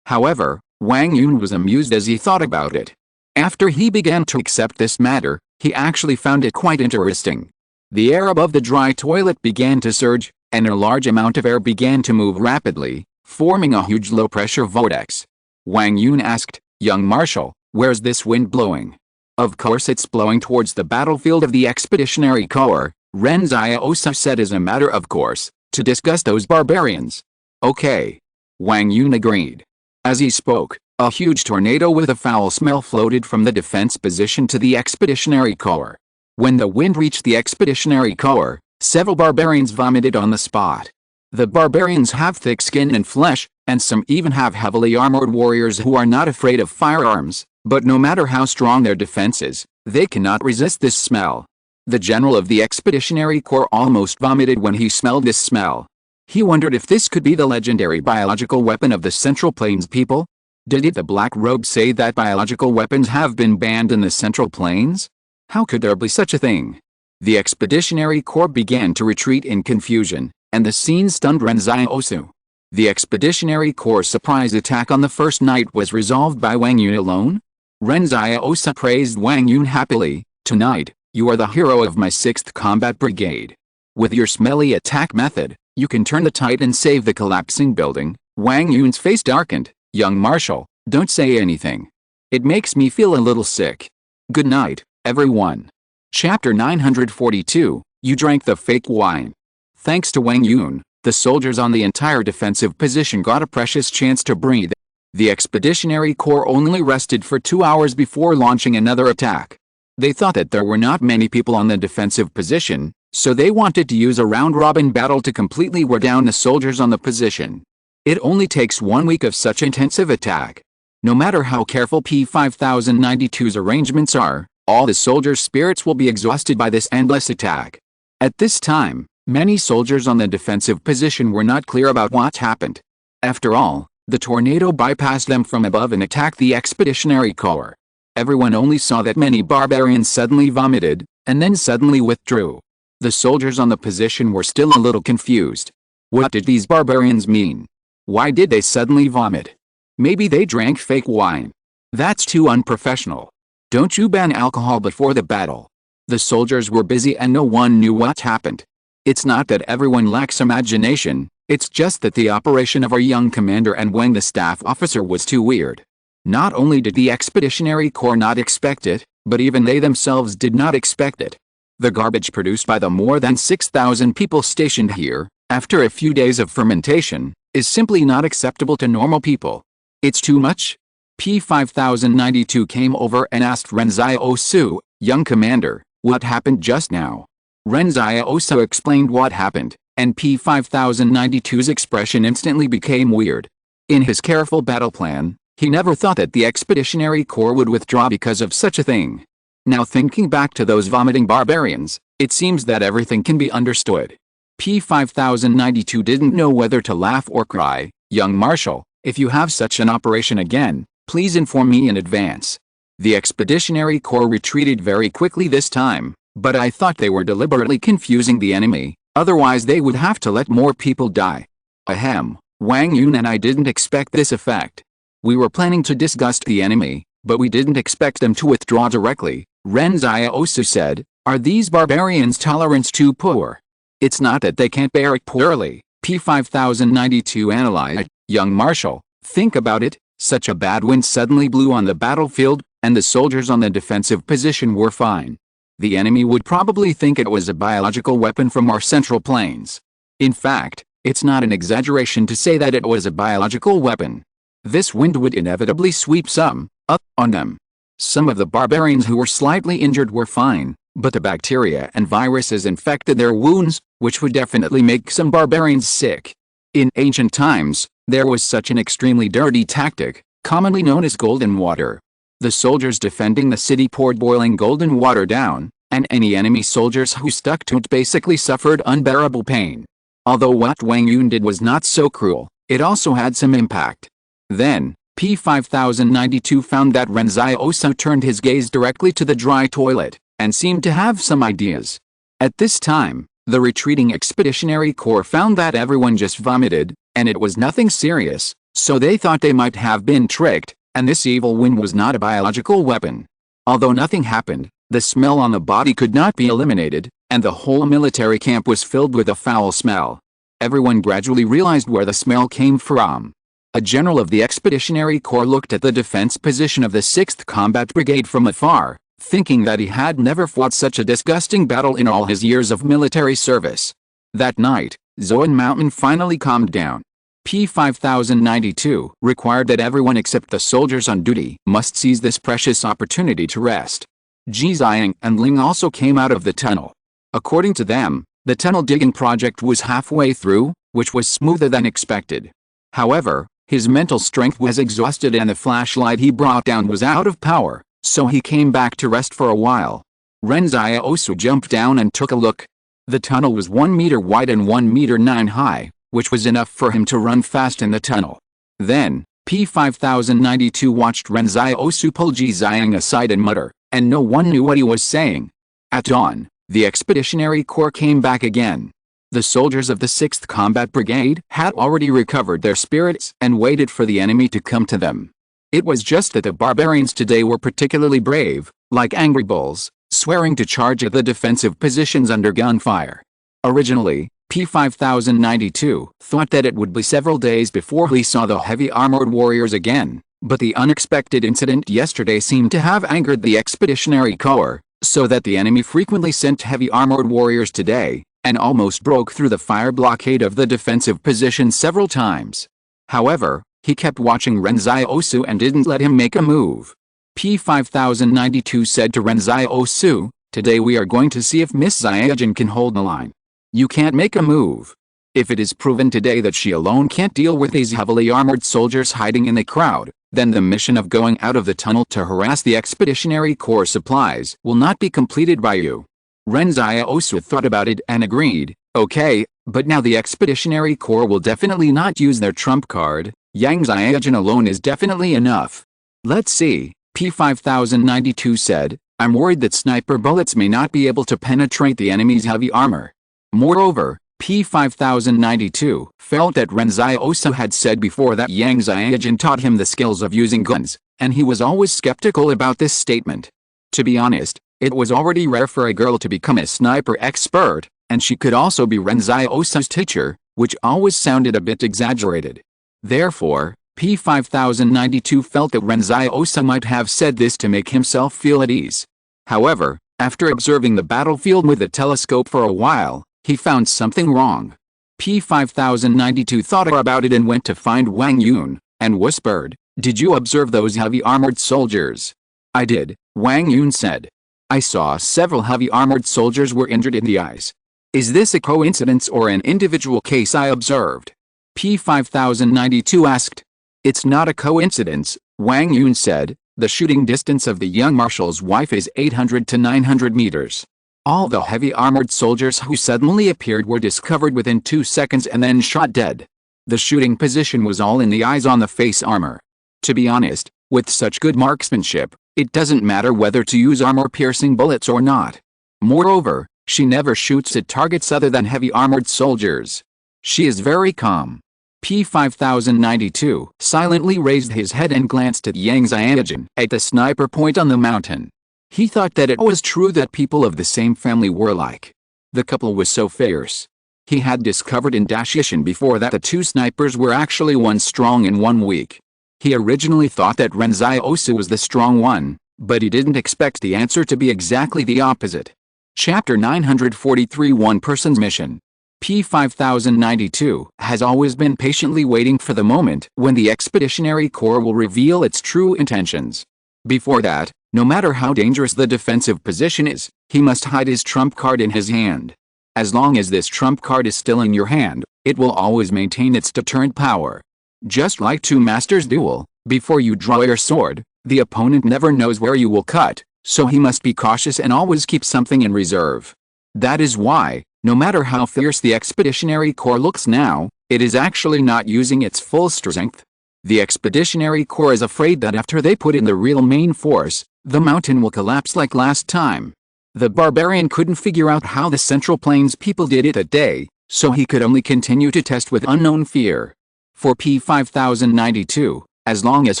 However, Wang Yun was amused as he thought about it. After he began to accept this matter, he actually found it quite interesting. The air above the dry toilet began to surge, and a large amount of air began to move rapidly, forming a huge low-pressure vortex. Wang Yun asked, "Young Marshal, where's this wind blowing?" "Of course it's blowing towards the battlefield of the Expeditionary Corps," Ren Xiaosu said as a matter of course, "to disgust those barbarians." "Okay." Wang Yun agreed. As he spoke, a huge tornado with a foul smell floated from the defense position to the Expeditionary Corps. When the wind reached the Expeditionary Corps, several barbarians vomited on the spot. The barbarians have thick skin and flesh, and some even have heavily armored warriors who are not afraid of firearms, but no matter how strong their defense is, they cannot resist this smell. The general of the Expeditionary Corps almost vomited when he smelled this smell. He wondered if this could be the legendary biological weapon of the Central Plains people. Did the Black Robe say that biological weapons have been banned in the Central Plains? How could there be such a thing? The Expeditionary Corps began to retreat in confusion, and the scene stunned Ren Xiaosu. The Expeditionary Corps' surprise attack on the first night was resolved by Wang Yun alone? Ren Xiaosu praised Wang Yun happily. "Tonight, you are the hero of my 6th Combat Brigade. With your smelly attack method, you can turn the tide and save the collapsing building." Wang Yun's face darkened. "Young Marshal, don't say anything. It makes me feel a little sick. Good night, everyone." Chapter 942, You Drank the Fake Wine. Thanks to Wang Yun, the soldiers on the entire defensive position got a precious chance to breathe. The Expeditionary Corps only rested for 2 hours before launching another attack. They thought that there were not many people on the defensive position, so they wanted to use a round-robin battle to completely wear down the soldiers on the position. It only takes 1 week of such intensive attack. No matter how careful P-5092's arrangements are, all the soldiers' spirits will be exhausted by this endless attack. At this time, many soldiers on the defensive position were not clear about what happened. After all, the tornado bypassed them from above and attacked the Expeditionary Corps. Everyone only saw that many barbarians suddenly vomited, and then suddenly withdrew. The soldiers on the position were still a little confused. What did these barbarians mean? Why did they suddenly vomit? Maybe they drank fake wine. That's too unprofessional. Don't you ban alcohol before the battle? The soldiers were busy and no one knew what happened. It's not that everyone lacks imagination, it's just that the operation of our young commander and Wang the staff officer was too weird. Not only did the Expeditionary Corps not expect it, but even they themselves did not expect it. The garbage produced by the more than 6,000 people stationed here, after a few days of fermentation, is simply not acceptable to normal people. It's too much? P-5092 came over and asked Ren Xiaosu, "Young commander, what happened just now?" Ren Xiaosu explained what happened, and P-5092's expression instantly became weird. In his careful battle plan, he never thought that the Expeditionary Corps would withdraw because of such a thing. Now thinking back to those vomiting barbarians, it seems that everything can be understood. P-5092 didn't know whether to laugh or cry. "Young Marshal, if you have such an operation again, please inform me in advance." The Expeditionary Corps retreated very quickly this time, but I thought they were deliberately confusing the enemy, otherwise they would have to let more people die. Ahem, Wang Yun and I didn't expect this effect. We were planning to disgust the enemy, but we didn't expect them to withdraw directly, Ren Xiaosu said. "Are these barbarians' tolerance too poor?" "It's not that they can't bear it poorly," P-5092 analyzed. "Young Marshal, think about it, such a bad wind suddenly blew on the battlefield, and the soldiers on the defensive position were fine. The enemy would probably think it was a biological weapon from our Central Plains. In fact, it's not an exaggeration to say that it was a biological weapon. This wind would inevitably sweep some up on them. Some of the barbarians who were slightly injured were fine, but the bacteria and viruses infected their wounds, which would definitely make some barbarians sick. In ancient times, there was such an extremely dirty tactic, commonly known as golden water. The soldiers defending the city poured boiling golden water down, and any enemy soldiers who stuck to it basically suffered unbearable pain. Although what Wang Yun did was not so cruel, it also had some impact. Then, P-5092 found that Ren Xiaosu turned his gaze directly to the dry toilet, and seemed to have some ideas. At this time, the retreating Expeditionary Corps found that everyone just vomited, and it was nothing serious, so they thought they might have been tricked, and this evil wind was not a biological weapon. Although nothing happened, the smell on the body could not be eliminated, and the whole military camp was filled with a foul smell. Everyone gradually realized where the smell came from. A general of the Expeditionary Corps looked at the defense position of the 6th Combat Brigade from afar, thinking that he had never fought such a disgusting battle in all his years of military service. That night, Zoan Mountain finally calmed down. P-5092 required that everyone except the soldiers on duty must seize this precious opportunity to rest. Ji Xiang and Ling also came out of the tunnel. According to them, the tunnel digging project was halfway through, which was smoother than expected. However, his mental strength was exhausted and the flashlight he brought down was out of power, so he came back to rest for a while. Ren Xiaosu jumped down and took a look. The tunnel was 1 meter wide and 1 meter 9 high, which was enough for him to run fast in the tunnel. Then, P5092 watched Ren Xiaosu pull Ji Xiang aside and mutter, and no one knew what he was saying. At dawn, the Expeditionary Corps came back again. The soldiers of the 6th Combat Brigade had already recovered their spirits and waited for the enemy to come to them. It was just that the barbarians today were particularly brave, like angry bulls, swearing to charge at the defensive positions under gunfire. Originally, P5092 thought that it would be several days before he saw the heavy armored warriors again, but the unexpected incident yesterday seemed to have angered the Expeditionary Corps, so that the enemy frequently sent heavy armored warriors today, and almost broke through the fire blockade of the defensive position several times. However, he kept watching Ren Xiaosu and didn't let him make a move. P5092 said to Ren Xiaosu, "Today we are going to see if Miss Xiaojin can hold the line. You can't make a move. If it is proven today that she alone can't deal with these heavily armored soldiers hiding in the crowd, then the mission of going out of the tunnel to harass the Expeditionary Corps supplies will not be completed by you." Ren Xiaosu thought about it and agreed, "Okay, but now the Expeditionary Corps will definitely not use their trump card. Yang Xiaojin alone is definitely enough." "Let's see," P5092 said, "I'm worried that sniper bullets may not be able to penetrate the enemy's heavy armor." Moreover, P5092 felt that Ren Xiaosu had said before that Yang Xiaojin taught him the skills of using guns, and he was always skeptical about this statement. To be honest, it was already rare for a girl to become a sniper expert, and she could also be Ren Xiaosu's teacher, which always sounded a bit exaggerated. Therefore, P5092 felt that Ren Xiaosu might have said this to make himself feel at ease. However, after observing the battlefield with a telescope for a while, he found something wrong. P5092 thought about it and went to find Wang Yun, and whispered, "Did you observe those heavy armored soldiers?" "I did," Wang Yun said. "I saw several heavy armored soldiers were injured in the eyes. Is this a coincidence or an individual case I observed?" P5092 asked. "It's not a coincidence," Wang Yun said. "The shooting distance of the young marshal's wife is 800 to 900 meters. All the heavy armored soldiers who suddenly appeared were discovered within 2 seconds and then shot dead. The shooting position was all in the eyes on the face armor. To be honest, with such good marksmanship, it doesn't matter whether to use armor-piercing bullets or not. Moreover, she never shoots at targets other than heavy armored soldiers. She is very calm." P5092 silently raised his head and glanced at Yang Xiaojin at the sniper point on the mountain. He thought that it was true that people of the same family were alike. The couple was so fierce. He had discovered in Dashishan before that the two snipers were actually one strong and one weak. He originally thought that Ren Xiaosu was the strong one, but he didn't expect the answer to be exactly the opposite. Chapter 943 One Person's Mission. P5092 has always been patiently waiting for the moment when the Expeditionary Corps will reveal its true intentions. Before that, no matter how dangerous the defensive position is, he must hide his trump card in his hand. As long as this trump card is still in your hand, it will always maintain its deterrent power. Just like two masters duel, before you draw your sword, the opponent never knows where you will cut, so he must be cautious and always keep something in reserve. That is why, no matter how fierce the Expeditionary Corps looks now, it is actually not using its full strength. The Expeditionary Corps is afraid that after they put in the real main force, the mountain will collapse like last time. The barbarian couldn't figure out how the Central Plains people did it that day, so he could only continue to test with unknown fear. For P5092, as long as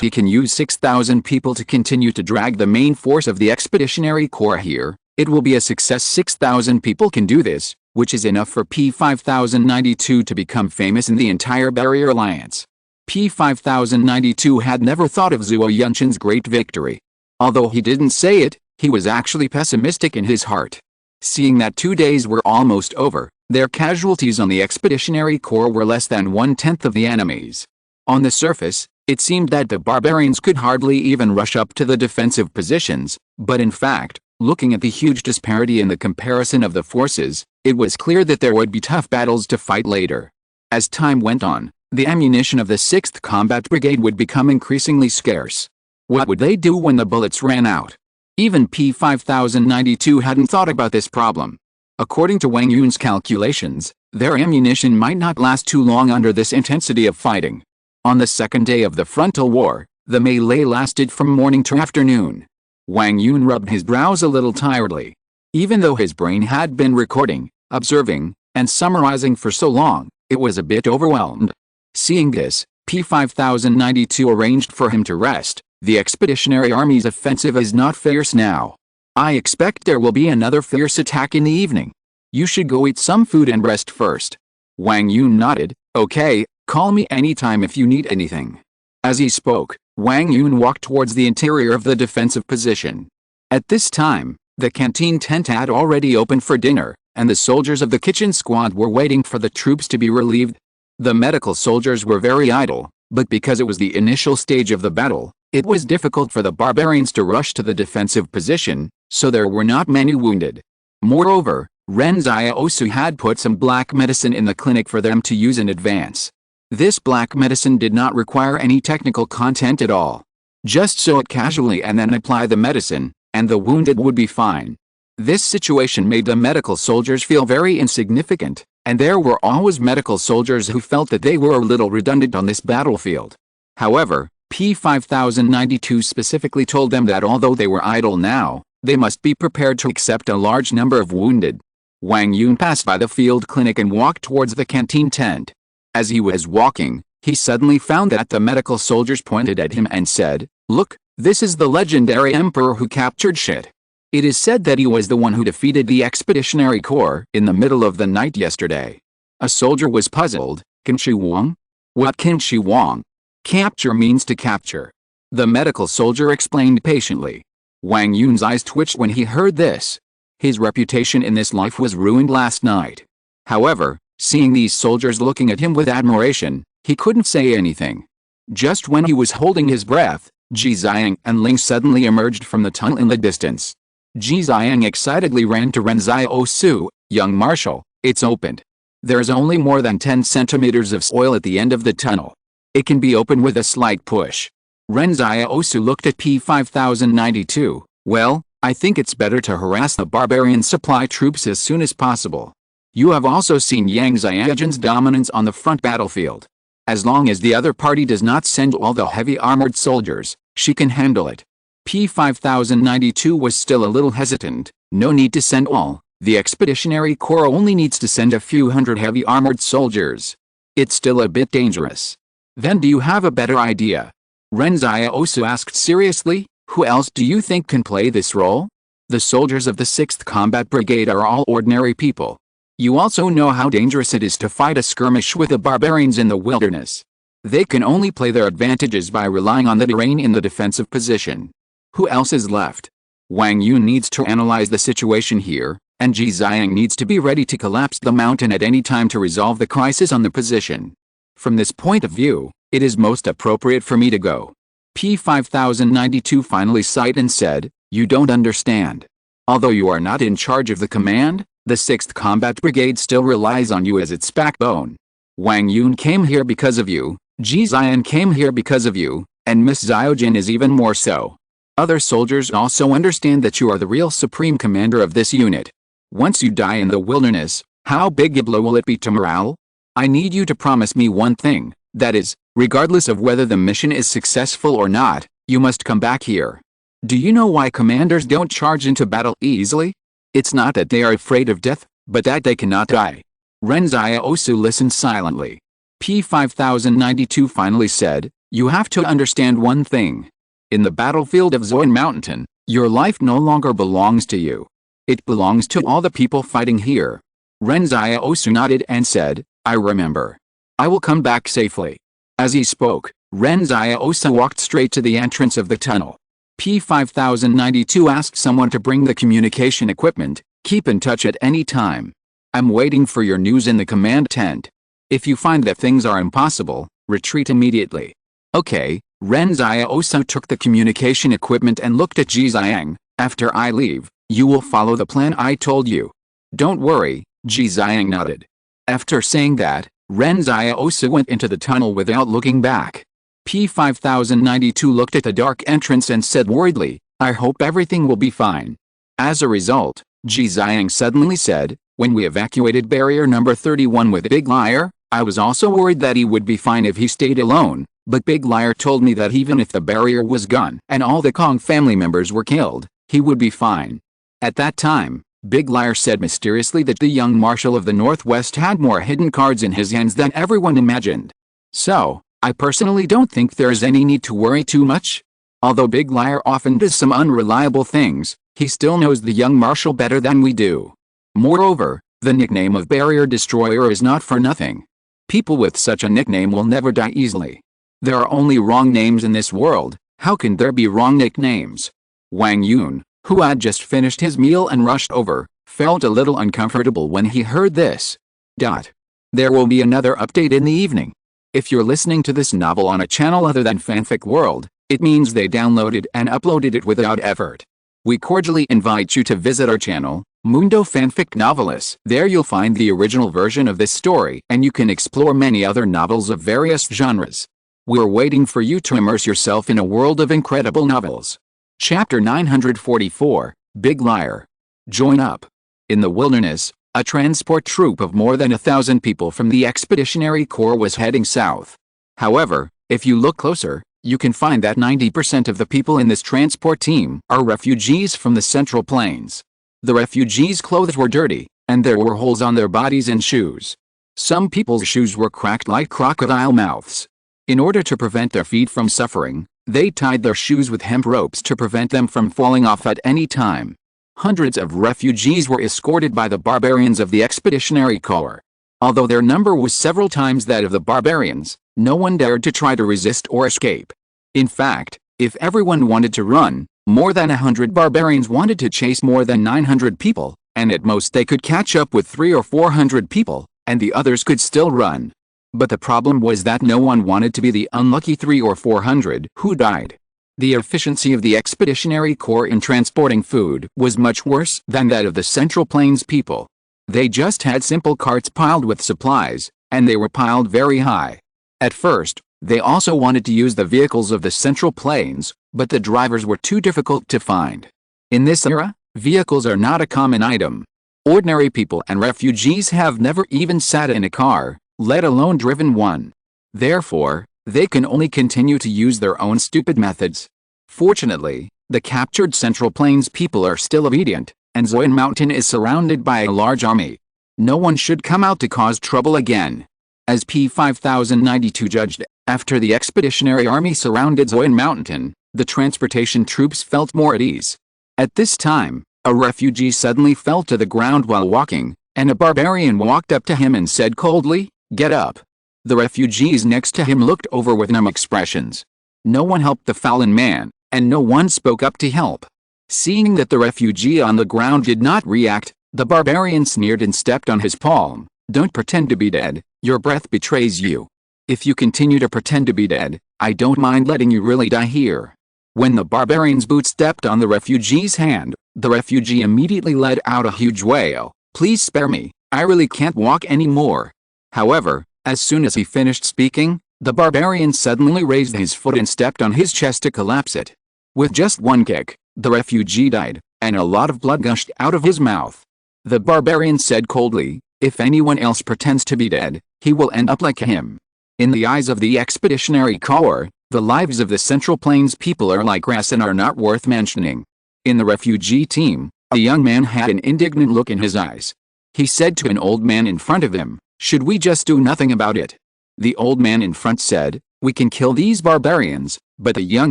he can use 6,000 people to continue to drag the main force of the Expeditionary Corps here, it will be a success. 6,000 people can do this, which is enough for P5092 to become famous in the entire Barrier Alliance. P5092 had never thought of Zuo Yunshin's great victory. Although he didn't say it, he was actually pessimistic in his heart. Seeing that 2 days were almost over, their casualties on the Expeditionary Corps were less than 1/10 of the enemy's. On the surface, it seemed that the barbarians could hardly even rush up to the defensive positions, but in fact, looking at the huge disparity in the comparison of the forces, it was clear that there would be tough battles to fight later. As time went on, the ammunition of the 6th Combat Brigade would become increasingly scarce. What would they do when the bullets ran out? Even P5092 hadn't thought about this problem. According to Wang Yun's calculations, their ammunition might not last too long under this intensity of fighting. On the second day of the frontal war, the melee lasted from morning to afternoon. Wang Yun rubbed his brows a little tiredly. Even though his brain had been recording, observing, and summarizing for so long, it was a bit overwhelmed. Seeing this, P5092 arranged for him to rest. The Expeditionary Army's offensive is not fierce now. I expect there will be another fierce attack in the evening. You should go eat some food and rest first. Wang Yun nodded. Okay, call me anytime if you need anything. As he spoke, Wang Yun walked towards the interior of the defensive position. At this time, the canteen tent had already opened for dinner, and the soldiers of the kitchen squad were waiting for the troops to be relieved. The medical soldiers were very idle, but because it was the initial stage of the battle, it was difficult for the barbarians to rush to the defensive position, so there were not many wounded. Moreover, Ren Xiaosu had put some black medicine in the clinic for them to use in advance. This black medicine did not require any technical content at all. Just sew it casually and then apply the medicine, and the wounded would be fine. This situation made the medical soldiers feel very insignificant, and there were always medical soldiers who felt that they were a little redundant on this battlefield. However, P5092 specifically told them that although they were idle now, they must be prepared to accept a large number of wounded. Wang Yun passed by the field clinic and walked towards the canteen tent. As he was walking, he suddenly found that the medical soldiers pointed at him and said, "Look, this is the legendary emperor who captured shit. It is said that he was the one who defeated the Expeditionary Corps in the middle of the night yesterday." A soldier was puzzled. Qinshi Wang? What Qinshi Wang? Capture means to capture. The medical soldier explained patiently. Wang Yun's eyes twitched when he heard this. His reputation in this life was ruined last night. However, seeing these soldiers looking at him with admiration, he couldn't say anything. Just when he was holding his breath, Ji Xiang and Ling suddenly emerged from the tunnel in the distance. Ji Xiang excitedly ran to Ren Xiaosu. "Young Marshal, it's opened. There's only more than 10 centimeters of soil at the end of the tunnel. It can be opened with a slight push." Ren Xiaosu looked at P5092. "Well, I think it's better to harass the barbarian supply troops as soon as possible. You have also seen Yang Xiaojin's dominance on the front battlefield. As long as the other party does not send all the heavy armored soldiers, she can handle it." P5092 was still a little hesitant. "No need to send all. The Expeditionary Corps only needs to send a few hundred heavy armored soldiers. It's still a bit dangerous." "Then do you have a better idea?" Ren Xiaosu asked seriously. "Who else do you think can play this role? The soldiers of the 6th Combat Brigade are all ordinary people. You also know how dangerous it is to fight a skirmish with the barbarians in the wilderness. They can only play their advantages by relying on the terrain in the defensive position. Who else is left?" Wang Yun needs to analyze the situation here, and Ji Xiang needs to be ready to collapse the mountain at any time to resolve the crisis on the position. From this point of view, it is most appropriate for me to go. P5092 finally sighed and said, "You don't understand. Although you are not in charge of the command, the 6th Combat Brigade still relies on you as its backbone. Wang Yun came here because of you, Ji Xian came here because of you, and Miss Xiaojin is even more so. Other soldiers also understand that you are the real supreme commander of this unit. Once you die in the wilderness, how big a blow will it be to morale? I need you to promise me one thing, that is, regardless of whether the mission is successful or not, you must come back here. Do you know why commanders don't charge into battle easily? It's not that they are afraid of death, but that they cannot die." Ren Xiaosu listened silently. P5092 finally said, "You have to understand one thing. In the battlefield of Zoan Mountain, your life no longer belongs to you. It belongs to all the people fighting here." Ren Xiaosu nodded and said, "I remember. I will come back safely." As he spoke, Ren Xiaosu walked straight to the entrance of the tunnel. P5092 asked someone to bring the communication equipment. "Keep in touch at any time. I'm waiting for your news in the command tent. If you find that things are impossible, retreat immediately." "Okay." Ren Xiaosu took the communication equipment and looked at Ji Xiang. "After I leave, you will follow the plan I told you." "Don't worry," Ji Xiang nodded. After saying that, Ren Xiaosu went into the tunnel without looking back. P5092 looked at the dark entrance and said worriedly, "I hope everything will be fine." As a result, Ji Xiang suddenly said, "When we evacuated barrier number 31 with Big Liar, I was also worried that he would be fine if he stayed alone, But Big Liar told me that even if the barrier was gone and all the Kong family members were killed, he would be fine. At that time, Big Liar said mysteriously that the young Marshal of the Northwest had more hidden cards in his hands than everyone imagined. So, I personally don't think there's any need to worry too much. Although Big Liar often does some unreliable things, he still knows the young Marshal better than we do. Moreover, the nickname of Barrier Destroyer is not for nothing. People with such a nickname will never die easily. There are only wrong names in this world, how can there be wrong nicknames? Wang Yun, who had just finished his meal and rushed over, felt a little uncomfortable when he heard this. There will be another update in the evening. If you're listening to this novel on a channel other than Fanfic World, it means they downloaded and uploaded it without effort. We cordially invite you to visit our channel, Mundo Fanfic Novelis. There you'll find the original version of this story and you can explore many other novels of various genres. We're waiting for you to immerse yourself in a world of incredible novels. Chapter 944, Big Liar. Join up. In the wilderness, a transport troop of more than 1,000 people from the Expeditionary Corps was heading south. However, if you look closer, you can find that 90% of the people in this transport team are refugees from the Central Plains. The refugees' clothes were dirty, and there were holes on their bodies and shoes. Some people's shoes were cracked like crocodile mouths. In order to prevent their feet from suffering, they tied their shoes with hemp ropes to prevent them from falling off at any time. Hundreds of refugees were escorted by the barbarians of the Expeditionary Corps. Although their number was several times that of the barbarians, no one dared to try to resist or escape. In fact, if everyone wanted to run, more than 100 barbarians wanted to chase more than 900 people, and at most they could catch up with 300 or 400 people, and the others could still run. But the problem was that no one wanted to be the unlucky 300 or 400 who died. The efficiency of the Expeditionary Corps in transporting food was much worse than that of the Central Plains people. They just had simple carts piled with supplies, and they were piled very high. At first, they also wanted to use the vehicles of the Central Plains, but the drivers were too difficult to find. In this era, vehicles are not a common item. Ordinary people and refugees have never even sat in a car, let alone driven one. Therefore, they can only continue to use their own stupid methods. Fortunately, the captured Central Plains people are still obedient, and Zoyan Mountain is surrounded by a large army. No one should come out to cause trouble again. As P5092 judged, after the Expeditionary Army surrounded Zoyan Mountain, the transportation troops felt more at ease. At this time, a refugee suddenly fell to the ground while walking, and a barbarian walked up to him and said coldly, "Get up." The refugees next to him looked over with numb expressions. No one helped the fallen man, and no one spoke up to help. Seeing that the refugee on the ground did not react, the barbarian sneered and stepped on his palm. "Don't pretend to be dead, your breath betrays you. If you continue to pretend to be dead, I don't mind letting you really die here." When the barbarian's boot stepped on the refugee's hand, the refugee immediately let out a huge wail. "Please spare me, I really can't walk anymore." However, as soon as he finished speaking, the barbarian suddenly raised his foot and stepped on his chest to collapse it. With just one kick, the refugee died, and a lot of blood gushed out of his mouth. The barbarian said coldly, "If anyone else pretends to be dead, he will end up like him." In the eyes of the Expeditionary Corps, the lives of the Central Plains people are like grass and are not worth mentioning. In the refugee team, a young man had an indignant look in his eyes. He said to an old man in front of him, "Should we just do nothing about it?" The old man in front said, "We can kill these barbarians, but the young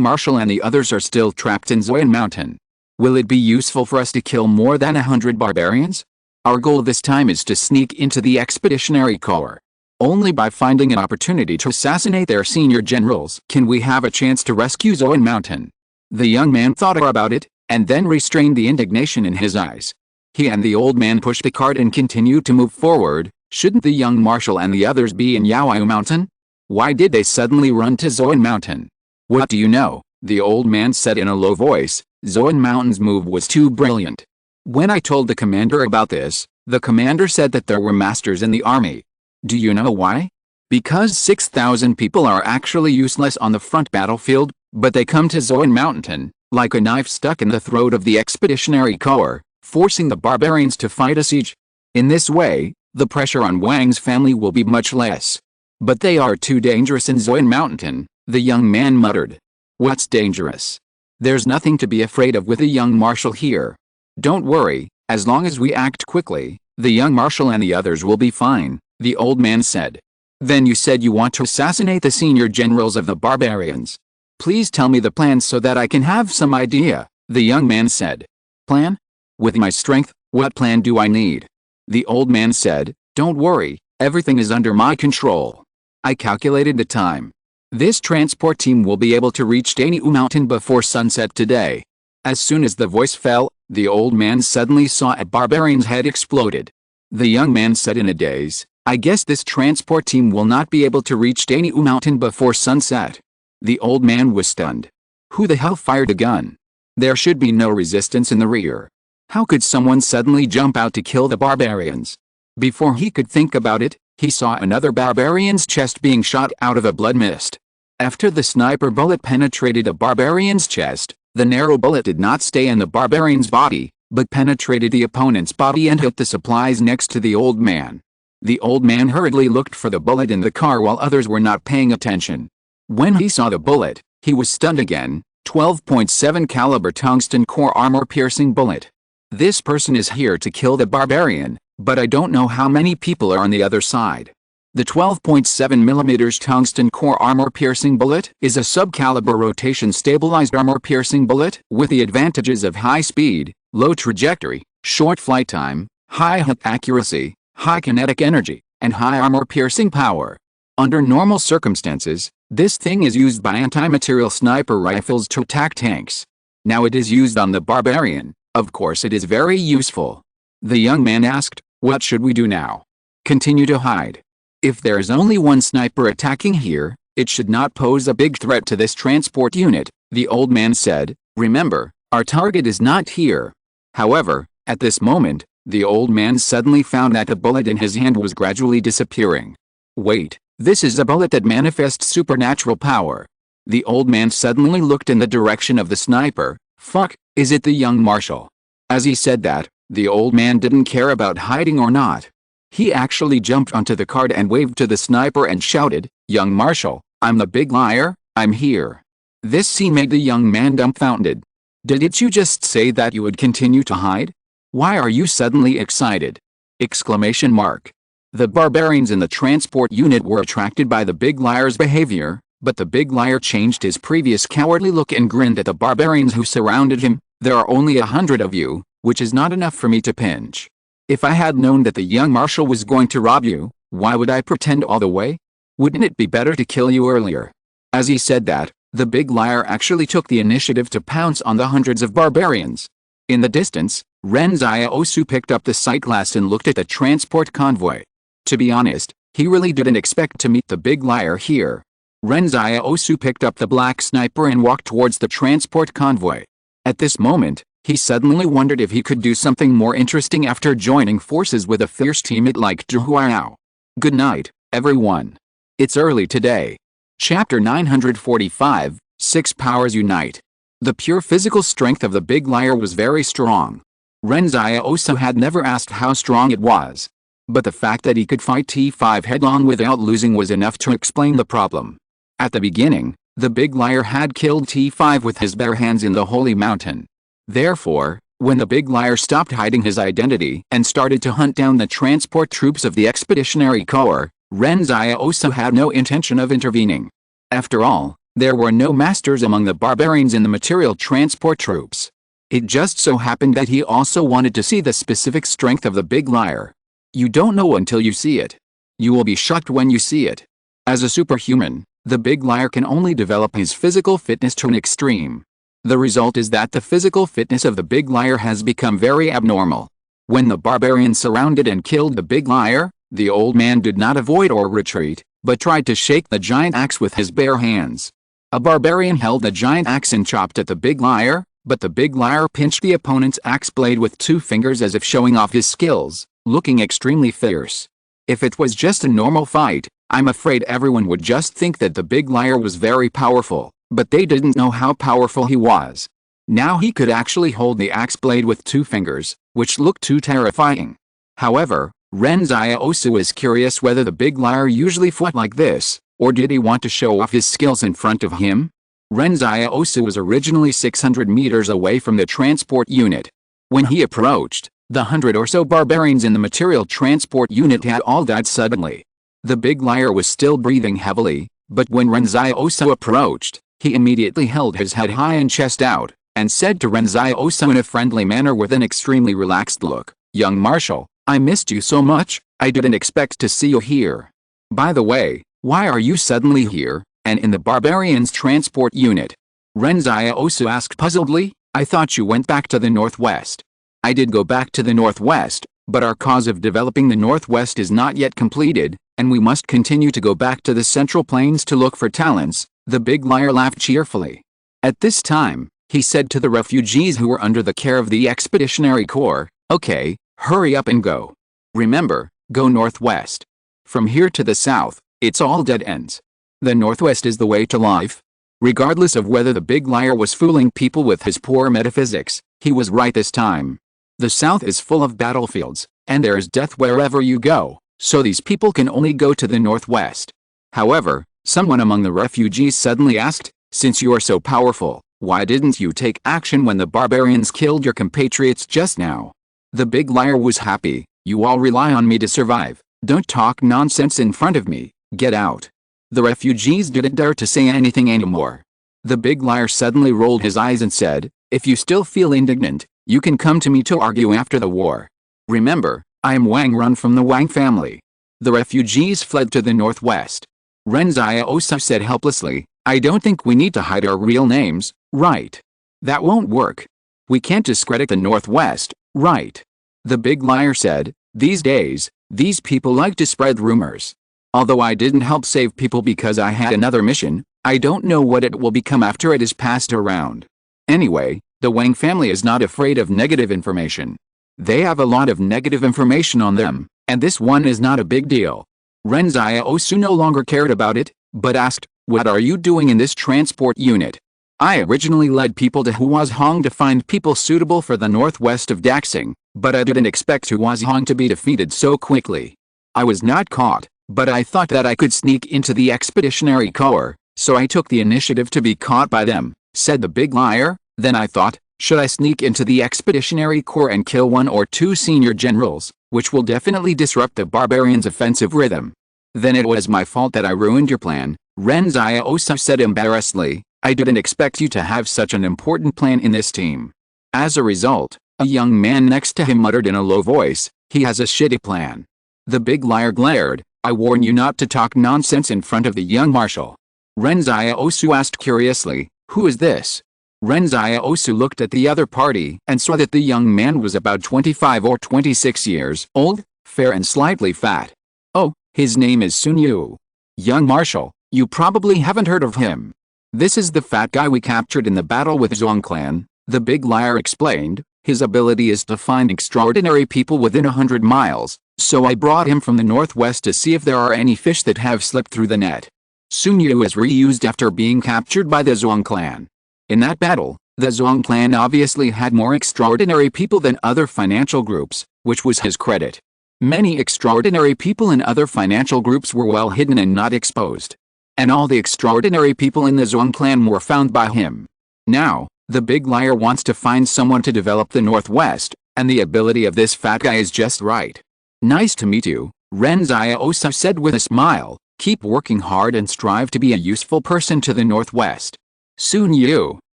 marshal and the others are still trapped in Zoyan Mountain. Will it be useful for us to kill more than 100 barbarians? Our goal this time is to sneak into the Expeditionary Corps. Only by finding an opportunity to assassinate their senior generals can we have a chance to rescue Zoyan Mountain." The young man thought about it, and then restrained the indignation in his eyes. He and the old man pushed the cart and continued to move forward. Shouldn't the young marshal and the others be in Yaoyu Mountain? Why did they suddenly run to Zoyan Mountain? "What do you know?" the old man said in a low voice. "Zoyan Mountain's move was too brilliant. When I told the commander about this, the commander said that there were masters in the army. Do you know why? Because 6,000 people are actually useless on the front battlefield, but they come to Zoyan Mountain, like a knife stuck in the throat of the Expeditionary Corps, forcing the barbarians to fight a siege. In this way, the pressure on Wang's family will be much less. But they are too dangerous in Zoyan Mountain, The young man muttered. What's dangerous? There's nothing to be afraid of with a young marshal here. Don't worry, as long as we act quickly, the young marshal and the others will be fine, the old man said. Then you said you want to assassinate the senior generals of the barbarians. Please tell me the plan so that I can have some idea, the young man said. Plan? With my strength, what plan do I need? The old man said, don't worry, everything is under my control. I calculated the time. This transport team will be able to reach Daniu Mountain before sunset today. As soon as the voice fell, the old man suddenly saw a barbarian's head exploded. The young man said in a daze, I guess this transport team will not be able to reach Daniu Mountain before sunset. The old man was stunned. Who the hell fired a gun? There should be no resistance in the rear. How could someone suddenly jump out to kill the barbarians? Before he could think about it, he saw another barbarian's chest being shot out of a blood mist. After the sniper bullet penetrated a barbarian's chest, the narrow bullet did not stay in the barbarian's body, but penetrated the opponent's body and hit the supplies next to the old man. The old man hurriedly looked for the bullet in the car while others were not paying attention. When he saw the bullet, he was stunned again. 12.7 caliber tungsten core armor piercing bullet. This person is here to kill the barbarian, but I don't know how many people are on the other side. The 12.7 mm tungsten core armor piercing bullet is a sub-caliber rotation stabilized armor piercing bullet with the advantages of high speed, low trajectory, short flight time, high hit accuracy, high kinetic energy, and high armor piercing power. Under normal circumstances, this thing is used by anti-material sniper rifles to attack tanks. Now it is used on the barbarian. Of course it is very useful. The young man asked, what should we do now? Continue to hide. If there is only one sniper attacking here, it should not pose a big threat to this transport unit, the old man said. Remember, our target is not here. However, at this moment, the old man suddenly found that the bullet in his hand was gradually disappearing. Wait, this is a bullet that manifests supernatural power. The old man suddenly looked in the direction of the sniper. Fuck, is it the young marshal? As he said that, the old man didn't care about hiding or not. He actually jumped onto the cart and waved to the sniper and shouted, Young marshal, I'm the big liar, I'm here. This scene made the young man dumbfounded. Didn't you just say that you would continue to hide? Why are you suddenly excited? Exclamation mark. The barbarians in the transport unit were attracted by the big liar's behavior, but the big liar changed his previous cowardly look and grinned at the barbarians who surrounded him. There are only 100 of you, which is not enough for me to pinch. If I had known that the young marshal was going to rob you, why would I pretend all the way? Wouldn't it be better to kill you earlier? As he said that, the big liar actually took the initiative to pounce on the hundreds of barbarians. In the distance, Ren Xiaosu picked up the sight glass and looked at the transport convoy. To be honest, he really didn't expect to meet the big liar here. Ren Xiaosu picked up the black sniper and walked towards the transport convoy. At this moment, he suddenly wondered if he could do something more interesting after joining forces with a fierce teammate like Zhuhuayao. Good night, everyone. It's early today. Chapter 945, 6 Powers Unite. The pure physical strength of the big liar was very strong. Ren Xiaosu had never asked how strong it was. But the fact that he could fight T5 head-on without losing was enough to explain the problem. At the beginning, the big liar had killed T5 with his bare hands in the Holy Mountain. Therefore, when the big liar stopped hiding his identity and started to hunt down the transport troops of the Expeditionary Corps, Ren Xiaosu had no intention of intervening. After all, there were no masters among the barbarians in the material transport troops. It just so happened that he also wanted to see the specific strength of the big liar. You don't know until you see it. You will be shocked when you see it. As a superhuman, the big liar can only develop his physical fitness to an extreme. The result is that the physical fitness of the big liar has become very abnormal. When the barbarian surrounded and killed the big liar, the old man did not avoid or retreat, but tried to shake the giant axe with his bare hands. A barbarian held the giant axe and chopped at the big liar, but the big liar pinched the opponent's axe blade with 2 fingers as if showing off his skills, looking extremely fierce. If it was just a normal fight, I'm afraid everyone would just think that the big liar was very powerful, but they didn't know how powerful he was. Now he could actually hold the axe blade with 2 fingers, which looked too terrifying. However, Ren Xiaosu is curious whether the big liar usually fought like this, Or did he want to show off his skills in front of him? Ren Xiaosu was originally 600 meters away from the transport unit. When he approached, the 100 or so barbarians in the material transport unit had all died suddenly. The big liar was still breathing heavily, but when Ren Xiaosu approached, he immediately held his head high and chest out, and said to Ren Xiaosu in a friendly manner with an extremely relaxed look, "Young Marshal, I missed you so much, I didn't expect to see you here. By the way, why are you suddenly here, and in the barbarians' transport unit?" Ren Xiaosu asked puzzledly. "I thought you went back to the northwest." "I did go back to the northwest, but our cause of developing the northwest is not yet completed, and we must continue to go back to the central plains to look for talents," the big liar laughed cheerfully. At this time, he said to the refugees who were under the care of the Expeditionary Corps, "Okay, hurry up and go. Remember, go northwest. From here to the south, it's all dead ends. The northwest is the way to life." Regardless of whether the big liar was fooling people with his poor metaphysics, he was right this time. The south is full of battlefields, and there is death wherever you go, so these people can only go to the northwest. However, someone among the refugees suddenly asked, "Since you are so powerful, why didn't you take action when the barbarians killed your compatriots just now?" The big liar was happy. "You all rely on me to survive. Don't talk nonsense in front of me, get out." The refugees didn't dare to say anything anymore. The big liar suddenly rolled his eyes and said, "If you still feel indignant, you can come to me to argue after the war. Remember, I am Wang Run from the Wang family." The refugees fled to the northwest. Ren Xiaosu said helplessly, "I don't think we need to hide our real names, right? That won't work. We can't discredit the northwest, right?" The big liar said, "These days, these people like to spread rumors. Although I didn't help save people because I had another mission, I don't know what it will become after it is passed around. Anyway, the Wang family is not afraid of negative information. They have a lot of negative information on them, and this one is not a big deal." Ren Xiaosu no longer cared about it, but asked, "What are you doing in this transport unit?" "I originally led people to Huazhong to find people suitable for the northwest of Daxing, but I didn't expect Huazhong to be defeated so quickly. I was not caught, but I thought that I could sneak into the Expeditionary Corps, so I took the initiative to be caught by them," said the big liar. "Then I thought, should I sneak into the Expeditionary Corps and kill one or two senior generals, which will definitely disrupt the barbarians' offensive rhythm? Then it was my fault that I ruined your plan," Ren Xiaosu said embarrassedly. "I didn't expect you to have such an important plan in this team." As a result, a young man next to him muttered in a low voice, "He has a shitty plan." The big liar glared, "I warn you not to talk nonsense in front of the young marshal." Ren Xiaosu asked curiously, "Who is this?" Ren Xiaosu looked at the other party and saw that the young man was about 25 or 26 years old, fair and slightly fat. "Oh, his name is Sun Yu. Young marshal, you probably haven't heard of him. This is the fat guy we captured in the battle with Zhuang clan," the big liar explained. "His ability is to find extraordinary people within 100 miles, so I brought him from the northwest to see if there are any fish that have slipped through the net." Sun Yu is reused after being captured by the Zhuang clan. In that battle, the Zhuang clan obviously had more extraordinary people than other financial groups, which was his credit. Many extraordinary people in other financial groups were well hidden and not exposed. And all the extraordinary people in the Zhuang clan were found by him. Now, the big liar wants to find someone to develop the northwest, and the ability of this fat guy is just right. "Nice to meet you," Ren Xiaosu said with a smile. "Keep working hard and strive to be a useful person to the northwest." Sun Yu,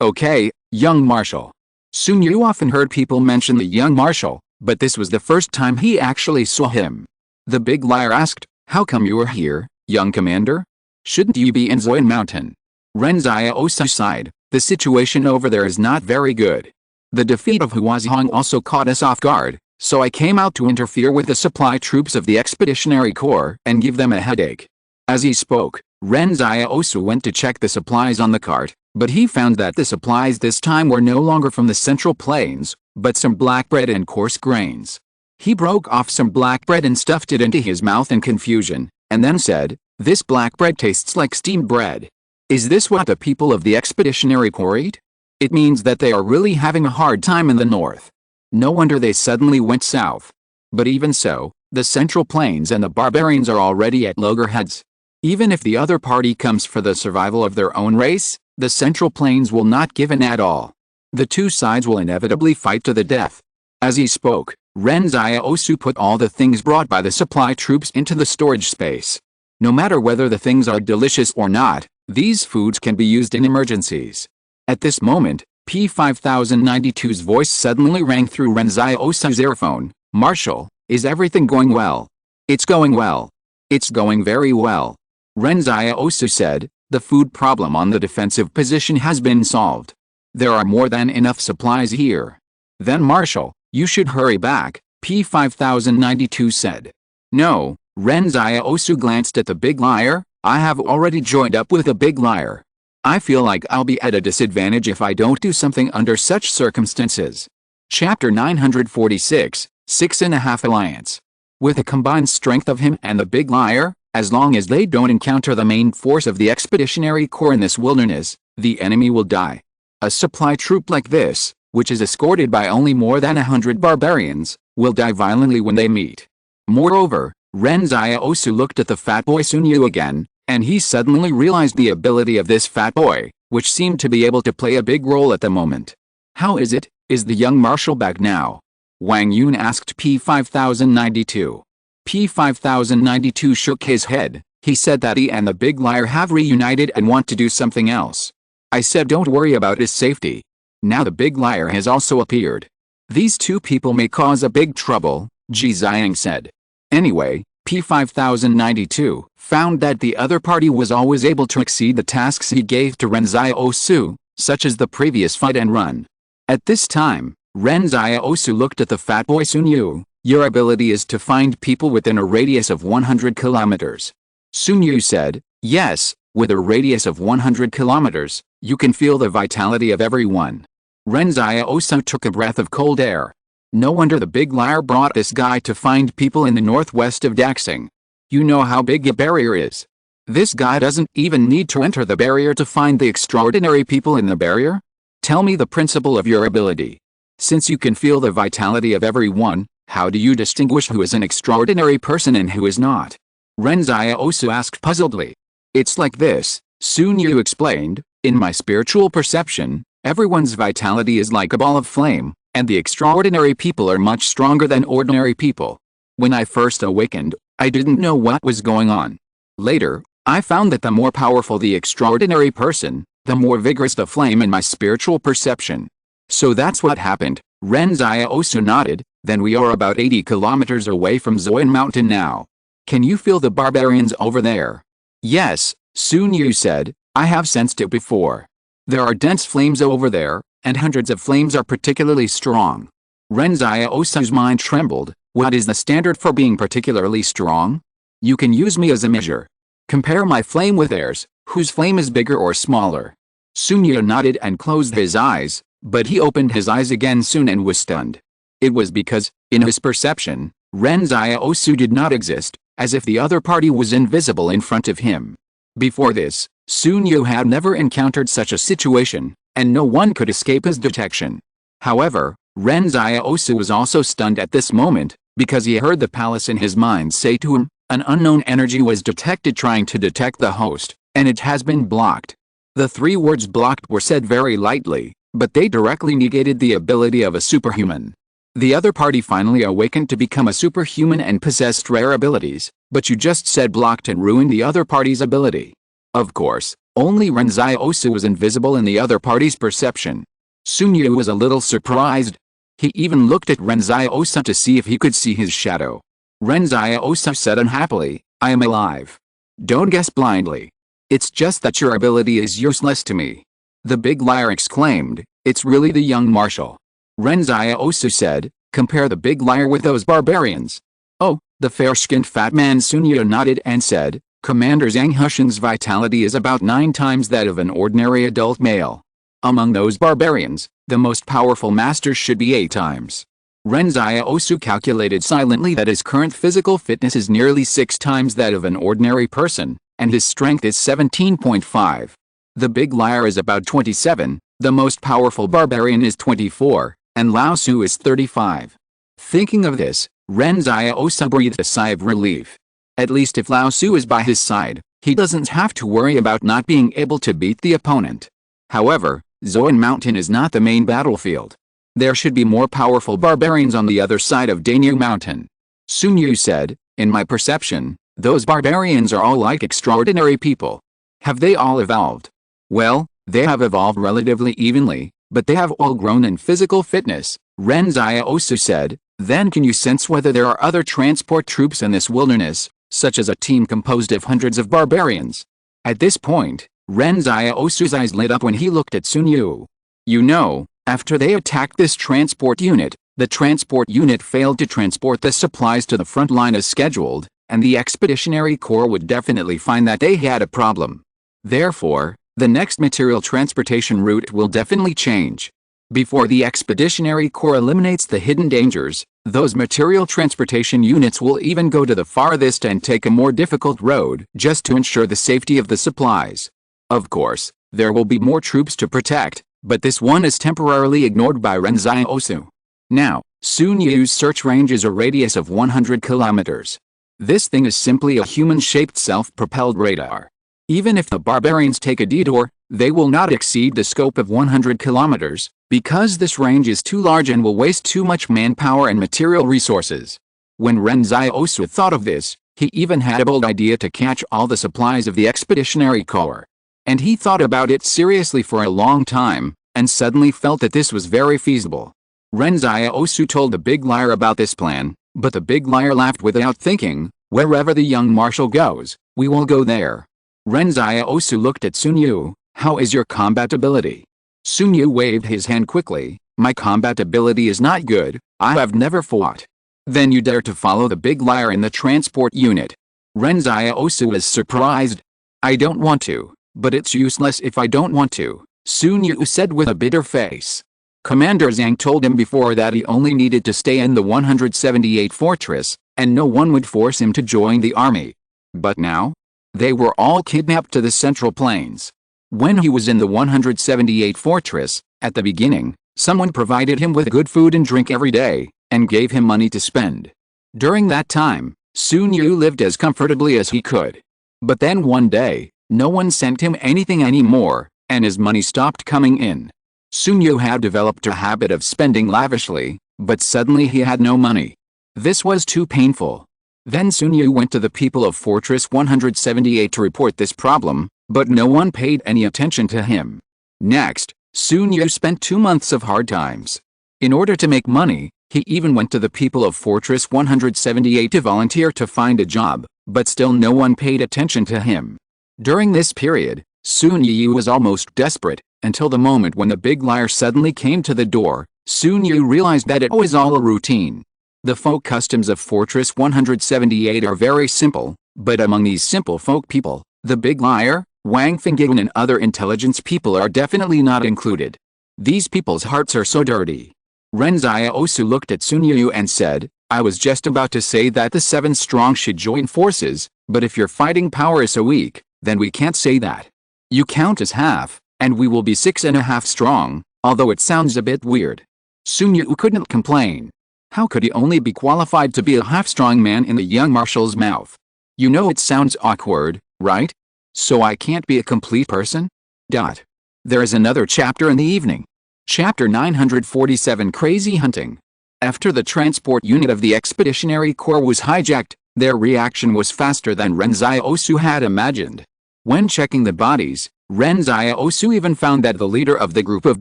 "Okay, young marshal." Sun Yu often heard people mention the young marshal, but this was the first time he actually saw him. The big liar asked, "How come you are here, young commander? Shouldn't you be in Zoyan Mountain?" Ren Xiaosu sighed, "The situation over there is not very good. The defeat of Huazhong also caught us off guard, so I came out to interfere with the supply troops of the Expeditionary Corps and give them a headache." As he spoke, Ren Xiaosu went to check the supplies on the cart, but he found that the supplies this time were no longer from the Central Plains, but some black bread and coarse grains. He broke off some black bread and stuffed it into his mouth in confusion, and then said, "This black bread tastes like steamed bread. Is this what the people of the Expeditionary Corps eat? It means that they are really having a hard time in the north. No wonder they suddenly went south. But even so, the Central Plains and the barbarians are already at loggerheads. Even if the other party comes for the survival of their own race, the Central Plains will not give in at all. The two sides will inevitably fight to the death. As he spoke, Ren Xiaosu put all the things brought by the supply troops into the storage space. No matter whether the things are delicious or not, these foods can be used in emergencies. At this moment, P5092's voice suddenly rang through Ren Xiaosu's earphone. "Marshal, is everything going well?" "It's going well. It's going very well," Ren Xiaosu said. "The food problem on the defensive position has been solved. There are more than enough supplies here." "Then Marshal, you should hurry back," P5092 said. "No," Ren Xiaosu glanced at the big liar. "I have already joined up with the big liar. I feel like I'll be at a disadvantage if I don't do something under such circumstances." Chapter 946, 6.5 Alliance. With the combined strength of him and the big liar, as long as they don't encounter the main force of the Expeditionary Corps in this wilderness, the enemy will die. A supply troop like this, which is escorted by only more than 100 barbarians, will die violently when they meet. Moreover, Ren Xiaosu looked at the fat boy Sun Yu again, and he suddenly realized the ability of this fat boy, which seemed to be able to play a big role at the moment. "How is it? Is the young marshal back now?" Wang Yun asked P5092. P5092 shook his head. He said that he and the big liar have reunited and want to do something else. I said don't worry about his safety. Now the big liar has also appeared. These two people may cause a big trouble, Ji Xiang said. Anyway, P5092 found that the other party was always able to exceed the tasks he gave to Ren Xiaosu, such as the previous fight and run. At this time, Ren Xiaosu looked at the fat boy Sun Yu. "Your ability is to find people within a radius of 100 kilometers. Sun Yu said, "Yes, with a radius of 100 kilometers, you can feel the vitality of everyone." Ren Xiaosu took a breath of cold air. No wonder the big liar brought this guy to find people in the northwest of Daxing. You know how big a barrier is. This guy doesn't even need to enter the barrier to find the extraordinary people in the barrier? Tell me the principle of your ability. Since you can feel the vitality of everyone, how do you distinguish who is an extraordinary person and who is not? Ren Xiaosu asked puzzledly. It's like this, Sun Yu explained. In my spiritual perception, everyone's vitality is like a ball of flame, and the extraordinary people are much stronger than ordinary people. When I first awakened, I didn't know what was going on. Later, I found that the more powerful the extraordinary person, the more vigorous the flame in my spiritual perception. So that's what happened. Ren Xiaosu nodded. Then we are about 80 kilometers away from Zoyan Mountain now. Can you feel the barbarians over there? Yes, Sun Yu said, I have sensed it before. There are dense flames over there, and hundreds of flames are particularly strong. Ren Xiaosu's mind trembled. What is the standard for being particularly strong? You can use me as a measure. Compare my flame with theirs, whose flame is bigger or smaller. Sun Yu nodded and closed his eyes, but he opened his eyes again soon and was stunned. It was because, in his perception, Ren Xiaosu did not exist, as if the other party was invisible in front of him. Before this, Sun Yu had never encountered such a situation, and no one could escape his detection. However, Ren Xiaosu was also stunned at this moment, because he heard the palace in his mind say to him, an unknown energy was detected trying to detect the host, and it has been blocked. The three words blocked were said very lightly, but they directly negated the ability of a superhuman. The other party finally awakened to become a superhuman and possessed rare abilities, but you just said blocked and ruined the other party's ability. Of course, only Ren Xiaosu was invisible in the other party's perception. Sun Yu was a little surprised. He even looked at Ren Xiaosu to see if he could see his shadow. Ren Xiaosu said unhappily, I am alive. Don't guess blindly. It's just that your ability is useless to me. The big liar exclaimed, it's really the young marshal. Ren Xiaosu said, compare the big liar with those barbarians. Oh, the fair-skinned fat man. Sun Yu nodded and said, Commander Zhang Hushan's vitality is about 9 times that of an ordinary adult male. Among those barbarians, the most powerful master should be 8 times. Ren Xiaosu calculated silently that his current physical fitness is nearly 6 times that of an ordinary person, and his strength is 17.5. The big liar is about 27, the most powerful barbarian is 24, and Lao Su is 35. Thinking of this, Ren Xiaosu breathed a sigh of relief. At least if Lao Su is by his side, He doesn't have to worry about not being able to beat the opponent. However, Zoan Mountain is not the main battlefield. There should be more powerful barbarians on the other side of Danyu Mountain. Sun Yu said, in my perception, those barbarians are all like extraordinary people. Have they all evolved? Well, they have evolved relatively evenly, but they have all grown in physical fitness, Ren Xiaosu said. Then can you sense whether there are other transport troops in this wilderness, such as a team composed of hundreds of barbarians? At this point, Ren Xiaosu's eyes lit up when he looked at Sun Yu. You know, after they attacked this transport unit, the transport unit failed to transport the supplies to the front line as scheduled, and the Expeditionary Corps would definitely find that they had a problem. Therefore, the next material transportation route will definitely change. Before the Expeditionary Corps eliminates the hidden dangers, those material transportation units will even go to the farthest and take a more difficult road just to ensure the safety of the supplies. Of course, there will be more troops to protect, but this one is temporarily ignored by Ren Xiaosu. Now, Sun Yu's search range is a radius of 100 kilometers. This thing is simply a human-shaped self-propelled radar. Even if the barbarians take a detour, they will not exceed the scope of 100 kilometers, because this range is too large and will waste too much manpower and material resources. When Ren Xiaosu thought of this, he even had a bold idea to catch all the supplies of the Expeditionary Corps. And he thought about it seriously for a long time, and suddenly felt that this was very feasible. Ren Xiaosu told the big liar about this plan, but the big liar laughed without thinking. Wherever the young marshal goes, we will go there. Ren Xiaosu looked at Sun Yu. How is your combat ability? Sun Yu waved his hand quickly. My combat ability is not good, I have never fought. Then you dare to follow the big liar in the transport unit? Ren Xiaosu was surprised. I don't want to, but it's useless if I don't want to, Sun Yu said with a bitter face. Commander Zhang told him before that he only needed to stay in the 178 fortress, and no one would force him to join the army. But now? They were all kidnapped to the Central Plains. When he was in the 178 fortress, at the beginning, someone provided him with good food and drink every day, and gave him money to spend. During that time, Sun Yu lived as comfortably as he could. But then one day, no one sent him anything anymore, and his money stopped coming in. Sun Yu had developed a habit of spending lavishly, but suddenly he had no money. This was too painful. Then Sun Yu went to the people of Fortress 178 to report this problem, but no one paid any attention to him. Next, Sun Yu spent 2 months of hard times. In order to make money, he even went to the people of Fortress 178 to volunteer to find a job, but still no one paid attention to him. During this period, Sun Yu was almost desperate, until the moment when the big liar suddenly came to the door. Sun Yu realized that it was all a routine. The folk customs of Fortress 178 are very simple, but among these simple folk people, the big liar, Wang Fenggan and other intelligence people are definitely not included. These people's hearts are so dirty. Ren Xiaosu looked at Sun Yu and said, I was just about to say that the 7 strong should join forces, but if your fighting power is so weak, then we can't say that. You count as half, and we will be 6.5 strong, although it sounds a bit weird. Sun Yu couldn't complain. How could he only be qualified to be a half-strong man in the young marshal's mouth? You know it sounds awkward, right? So I can't be a complete person? There is another chapter in the evening. Chapter 947 Crazy Hunting. After the transport unit of the Expeditionary Corps was hijacked, their reaction was faster than Ren Xiaosu had imagined. When checking the bodies, Ren Xiaosu even found that the leader of the group of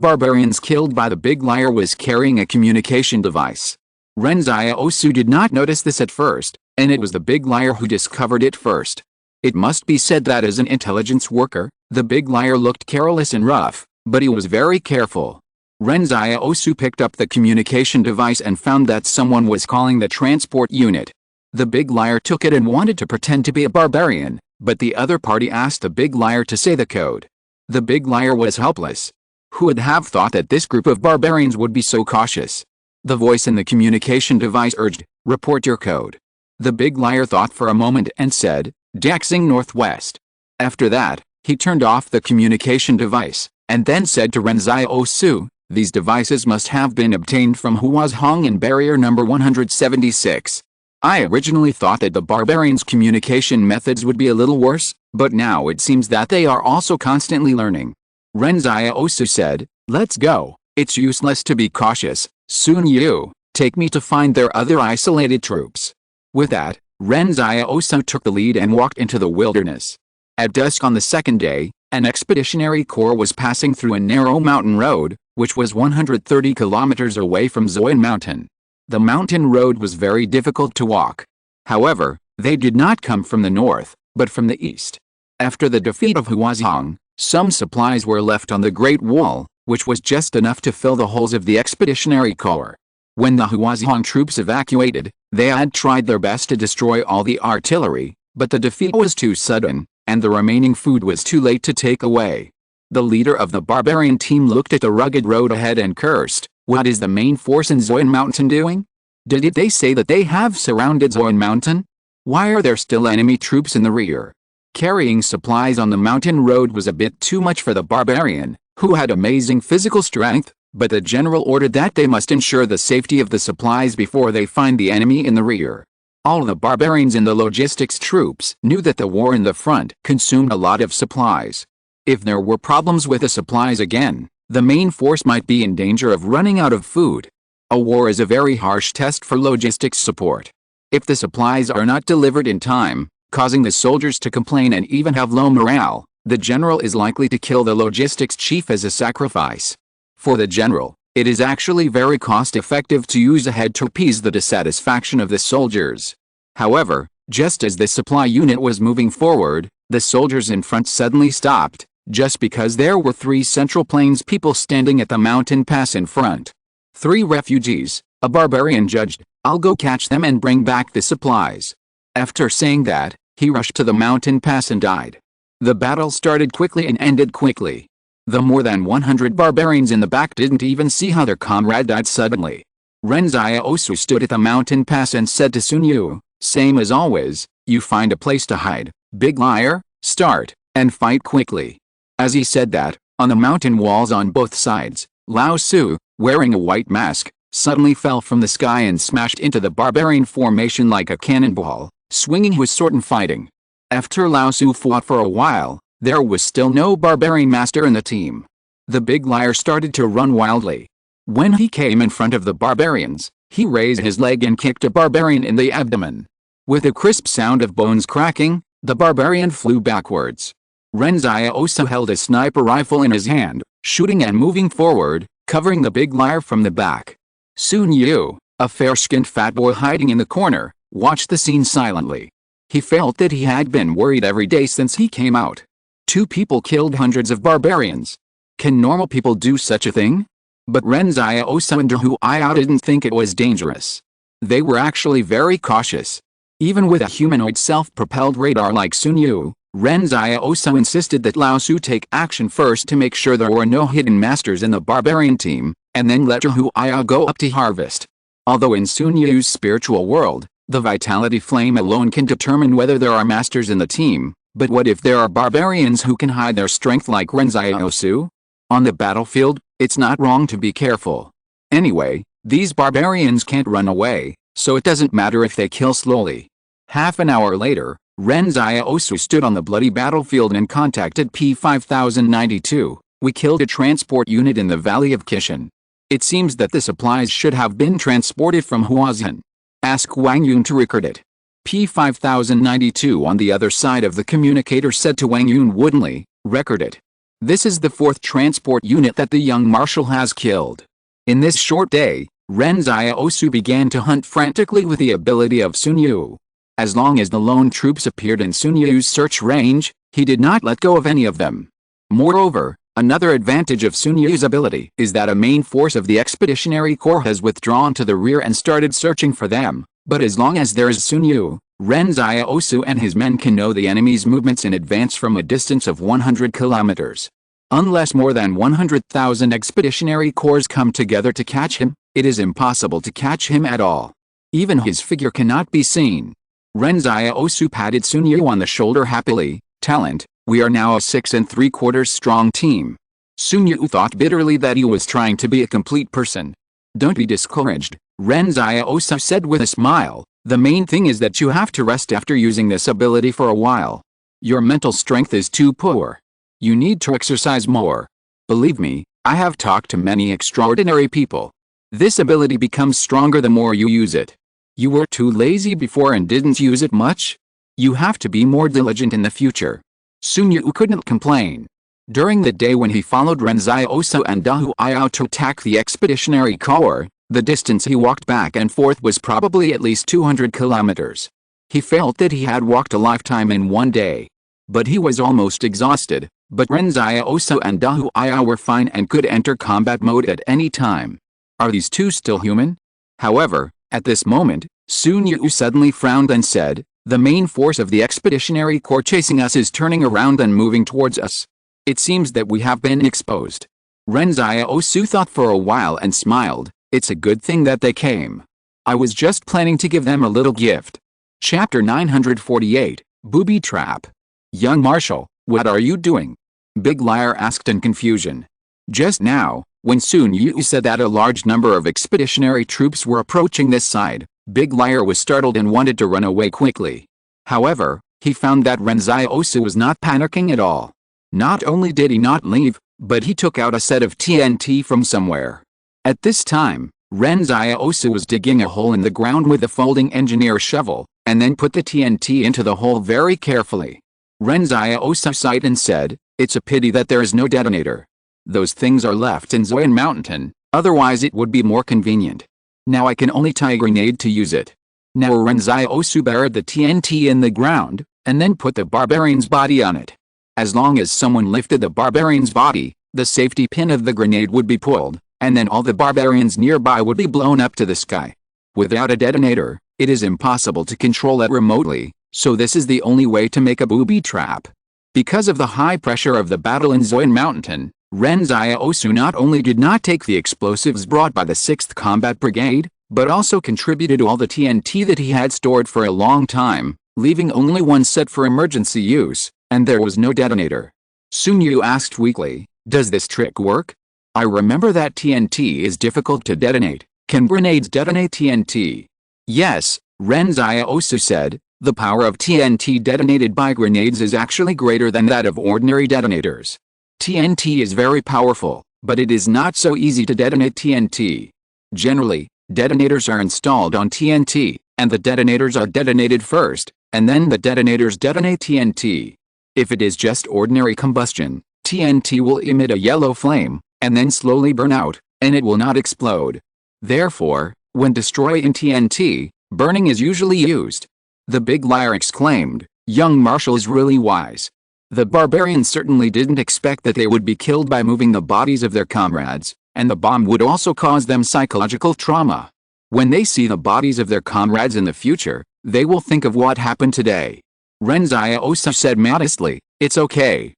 barbarians killed by the big liar was carrying a communication device. Ren Xiaosu did not notice this at first, and it was the big liar who discovered it first. It must be said that as an intelligence worker, the big liar looked careless and rough, but he was very careful. Ren Xiaosu picked up the communication device and found that someone was calling the transport unit. The big liar took it and wanted to pretend to be a barbarian, but the other party asked the big liar to say the code. The big liar was helpless. Who would have thought that this group of barbarians would be so cautious? The voice in the communication device urged, report your code. The big liar thought for a moment and said, Daxing Northwest. After that, he turned off the communication device, and then said to Ren Xiaosu, these devices must have been obtained from Huazhong in barrier number 176. I originally thought that the barbarians' communication methods would be a little worse, but now it seems that they are also constantly learning. Ren Xiaosu said, "Let's go, it's useless to be cautious, Sun Yu, take me to find their other isolated troops." With that, Ren Xiaosu took the lead and walked into the wilderness. At dusk on the second day, an expeditionary corps was passing through a narrow mountain road, which was 130 kilometers away from Zoyan Mountain. The mountain road was very difficult to walk. However, they did not come from the north, but from the east. After the defeat of Huazhong, some supplies were left on the Great Wall, which was just enough to fill the holes of the expeditionary corps. When the Huazhong troops evacuated, they had tried their best to destroy all the artillery, but the defeat was too sudden, and the remaining food was too late to take away. The leader of the barbarian team looked at the rugged road ahead and cursed, "What is the main force in Zoyan Mountain doing? Did they say that they have surrounded Zoyan Mountain? Why are there still enemy troops in the rear?" Carrying supplies on the mountain road was a bit too much for the barbarian, who had amazing physical strength, but the general ordered that they must ensure the safety of the supplies before they find the enemy in the rear. All the barbarians in the logistics troops knew that the war in the front consumed a lot of supplies. If there were problems with the supplies again, the main force might be in danger of running out of food. A war is a very harsh test for logistics support. If the supplies are not delivered in time, causing the soldiers to complain and even have low morale, the general is likely to kill the logistics chief as a sacrifice. For the general, it is actually very cost-effective to use ahead to appease the dissatisfaction of the soldiers. However, just as the supply unit was moving forward, the soldiers in front suddenly stopped, just because there were 3 Central Plains people standing at the mountain pass in front. 3 refugees, a barbarian judged, "I'll go catch them and bring back the supplies." After saying that, he rushed to the mountain pass and died. The battle started quickly and ended quickly. The more than 100 barbarians in the back didn't even see how their comrade died suddenly. Ren Xiaosu stood at the mountain pass and said to Sun Yu, "Same as always, you find a place to hide, big liar, start, and fight quickly." As he said that, on the mountain walls on both sides, Lao Su, wearing a white mask, suddenly fell from the sky and smashed into the barbarian formation like a cannonball, swinging his sword and fighting. After Lao Su fought for a while, there was still no barbarian master in the team. The big liar started to run wildly. When he came in front of the barbarians, he raised his leg and kicked a barbarian in the abdomen. With a crisp sound of bones cracking, the barbarian flew backwards. Ren Xiaosu held a sniper rifle in his hand, shooting and moving forward, covering the big liar from the back. Sun Yu, a fair-skinned fat boy hiding in the corner, watched the scene silently. He felt that he had been worried every day since he came out. 2 people killed hundreds of barbarians. Can normal people do such a thing? But Ren Xiaosu and Huaya didn't think it was dangerous. They were actually very cautious. Even with a humanoid self-propelled radar like Sun Yu, Ren Xiaosu insisted that Lao Su take action first to make sure there were no hidden masters in the barbarian team, and then let Huaya go up to harvest. Although in Sun Yu's spiritual world, the vitality flame alone can determine whether there are masters in the team, but what if there are barbarians who can hide their strength like Ren Xiaosu? On the battlefield, it's not wrong to be careful. Anyway, these barbarians can't run away, so it doesn't matter if they kill slowly. Half an hour later, Ren Xiaosu stood on the bloody battlefield and contacted P-5092. "We killed a transport unit in the valley of Kishan. It seems that the supplies should have been transported from Huazhan. Ask Wang Yun to record it." P-5092 on the other side of the communicator said to Wang Yun woodenly, "Record it. This is the 4th transport unit that the young marshal has killed." In this short day, Ren Xiaosu began to hunt frantically with the ability of Sun Yu. As long as the lone troops appeared in Sun Yu's search range, he did not let go of any of them. Moreover, another advantage of Sun Yu's ability is that a main force of the expeditionary corps has withdrawn to the rear and started searching for them, but as long as there is Sun Yu, Ren Xiaosu and his men can know the enemy's movements in advance from a distance of 100 kilometers. Unless more than 100,000 expeditionary corps come together to catch him, it is impossible to catch him at all. Even his figure cannot be seen. Ren Xiaosu patted Sun Yu on the shoulder happily. "Talent, we are now a 6 3/4 strong team." Sun Yu thought bitterly that he was trying to be a complete person. "Don't be discouraged," Ren Xiaosu said with a smile. The main thing is that you have to rest after using this ability for a while. Your mental strength is too poor. You need to exercise more. Believe me, I have talked to many extraordinary people. This ability becomes stronger the more you use it. You were too lazy before and didn't use it much? You have to be more diligent in the future. Sun Yu couldn't complain. During the day when he followed Ren Xiaosu and Dahu Ayao to attack the Expeditionary Corps, the distance he walked back and forth was probably at least 200 kilometers. He felt that he had walked a lifetime in one day. But he was almost exhausted, but Ren Xiaosu and Dahu Ayao were fine and could enter combat mode at any time. Are these two still human? However, at this moment, Sun Yu suddenly frowned and said, "The main force of the Expeditionary Corps chasing us is turning around and moving towards us. It seems that we have been exposed." Ren Xiaosu thought for a while and smiled. "It's a good thing that they came. I was just planning to give them a little gift." Chapter 948, Booby Trap. "Young Marshal, what are you doing?" Big Liar asked in confusion. Just now, when Sun Yu said that a large number of expeditionary troops were approaching this side, Big Liar was startled and wanted to run away quickly. However, he found that Ren Xiaosu was not panicking at all. Not only did he not leave, but he took out a set of TNT from somewhere. At this time, Ren Xiaosu was digging a hole in the ground with a folding engineer shovel, and then put the TNT into the hole very carefully. Ren Xiaosu sighed and said, "It's a pity that there is no detonator. Those things are left in Zoyan Mountain, otherwise it would be more convenient. Now I can only tie a grenade to use it." Now Ren Xiaosu buried the TNT in the ground, and then put the barbarian's body on it. As long as someone lifted the barbarian's body, the safety pin of the grenade would be pulled, and then all the barbarians nearby would be blown up to the sky. Without a detonator, it is impossible to control it remotely, so this is the only way to make a booby trap. Because of the high pressure of the battle in Zoyan Mountain, Ren Xiaosu not only did not take the explosives brought by the 6th Combat Brigade, but also contributed all the TNT that he had stored for a long time, leaving only one set for emergency use, and there was no detonator. Sun Yu asked weakly, "Does this trick work? I remember that TNT is difficult to detonate. Can grenades detonate TNT?" "Yes," Ren Xiaosu said, "the power of TNT detonated by grenades is actually greater than that of ordinary detonators. TNT is very powerful, but it is not so easy to detonate TNT. Generally, detonators are installed on TNT, and the detonators are detonated first, and then the detonators detonate TNT. If it is just ordinary combustion, TNT will emit a yellow flame, and then slowly burn out, and it will not explode. Therefore, when destroying TNT, burning is usually used." The Big Liar exclaimed, "Young Marshal is really wise." The barbarians certainly didn't expect that they would be killed by moving the bodies of their comrades, and the bomb would also cause them psychological trauma. When they see the bodies of their comrades in the future, they will think of what happened today. Ren Xiaosu said modestly, "It's okay,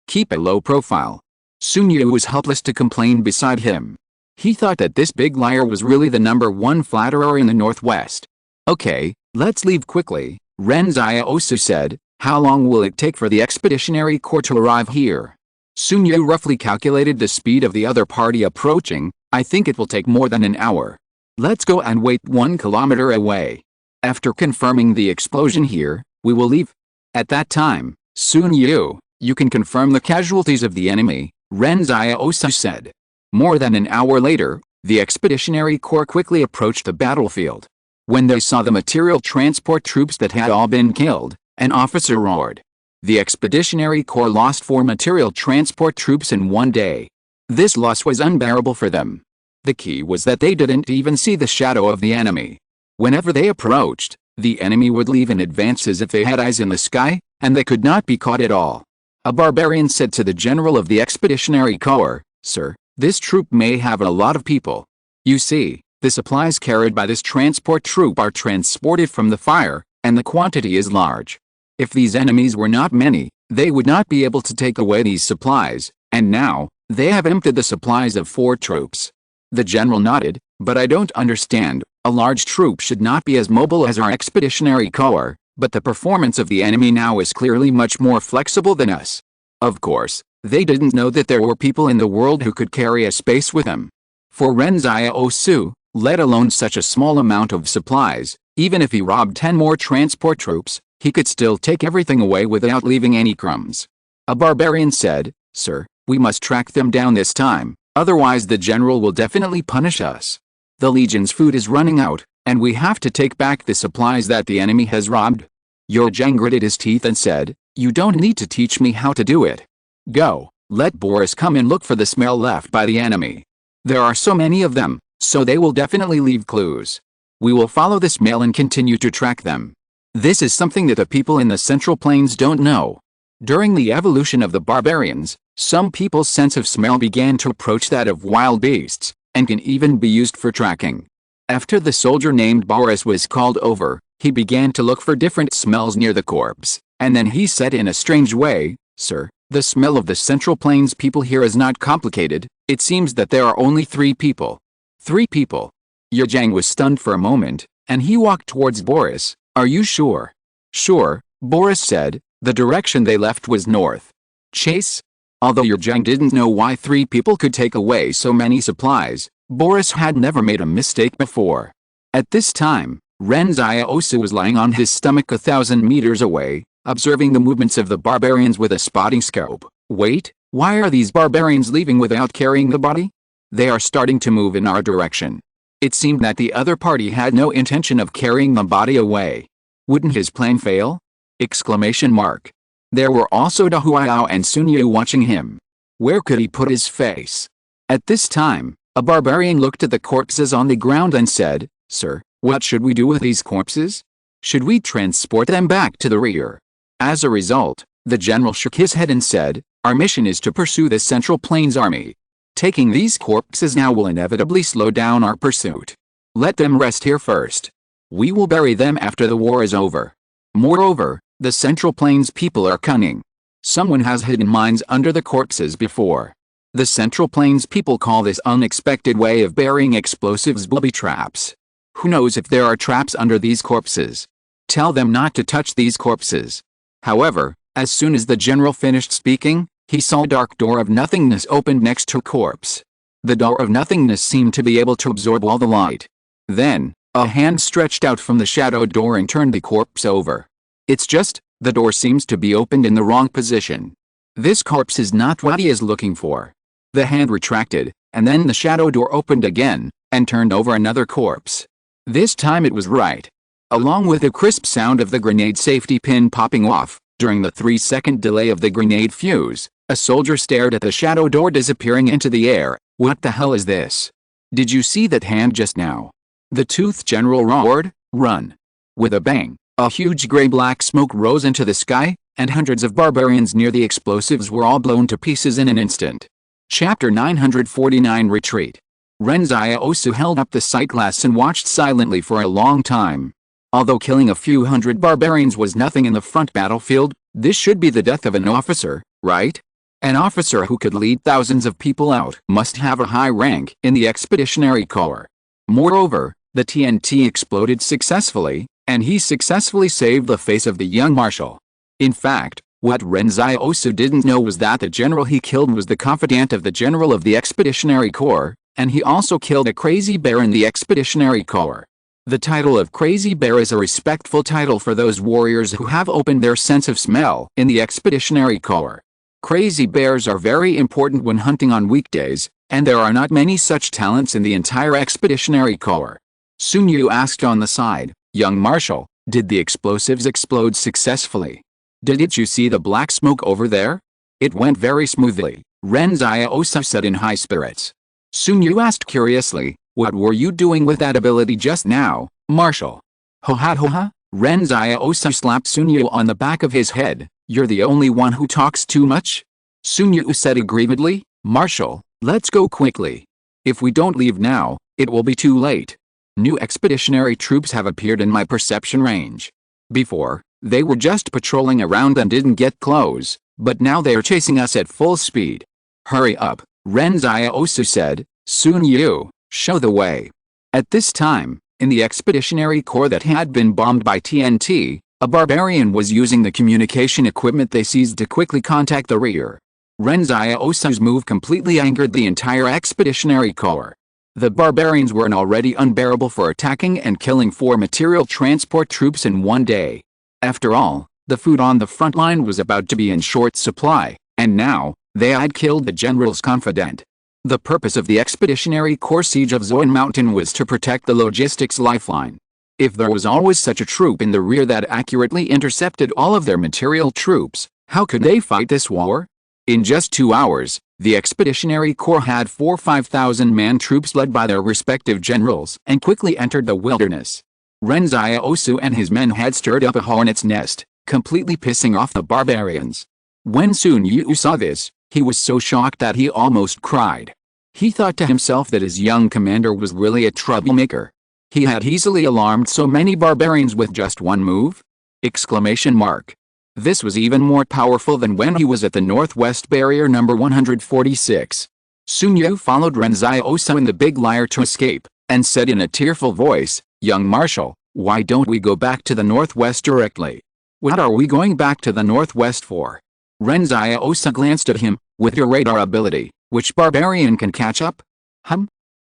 keep a low profile." Sun Yu was helpless to complain beside him. He thought that this Big Liar was really the #1 flatterer in the Northwest. "Okay, let's leave quickly," Ren Xiaosu said. "How long will it take for the Expeditionary Corps to arrive here?" Sun Yu roughly calculated the speed of the other party approaching. "I think it will take more than an hour. Let's go and wait 1 kilometer away. After confirming the explosion here, we will leave." At that time, "Sun Yu, you can confirm the casualties of the enemy," Ren Xiaosu said. More than an hour later, the Expeditionary Corps quickly approached the battlefield. When they saw the material transport troops that had all been killed, an officer roared. The Expeditionary Corps lost 4 material transport troops in one day. This loss was unbearable for them. The key was that they didn't even see the shadow of the enemy. Whenever they approached, the enemy would leave in advance as if they had eyes in the sky, and they could not be caught at all. A barbarian said to the general of the Expeditionary Corps, "Sir, this troop may have a lot of people. You see, the supplies carried by this transport troop are transported from the fire, and the quantity is large. If these enemies were not many, they would not be able to take away these supplies, and now, they have emptied the supplies of 4 troops." The general nodded, "But I don't understand. A large troop should not be as mobile as our Expeditionary Corps, but the performance of the enemy now is clearly much more flexible than us." Of course, they didn't know that there were people in the world who could carry a space with them. For Ren Xiaosu, Let alone such a small amount of supplies. Even if he robbed 10 more transport troops, he could still take everything away without leaving any crumbs. A barbarian said, "Sir, we must track them down this time, otherwise the general will definitely punish us. The legion's food is running out, and we have to take back the supplies that the enemy has robbed." Yurjang gritted his teeth and said, "You don't need to teach me how to do it. Go, let Boris come and look for the smell left by the enemy. There are so many of them, so they will definitely leave clues. We will follow the smell and continue to track them." This is something that the people in the Central Plains don't know. During the evolution of the barbarians, some people's sense of smell began to approach that of wild beasts, and can even be used for tracking. After the soldier named Boris was called over, he began to look for different smells near the corpse, and then he said in a strange way, "Sir, the smell of the Central Plains people here is not complicated. It seems that there are only 3 people. 3 people." Yurjang was stunned for a moment, and he walked towards Boris. "Are you sure?" "Sure," Boris said. "The direction they left was north." Chase? Although Yurjang didn't know why 3 people could take away so many supplies, Boris had never made a mistake before. At this time, Ren Xiaosu was lying on his stomach 1,000 meters away, observing the movements of the barbarians with a spotting scope. "Wait, why are these barbarians leaving without carrying the body? They are starting to move in our direction." It seemed that the other party had no intention of carrying the body away. Wouldn't his plan fail? Exclamation mark. There were also Da Huayao and Sun Yu watching him. Where could he put his face? At this time, a barbarian looked at the corpses on the ground and said, "Sir, what should we do with these corpses? Should we transport them back to the rear?" As a result, the general shook his head and said, "Our mission is to pursue the Central Plains army. Taking these corpses now will inevitably slow down our pursuit. Let them rest here first. We will bury them after the war is over. Moreover, the Central Plains people are cunning. Someone has hidden mines under the corpses before. The Central Plains people call this unexpected way of burying explosives booby traps. Who knows if there are traps under these corpses? Tell them not to touch these corpses." However, as soon as the general finished speaking, he saw a dark door of nothingness opened next to a corpse. The door of nothingness seemed to be able to absorb all the light. Then, a hand stretched out from the shadowed door and turned the corpse over. It's just, the door seems to be opened in the wrong position. This corpse is not what he is looking for. The hand retracted, and then the shadow door opened again, and turned over another corpse. This time it was right. Along with the crisp sound of the grenade safety pin popping off, during the 3-second delay of the grenade fuse, a soldier stared at the shadow door disappearing into the air. "What the hell is this? Did you see that hand just now?" The toothed general roared. "Run!" With a bang, a huge gray-black smoke rose into the sky, and hundreds of barbarians near the explosives were all blown to pieces in an instant. Chapter 949 Retreat. Ren Xiaosu held up the sight glass and watched silently for a long time. Although killing a few hundred barbarians was nothing in the front battlefield, this should be the death of an officer, right? An officer who could lead thousands of people out must have a high rank in the Expeditionary Corps. Moreover, the TNT exploded successfully, and he successfully saved the face of the young marshal. In fact, what Ren Xiaosu didn't know was that the general he killed was the confidant of the general of the Expeditionary Corps, and he also killed a crazy bear in the Expeditionary Corps. The title of Crazy Bear is a respectful title for those warriors who have opened their sense of smell in the Expeditionary Corps. Crazy bears are very important when hunting on weekdays, and there are not many such talents in the entire Expeditionary Corps. Sun Yu asked on the side, "Young Marshal, did the explosives explode successfully? Didn't you see the black smoke over there?" "It went very smoothly," Ren Xiaosu said in high spirits. Sun Yu asked curiously, "What were you doing with that ability just now, Marshal?" "Ho ha ho ha," Ren Xiaosu slapped Sun Yu on the back of his head. "You're the only one who talks too much?" Sun Yu said aggrievedly, "Marshal, let's go quickly. If we don't leave now, it will be too late. New expeditionary troops have appeared in my perception range. Before, they were just patrolling around and didn't get close, but now they are chasing us at full speed." "Hurry up," Ren Xiaosu said. "Sun Yu, show the way." At this time, in the Expeditionary Corps that had been bombed by TNT, a barbarian was using the communication equipment they seized to quickly contact the rear. Ren Xiaosu's move completely angered the entire Expeditionary Corps. The barbarians were already unbearable for attacking and killing 4 material transport troops in one day. After all, the food on the front line was about to be in short supply, and now, they had killed the general's confidant. The purpose of the Expeditionary Corps siege of Zoan Mountain was to protect the logistics lifeline. If there was always such a troop in the rear that accurately intercepted all of their material troops, how could they fight this war? In just 2 hours, the Expeditionary Corps had 4 5,000-man troops led by their respective generals and quickly entered the wilderness. Ren Xiaosu and his men had stirred up a hornet's nest, completely pissing off the barbarians. When Sun Yu saw this, he was so shocked that he almost cried. He thought to himself that his young commander was really a troublemaker. He had easily alarmed so many barbarians with just one move? Exclamation mark. This was even more powerful than when he was at the Northwest Barrier number 146. Sun Yu followed Ren Xiaosu and the big liar to escape, and said in a tearful voice, "Young Marshal, why don't we go back to the Northwest directly? What are we going back to the Northwest for?" Ren Xiaosu glanced at him. "With your radar ability, which barbarian can catch up?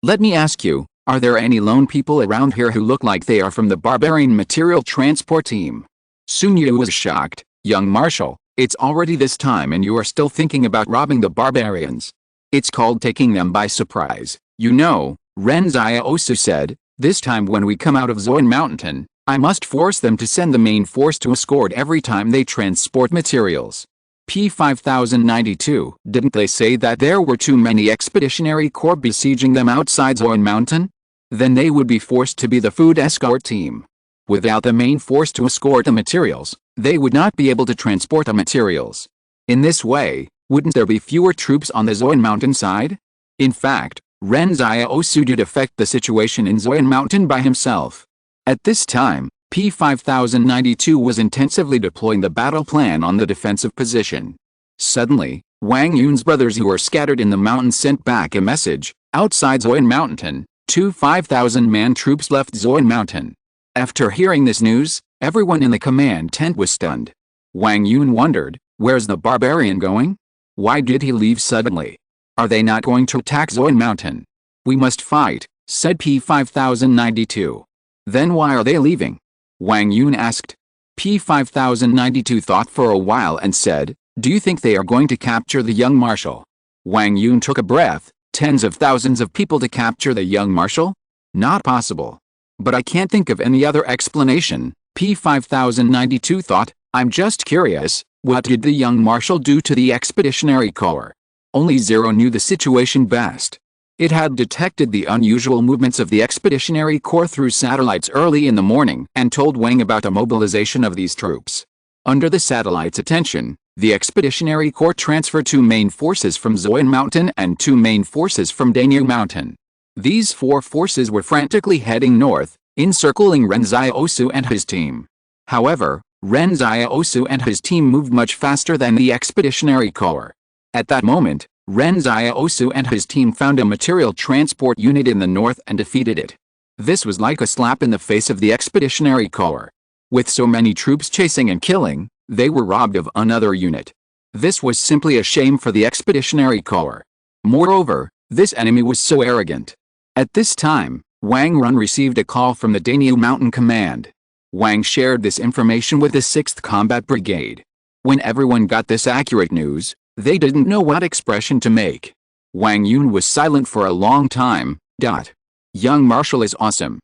Let me ask you, are there any lone people around here who look like they are from the barbarian material transport team?" Sun Yu was shocked. "Young Marshal, it's already this time and you are still thinking about robbing the barbarians. It's called taking them by surprise, you know," Ren Xiaosu said. "This time when we come out of Zoan Mountain, I must force them to send the main force to escort every time they transport materials." P5092. Didn't they say that there were too many Expeditionary Corps besieging them outside Zoan Mountain? Then they would be forced to be the food escort team. Without the main force to escort the materials, they would not be able to transport the materials. In this way, wouldn't there be fewer troops on the Zoan Mountain side? In fact, Ren Xiaosu did affect the situation in Zoan Mountain by himself. At this time, P5092 was intensively deploying the battle plan on the defensive position. Suddenly, Wang Yun's brothers who were scattered in the mountains sent back a message. Outside Zoan Mountain, 2 5,000-man troops left Zoan Mountain. After hearing this news, everyone in the command tent was stunned. Wang Yun wondered, where's the barbarian going? Why did he leave suddenly? Are they not going to attack Zoan Mountain? "We must fight," said P5092. "Then why are they leaving?" Wang Yun asked. P5092 thought for a while and said, "Do you think they are going to capture the young marshal?" Wang Yun took a breath. Tens of thousands of people to capture the young marshal? Not possible. But I can't think of any other explanation, P5092 thought. "I'm just curious, what did the young marshal do to the Expeditionary Corps?" Only Zero knew the situation best. It had detected the unusual movements of the Expeditionary Corps through satellites early in the morning and told Wang about the mobilization of these troops. Under the satellite's attention, the Expeditionary Corps transferred 2 main forces from Zoan Mountain and 2 main forces from Danyu Mountain. These 4 forces were frantically heading north, encircling Ren Xiaosu and his team. However, Ren Xiaosu and his team moved much faster than the Expeditionary Corps. At that moment, Ren Xiaosu and his team found a material transport unit in the north and defeated it. This was like a slap in the face of the Expeditionary Corps. With so many troops chasing and killing, they were robbed of another unit. This was simply a shame for the Expeditionary Corps. Moreover, this enemy was so arrogant. At this time, Wang Run received a call from the Danyu Mountain Command. Wang shared this information with the 6th Combat Brigade. When everyone got this accurate news, they didn't know what expression to make. Wang Yun was silent for a long time. "Young marshal is awesome."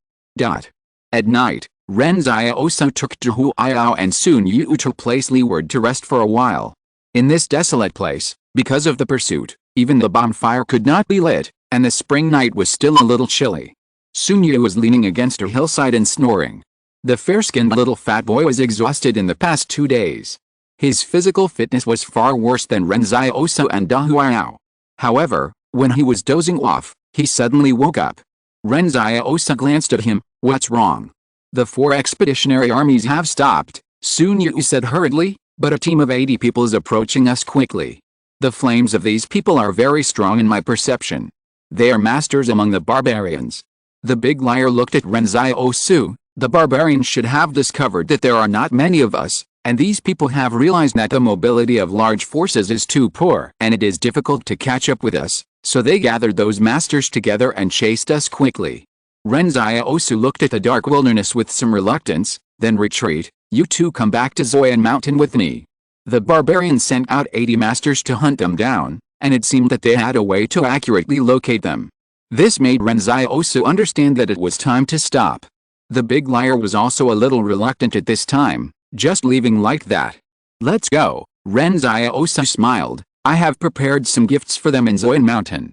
At night, Ren Xiaosu took Zhu Yao and Sun Yu to place leeward to rest for a while. In this desolate place, because of the pursuit, even the bonfire could not be lit, and the spring night was still a little chilly. Sun Yu was leaning against a hillside and snoring. The fair-skinned little fat boy was exhausted in the past 2 days. His physical fitness was far worse than Ren Xiaosu and Da Huayao. However, when he was dozing off, he suddenly woke up. Ren Xiaosu glanced at him. "What's wrong?" "The 4 expeditionary armies have stopped," Sun Yu said hurriedly, "but a team of 80 people is approaching us quickly. The flames of these people are very strong in my perception. They are masters among the barbarians." The big liar looked at Ren Xiaosu. "The barbarians should have discovered that there are not many of us, and these people have realized that the mobility of large forces is too poor and it is difficult to catch up with us. So they gathered those masters together and chased us quickly. Ren Xiaosu looked at the dark wilderness with some reluctance, then retreat. You two come back to Zoyan Mountain with me. The barbarians sent out 80 masters to hunt them down, and it seemed that they had a way to accurately locate them. This made Ren Xiaosu understand that it was time to stop. The big liar was also a little reluctant at this time, just leaving like that. Let's go, Ren Xiaosu smiled. I have prepared some gifts for them in Zoyan Mountain.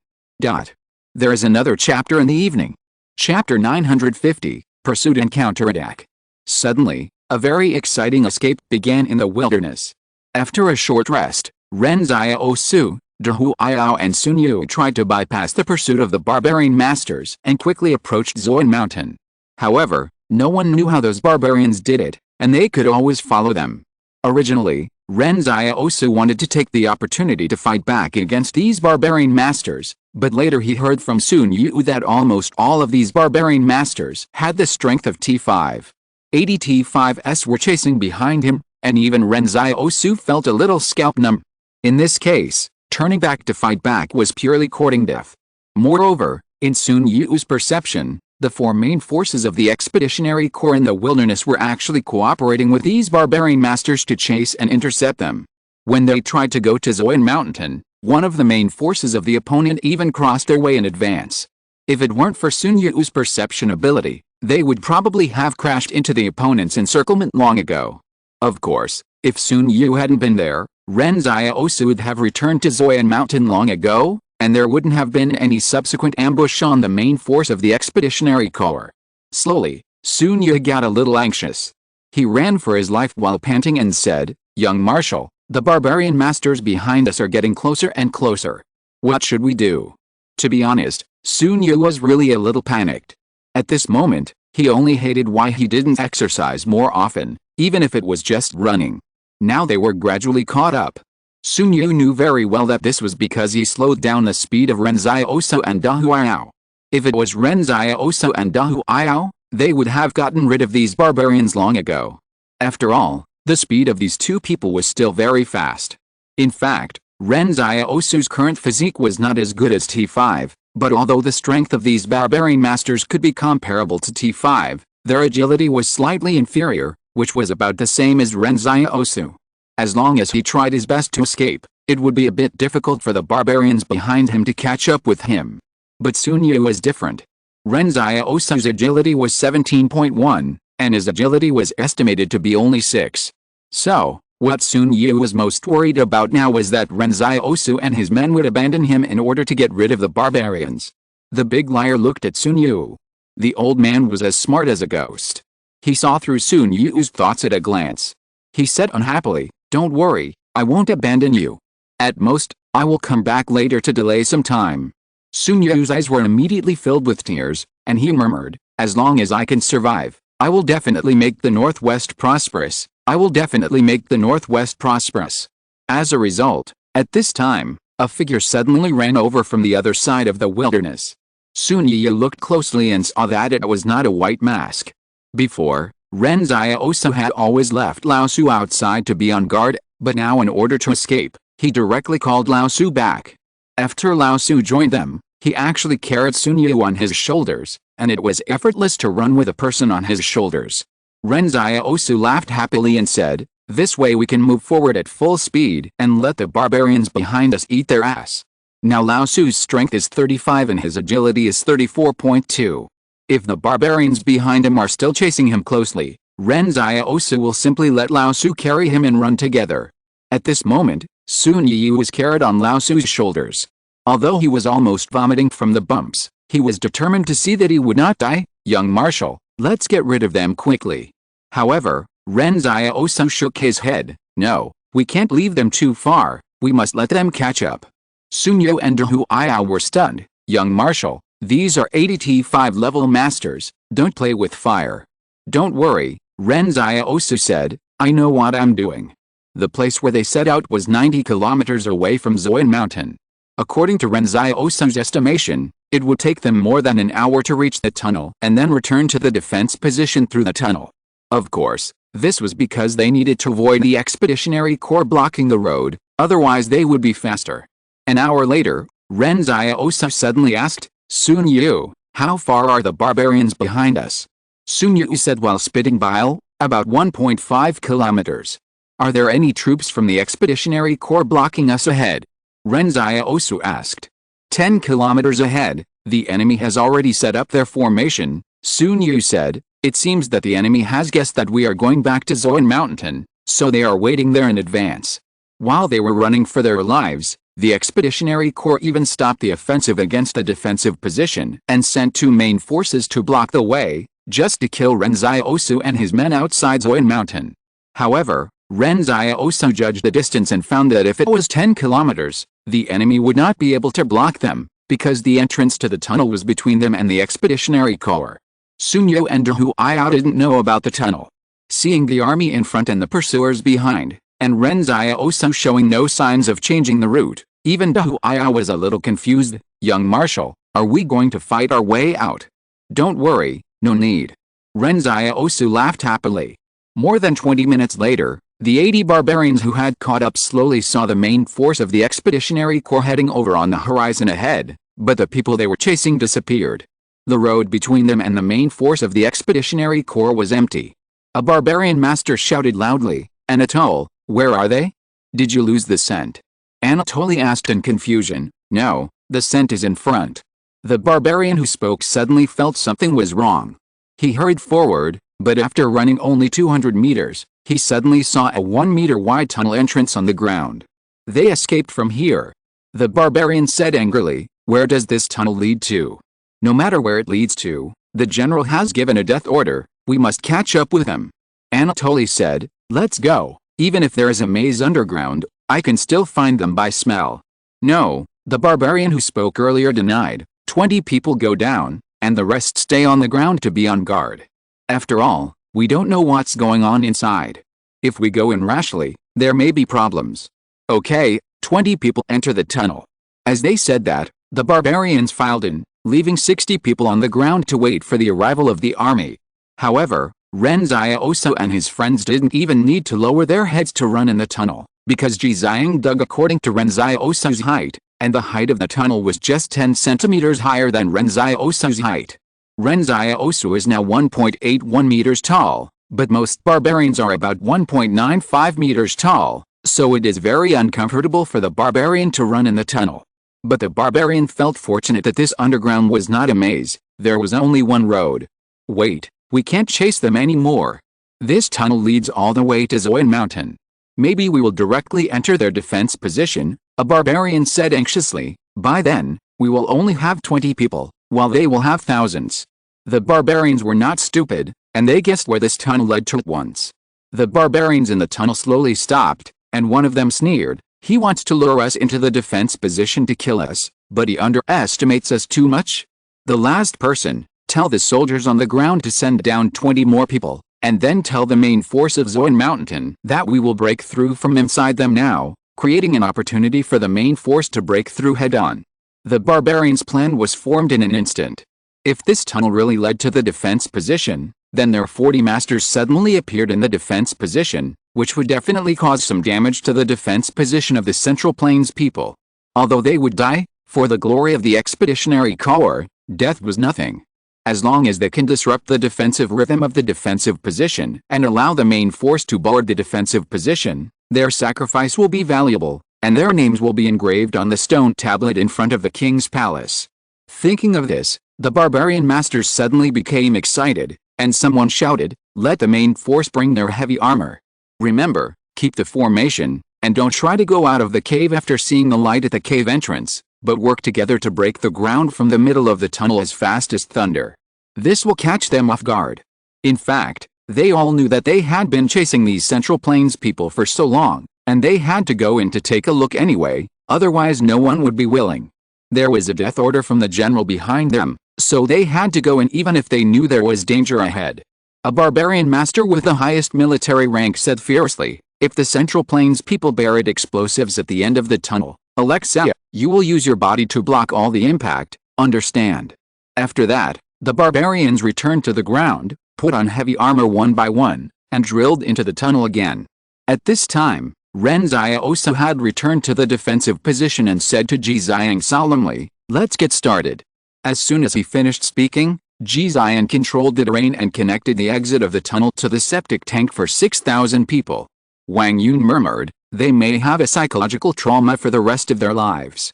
There is another chapter in the evening. Chapter 950, Pursuit and Counterattack. Suddenly, a very exciting escape began in the wilderness. After a short rest, Ren Xiaosu, Hu Ayao and Sun Yu tried to bypass the pursuit of the barbarian masters and quickly approached Zoyan Mountain. However, no one knew how those barbarians did it, and they could always follow them. Originally, Ren Xiaosu wanted to take the opportunity to fight back against these barbarian masters, but later he heard from Sun Yu that almost all of these barbarian masters had the strength of T5. 80 T5s were chasing behind him, and even Ren Xiaosu felt a little scalp numb. In this case, turning back to fight back was purely courting death. Moreover, in Sun Yu's perception, the four main forces of the Expeditionary Corps in the wilderness were actually cooperating with these barbarian masters to chase and intercept them. When they tried to go to Zoyan Mountain, one of the main forces of the opponent even crossed their way in advance. If it weren't for Sun Yu's perception ability, they would probably have crashed into the opponent's encirclement long ago. Of course, if Sun Yu hadn't been there, Ren Xiaosu would have returned to Zoyan Mountain long ago, and there wouldn't have been any subsequent ambush on the main force of the Expeditionary Corps. Slowly, Sun Yu got a little anxious. He ran for his life while panting and said, "Young Marshal, the barbarian masters behind us are getting closer and closer. What should we do?" To be honest, Sun Yu was really a little panicked. At this moment, he only hated why he didn't exercise more often, even if it was just running. Now they were gradually caught up. Sun Yu knew very well that this was because he slowed down the speed of Ren Xiaosu and Hu Ayao. If it was Ren Xiaosu and Hu Ayao, they would have gotten rid of these barbarians long ago. After all, the speed of these two people was still very fast. In fact, Ren Xiaosu's current physique was not as good as T5, but although the strength of these barbarian masters could be comparable to T5, their agility was slightly inferior, which was about the same as Ren Xiaosu. As long as he tried his best to escape, it would be a bit difficult for the barbarians behind him to catch up with him. But Sun Yu was different. Ren Xiaosu's agility was 17.1, and his agility was estimated to be only 6. So, what Sun Yu was most worried about now was that Ren Xiaosu and his men would abandon him in order to get rid of the barbarians. The big liar looked at Sun Yu. The old man was as smart as a ghost. He saw through Sun Yu's thoughts at a glance. He said unhappily, "Don't worry, I won't abandon you. At most, I will come back later to delay some time." Sun Yu's eyes were immediately filled with tears, and he murmured, "As long as I can survive, I will definitely make the Northwest prosperous. I will definitely make the Northwest prosperous." As a result, at this time, a figure suddenly ran over from the other side of the wilderness. Sun Yu looked closely and saw that it was not a white mask. Before, Ren Xiaosu had always left Lao Su outside to be on guard, but now in order to escape, he directly called Lao Su back. After Lao Su joined them, he actually carried Sun Yu on his shoulders, and it was effortless to run with a person on his shoulders. Ren Xiaosu laughed happily and said, "This way we can move forward at full speed and let the barbarians behind us eat their ass." Now Lao Su's strength is 35 and his agility is 34.2. If the barbarians behind him are still chasing him closely, Ren Xiaosu will simply let Lao Su carry him and run together. At this moment, Sun Yu was carried on Lao Su's shoulders. Although he was almost vomiting from the bumps, he was determined to see that he would not die. "Young Marshal, let's get rid of them quickly." However, Ren Xiaosu shook his head. "No, we can't leave them too far, we must let them catch up." Sun Yu and Hu Ayao were stunned. "Young Marshal, these are 80 T5 level masters, don't play with fire." "Don't worry," Ren Xiaosu said, "I know what I'm doing." The place where they set out was 90 kilometers away from Zoyan Mountain. According to Ren Xiaosu's estimation, it would take them more than an hour to reach the tunnel and then return to the defense position through the tunnel. Of course, this was because they needed to avoid the Expeditionary Corps blocking the road, otherwise they would be faster. An hour later, Ren Xiaosu suddenly asked, Sun Yu, how far are the barbarians behind us? Sun Yu said while spitting bile, about 1.5 kilometers. Are there any troops from the Expeditionary Corps blocking us ahead? Ren Xiaosu asked. 10 kilometers ahead, the enemy has already set up their formation, Sun Yu said. It seems that the enemy has guessed that we are going back to Zoan Mountain, so they are waiting there in advance. While they were running for their lives, the Expeditionary Corps even stopped the offensive against a defensive position and sent 2 main forces to block the way, just to kill Ren Xiaosu and his men outside Zoan Mountain. However, Ren Xiaosu judged the distance and found that if it was 10 kilometers, the enemy would not be able to block them, because the entrance to the tunnel was between them and the Expeditionary Corps. Sun Yu and Hu Ai didn't know about the tunnel. Seeing the army in front and the pursuers behind, and Ren Xiaosu showing no signs of changing the route, even Hu Ai was a little confused. Young Marshal, are we going to fight our way out? Don't worry, no need. Ren Xiaosu laughed happily. More than 20 minutes later, the 80 barbarians who had caught up slowly saw the main force of the Expeditionary Corps heading over on the horizon ahead, but the people they were chasing disappeared. The road between them and the main force of the Expeditionary Corps was empty. A barbarian master shouted loudly, Anatole, where are they? Did you lose the scent? Anatoly asked in confusion. No, the scent is in front. The barbarian who spoke suddenly felt something was wrong. He hurried forward, but after running only 200 meters, he suddenly saw a 1-meter-wide tunnel entrance on the ground. They escaped from here. The barbarian said angrily, where does this tunnel lead to? No matter where it leads to, the general has given a death order, we must catch up with him. Anatoly said, let's go, even if there is a maze underground, I can still find them by smell. No, the barbarian who spoke earlier denied, 20 people go down, and the rest stay on the ground to be on guard. After all, we don't know what's going on inside. If we go in rashly, there may be problems. Okay, 20 people enter the tunnel. As they said that, the barbarians filed in, leaving 60 people on the ground to wait for the arrival of the army. However, Ren Xiaosu and his friends didn't even need to lower their heads to run in the tunnel, because Ji Xiang dug according to Ren Xiaosu's height, and the height of the tunnel was just 10 centimeters higher than Ren Xiaosu's height. Ren Xiaosu is now 1.81 meters tall, but most barbarians are about 1.95 meters tall, so it is very uncomfortable for the barbarian to run in the tunnel. But the barbarian felt fortunate that this underground was not a maze, there was only one road. Wait, we can't chase them anymore. This tunnel leads all the way to Zoan Mountain. Maybe we will directly enter their defense position, a barbarian said anxiously. By then, we will only have 20 people, while they will have thousands. The barbarians were not stupid, and they guessed where this tunnel led to at once. The barbarians in the tunnel slowly stopped, and one of them sneered, he wants to lure us into the defense position to kill us, but he underestimates us too much. The last person, tell the soldiers on the ground to send down 20 more people, and then tell the main force of Zoan Mountain that we will break through from inside them now, creating an opportunity for the main force to break through head-on. The barbarians' plan was formed in an instant. If this tunnel really led to the defense position, then their 40 masters suddenly appeared in the defense position, which would definitely cause some damage to the defense position of the Central Plains people. Although they would die, for the glory of the Expeditionary Corps, death was nothing. As long as they can disrupt the defensive rhythm of the defensive position and allow the main force to board the defensive position, their sacrifice will be valuable, and their names will be engraved on the stone tablet in front of the king's palace. Thinking of this, the barbarian masters suddenly became excited, and someone shouted, let the main force bring their heavy armor. Remember, keep the formation, and don't try to go out of the cave after seeing the light at the cave entrance, but work together to break the ground from the middle of the tunnel as fast as thunder. This will catch them off guard. In fact, they all knew that they had been chasing these Central Plains people for so long, and they had to go in to take a look anyway, otherwise no one would be willing. There was a death order from the general behind them, so they had to go in even if they knew there was danger ahead. A barbarian master with the highest military rank said fiercely, if the Central Plains people buried explosives at the end of the tunnel, Alexia, you will use your body to block all the impact, understand? After that, the barbarians returned to the ground, put on heavy armor one by one, and drilled into the tunnel again. At this time, Ren Xiaosu had returned to the defensive position and said to Ji Xiang solemnly, "Let's get started." As soon as he finished speaking, Ji Xiang controlled the terrain and connected the exit of the tunnel to the septic tank for 6,000 people. Wang Yun murmured, "They may have a psychological trauma for the rest of their lives."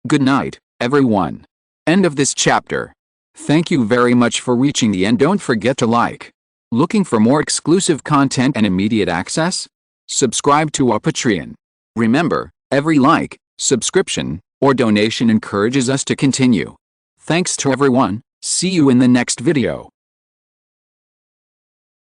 Good night, everyone. End of this chapter. Thank you very much for reaching the end. Don't forget to like. Looking for more exclusive content and immediate access? Subscribe to our Patreon. Remember, every like, subscription, or donation encourages us to continue. Thanks to everyone. See you in the next video.